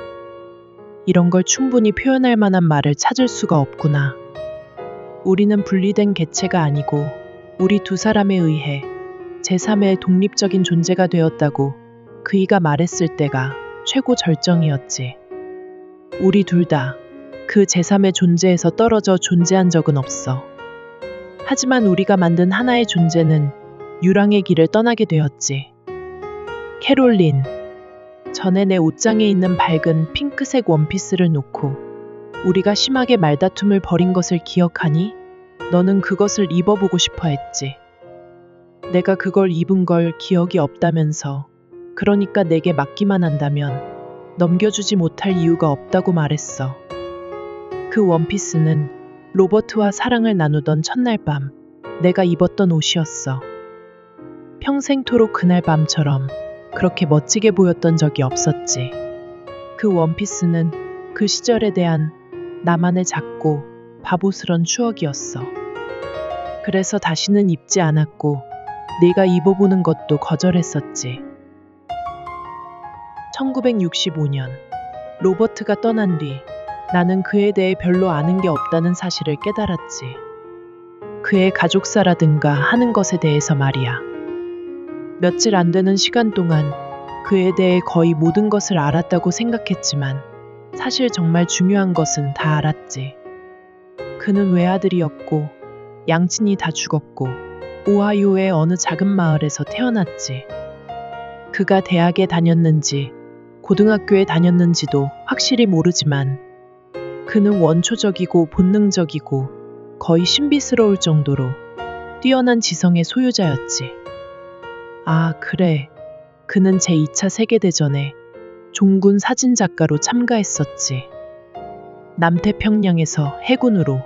이런 걸 충분히 표현할 만한 말을 찾을 수가 없구나. 우리는 분리된 개체가 아니고 우리 두 사람에 의해 제3의 독립적인 존재가 되었다고 그이가 말했을 때가 최고 절정이었지. 우리 둘 다 그 제3의 존재에서 떨어져 존재한 적은 없어. 하지만 우리가 만든 하나의 존재는 유랑의 길을 떠나게 되었지. 캐롤린, 전에 내 옷장에 있는 밝은 핑크색 원피스를 놓고 우리가 심하게 말다툼을 벌인 것을 기억하니? 너는 그것을 입어보고 싶어 했지. 내가 그걸 입은 걸 기억이 없다면서, 그러니까 내게 맡기만 한다면 넘겨주지 못할 이유가 없다고 말했어. 그 원피스는 로버트와 사랑을 나누던 첫날 밤 내가 입었던 옷이었어. 평생토록 그날 밤처럼 그렇게 멋지게 보였던 적이 없었지. 그 원피스는 그 시절에 대한 나만의 작고 바보스런 추억이었어. 그래서 다시는 입지 않았고 네가 입어보는 것도 거절했었지. 1965년 로버트가 떠난 뒤 나는 그에 대해 별로 아는 게 없다는 사실을 깨달았지. 그의 가족사라든가 하는 것에 대해서 말이야. 며칠 안 되는 시간 동안 그에 대해 거의 모든 것을 알았다고 생각했지만 사실 정말 중요한 것은 다 알았지. 그는 외아들이었고 양친이 다 죽었고 오하이오의 어느 작은 마을에서 태어났지. 그가 대학에 다녔는지 고등학교에 다녔는지도 확실히 모르지만 그는 원초적이고 본능적이고 거의 신비스러울 정도로 뛰어난 지성의 소유자였지. 아, 그래. 그는 제2차 세계대전에 종군 사진작가로 참가했었지. 남태평양에서 해군으로.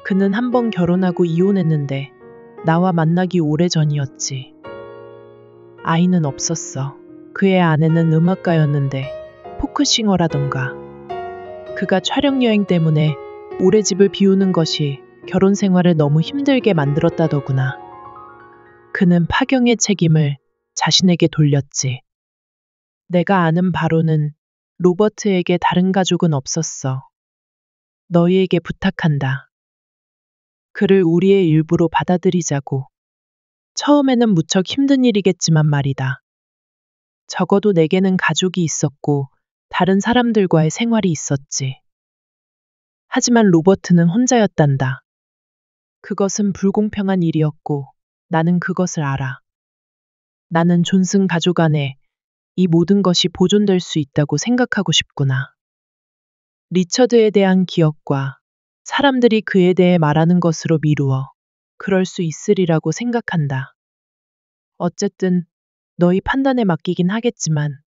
그는 한 번 결혼하고 이혼했는데 나와 만나기 오래전이었지. 아이는 없었어. 그의 아내는 음악가였는데 포크싱어라던가. 그가 촬영 여행 때문에 오래 집을 비우는 것이 결혼 생활을 너무 힘들게 만들었다더구나. 그는 파경의 책임을 자신에게 돌렸지. 내가 아는 바로는 로버트에게 다른 가족은 없었어. 너희에게 부탁한다. 그를 우리의 일부로 받아들이자고. 처음에는 무척 힘든 일이겠지만 말이다. 적어도 내게는 가족이 있었고 다른 사람들과의 생활이 있었지. 하지만 로버트는 혼자였단다. 그것은 불공평한 일이었고 나는 그것을 알아. 나는 존슨 가족 안에 이 모든 것이 보존될 수 있다고 생각하고 싶구나. 리처드에 대한 기억과 사람들이 그에 대해 말하는 것으로 미루어 그럴 수 있으리라고 생각한다. 어쨌든 너희 판단에 맡기긴 하겠지만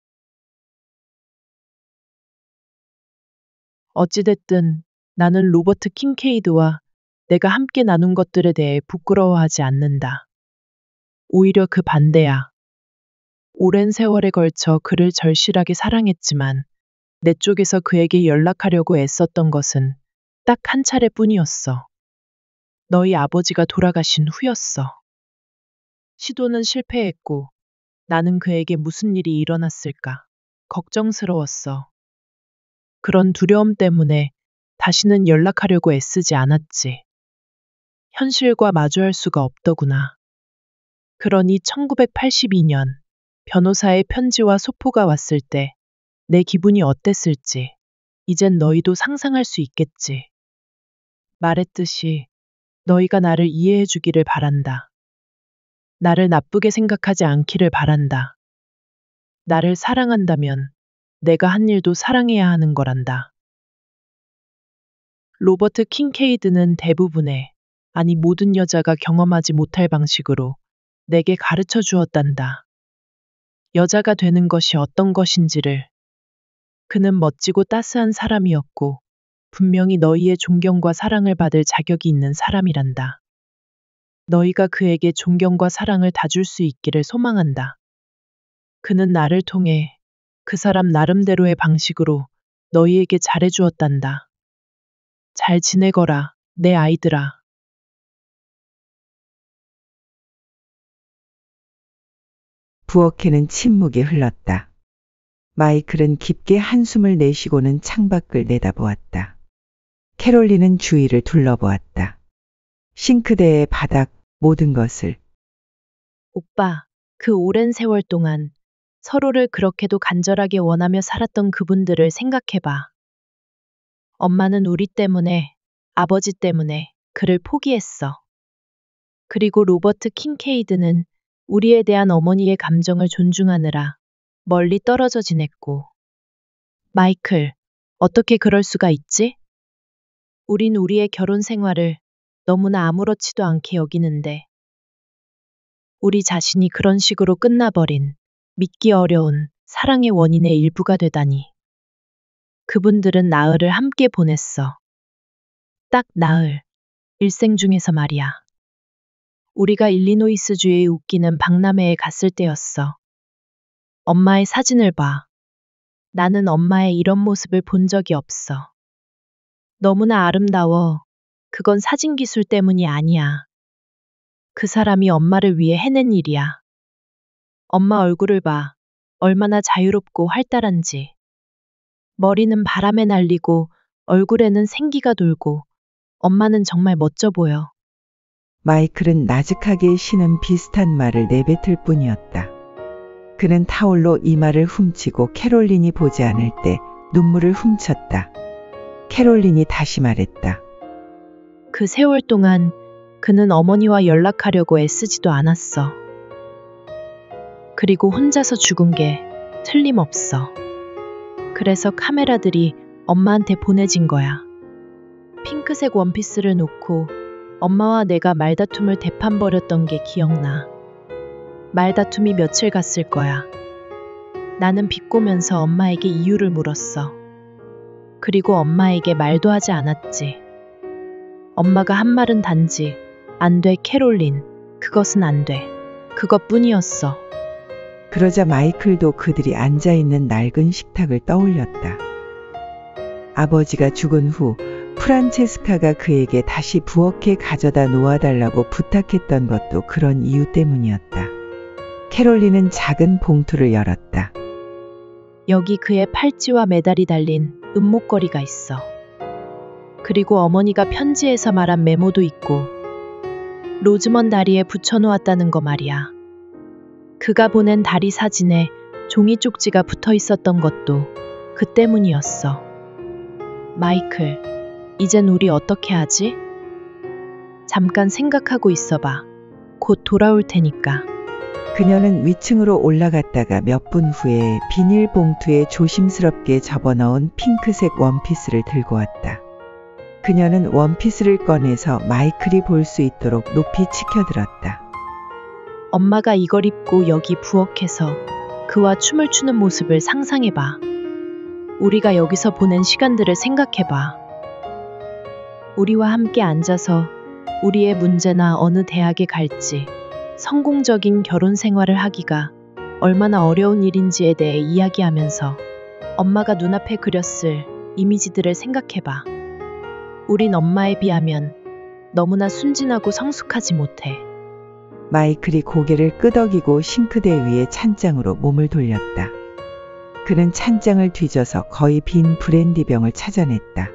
어찌됐든 나는 로버트 킹케이드와 내가 함께 나눈 것들에 대해 부끄러워하지 않는다. 오히려 그 반대야. 오랜 세월에 걸쳐 그를 절실하게 사랑했지만 내 쪽에서 그에게 연락하려고 애썼던 것은 딱 한 차례뿐이었어. 너희 아버지가 돌아가신 후였어. 시도는 실패했고 나는 그에게 무슨 일이 일어났을까 걱정스러웠어. 그런 두려움 때문에 다시는 연락하려고 애쓰지 않았지. 현실과 마주할 수가 없더구나. 그러니 1982년 변호사의 편지와 소포가 왔을 때 내 기분이 어땠을지 이젠 너희도 상상할 수 있겠지. 말했듯이 너희가 나를 이해해 주기를 바란다. 나를 나쁘게 생각하지 않기를 바란다. 나를 사랑한다면 내가 한 일도 사랑해야 하는 거란다. 로버트 킹케이드는 대부분의, 아니 모든 여자가 경험하지 못할 방식으로 내게 가르쳐 주었단다. 여자가 되는 것이 어떤 것인지를. 그는 멋지고 따스한 사람이었고 분명히 너희의 존경과 사랑을 받을 자격이 있는 사람이란다. 너희가 그에게 존경과 사랑을 다 줄 수 있기를 소망한다. 그는 나를 통해 그 사람 나름대로의 방식으로 너희에게 잘해주었단다. 잘 지내거라, 내 아이들아. 부엌에는 침묵이 흘렀다. 마이클은 깊게 한숨을 내쉬고는 창밖을 내다보았다. 캐롤린은 주위를 둘러보았다. 싱크대의 바닥, 모든 것을. 오빠, 그 오랜 세월 동안 서로를 그렇게도 간절하게 원하며 살았던 그분들을 생각해봐. 엄마는 우리 때문에, 아버지 때문에 그를 포기했어. 그리고 로버트 킹케이드는 우리에 대한 어머니의 감정을 존중하느라 멀리 떨어져 지냈고. 마이클, 어떻게 그럴 수가 있지? 우린 우리의 결혼 생활을 너무나 아무렇지도 않게 여기는데 우리 자신이 그런 식으로 끝나버린 믿기 어려운 사랑의 원인의 일부가 되다니. 그분들은 나흘을 함께 보냈어. 딱 나흘. 일생 중에서 말이야. 우리가 일리노이스주의 웃기는 박람회에 갔을 때였어. 엄마의 사진을 봐. 나는 엄마의 이런 모습을 본 적이 없어. 너무나 아름다워. 그건 사진 기술 때문이 아니야. 그 사람이 엄마를 위해 해낸 일이야. 엄마 얼굴을 봐. 얼마나 자유롭고 활달한지. 머리는 바람에 날리고 얼굴에는 생기가 돌고 엄마는 정말 멋져 보여. 마이클은 나직하게 쉬는 비슷한 말을 내뱉을 뿐이었다. 그는 타올로 이마를 훔치고 캐롤린이 보지 않을 때 눈물을 훔쳤다. 캐롤린이 다시 말했다. 그 세월 동안 그는 어머니와 연락하려고 애쓰지도 않았어. 그리고 혼자서 죽은 게 틀림없어. 그래서 카메라들이 엄마한테 보내진 거야. 핑크색 원피스를 놓고 엄마와 내가 말다툼을 대판 벌였던 게 기억나. 말다툼이 며칠 갔을 거야. 나는 비꼬면서 엄마에게 이유를 물었어. 그리고 엄마에게 말도 하지 않았지. 엄마가 한 말은 단지 안 돼, 캐롤린. 그것은 안 돼. 그것뿐이었어. 그러자 마이클도 그들이 앉아있는 낡은 식탁을 떠올렸다. 아버지가 죽은 후 프란체스카가 그에게 다시 부엌에 가져다 놓아달라고 부탁했던 것도 그런 이유 때문이었다. 캐롤린은 작은 봉투를 열었다. 여기 그의 팔찌와 메달이 달린 은목걸이가 있어. 그리고 어머니가 편지에서 말한 메모도 있고 로즈먼 다리에 붙여놓았다는 거 말이야. 그가 보낸 다리 사진에 종이 쪽지가 붙어 있었던 것도 그 때문이었어. 마이클, 이젠 우리 어떻게 하지? 잠깐 생각하고 있어봐. 곧 돌아올 테니까. 그녀는 위층으로 올라갔다가 몇 분 후에 비닐봉투에 조심스럽게 접어넣은 핑크색 원피스를 들고 왔다. 그녀는 원피스를 꺼내서 마이클이 볼 수 있도록 높이 치켜들었다. 엄마가 이걸 입고 여기 부엌에서 그와 춤을 추는 모습을 상상해봐. 우리가 여기서 보낸 시간들을 생각해봐. 우리와 함께 앉아서 우리의 문제나 어느 대학에 갈지, 성공적인 결혼 생활을 하기가 얼마나 어려운 일인지에 대해 이야기하면서 엄마가 눈앞에 그렸을 이미지들을 생각해봐. 우린 엄마에 비하면 너무나 순진하고 성숙하지 못해. 마이클이 고개를 끄덕이고 싱크대 위에 찬장으로 몸을 돌렸다. 그는 찬장을 뒤져서 거의 빈 브랜디병을 찾아냈다.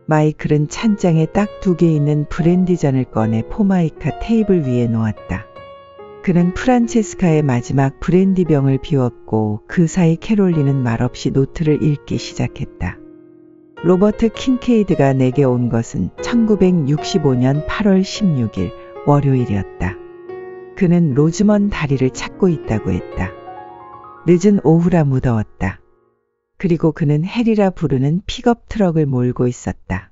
마이클은 찬장에 딱 2개 있는 브랜디잔을 꺼내 포마이카 테이블 위에 놓았다. 그는 프란체스카의 마지막 브랜디병을 비웠고 그 사이 캐롤린은 말없이 노트를 읽기 시작했다. 로버트 킨케이드가 내게 온 것은 1965년 8월 16일 월요일이었다. 그는 로즈먼 다리를 찾고 있다고 했다. 늦은 오후라 무더웠다. 그리고 그는 해리라 부르는 픽업 트럭을 몰고 있었다.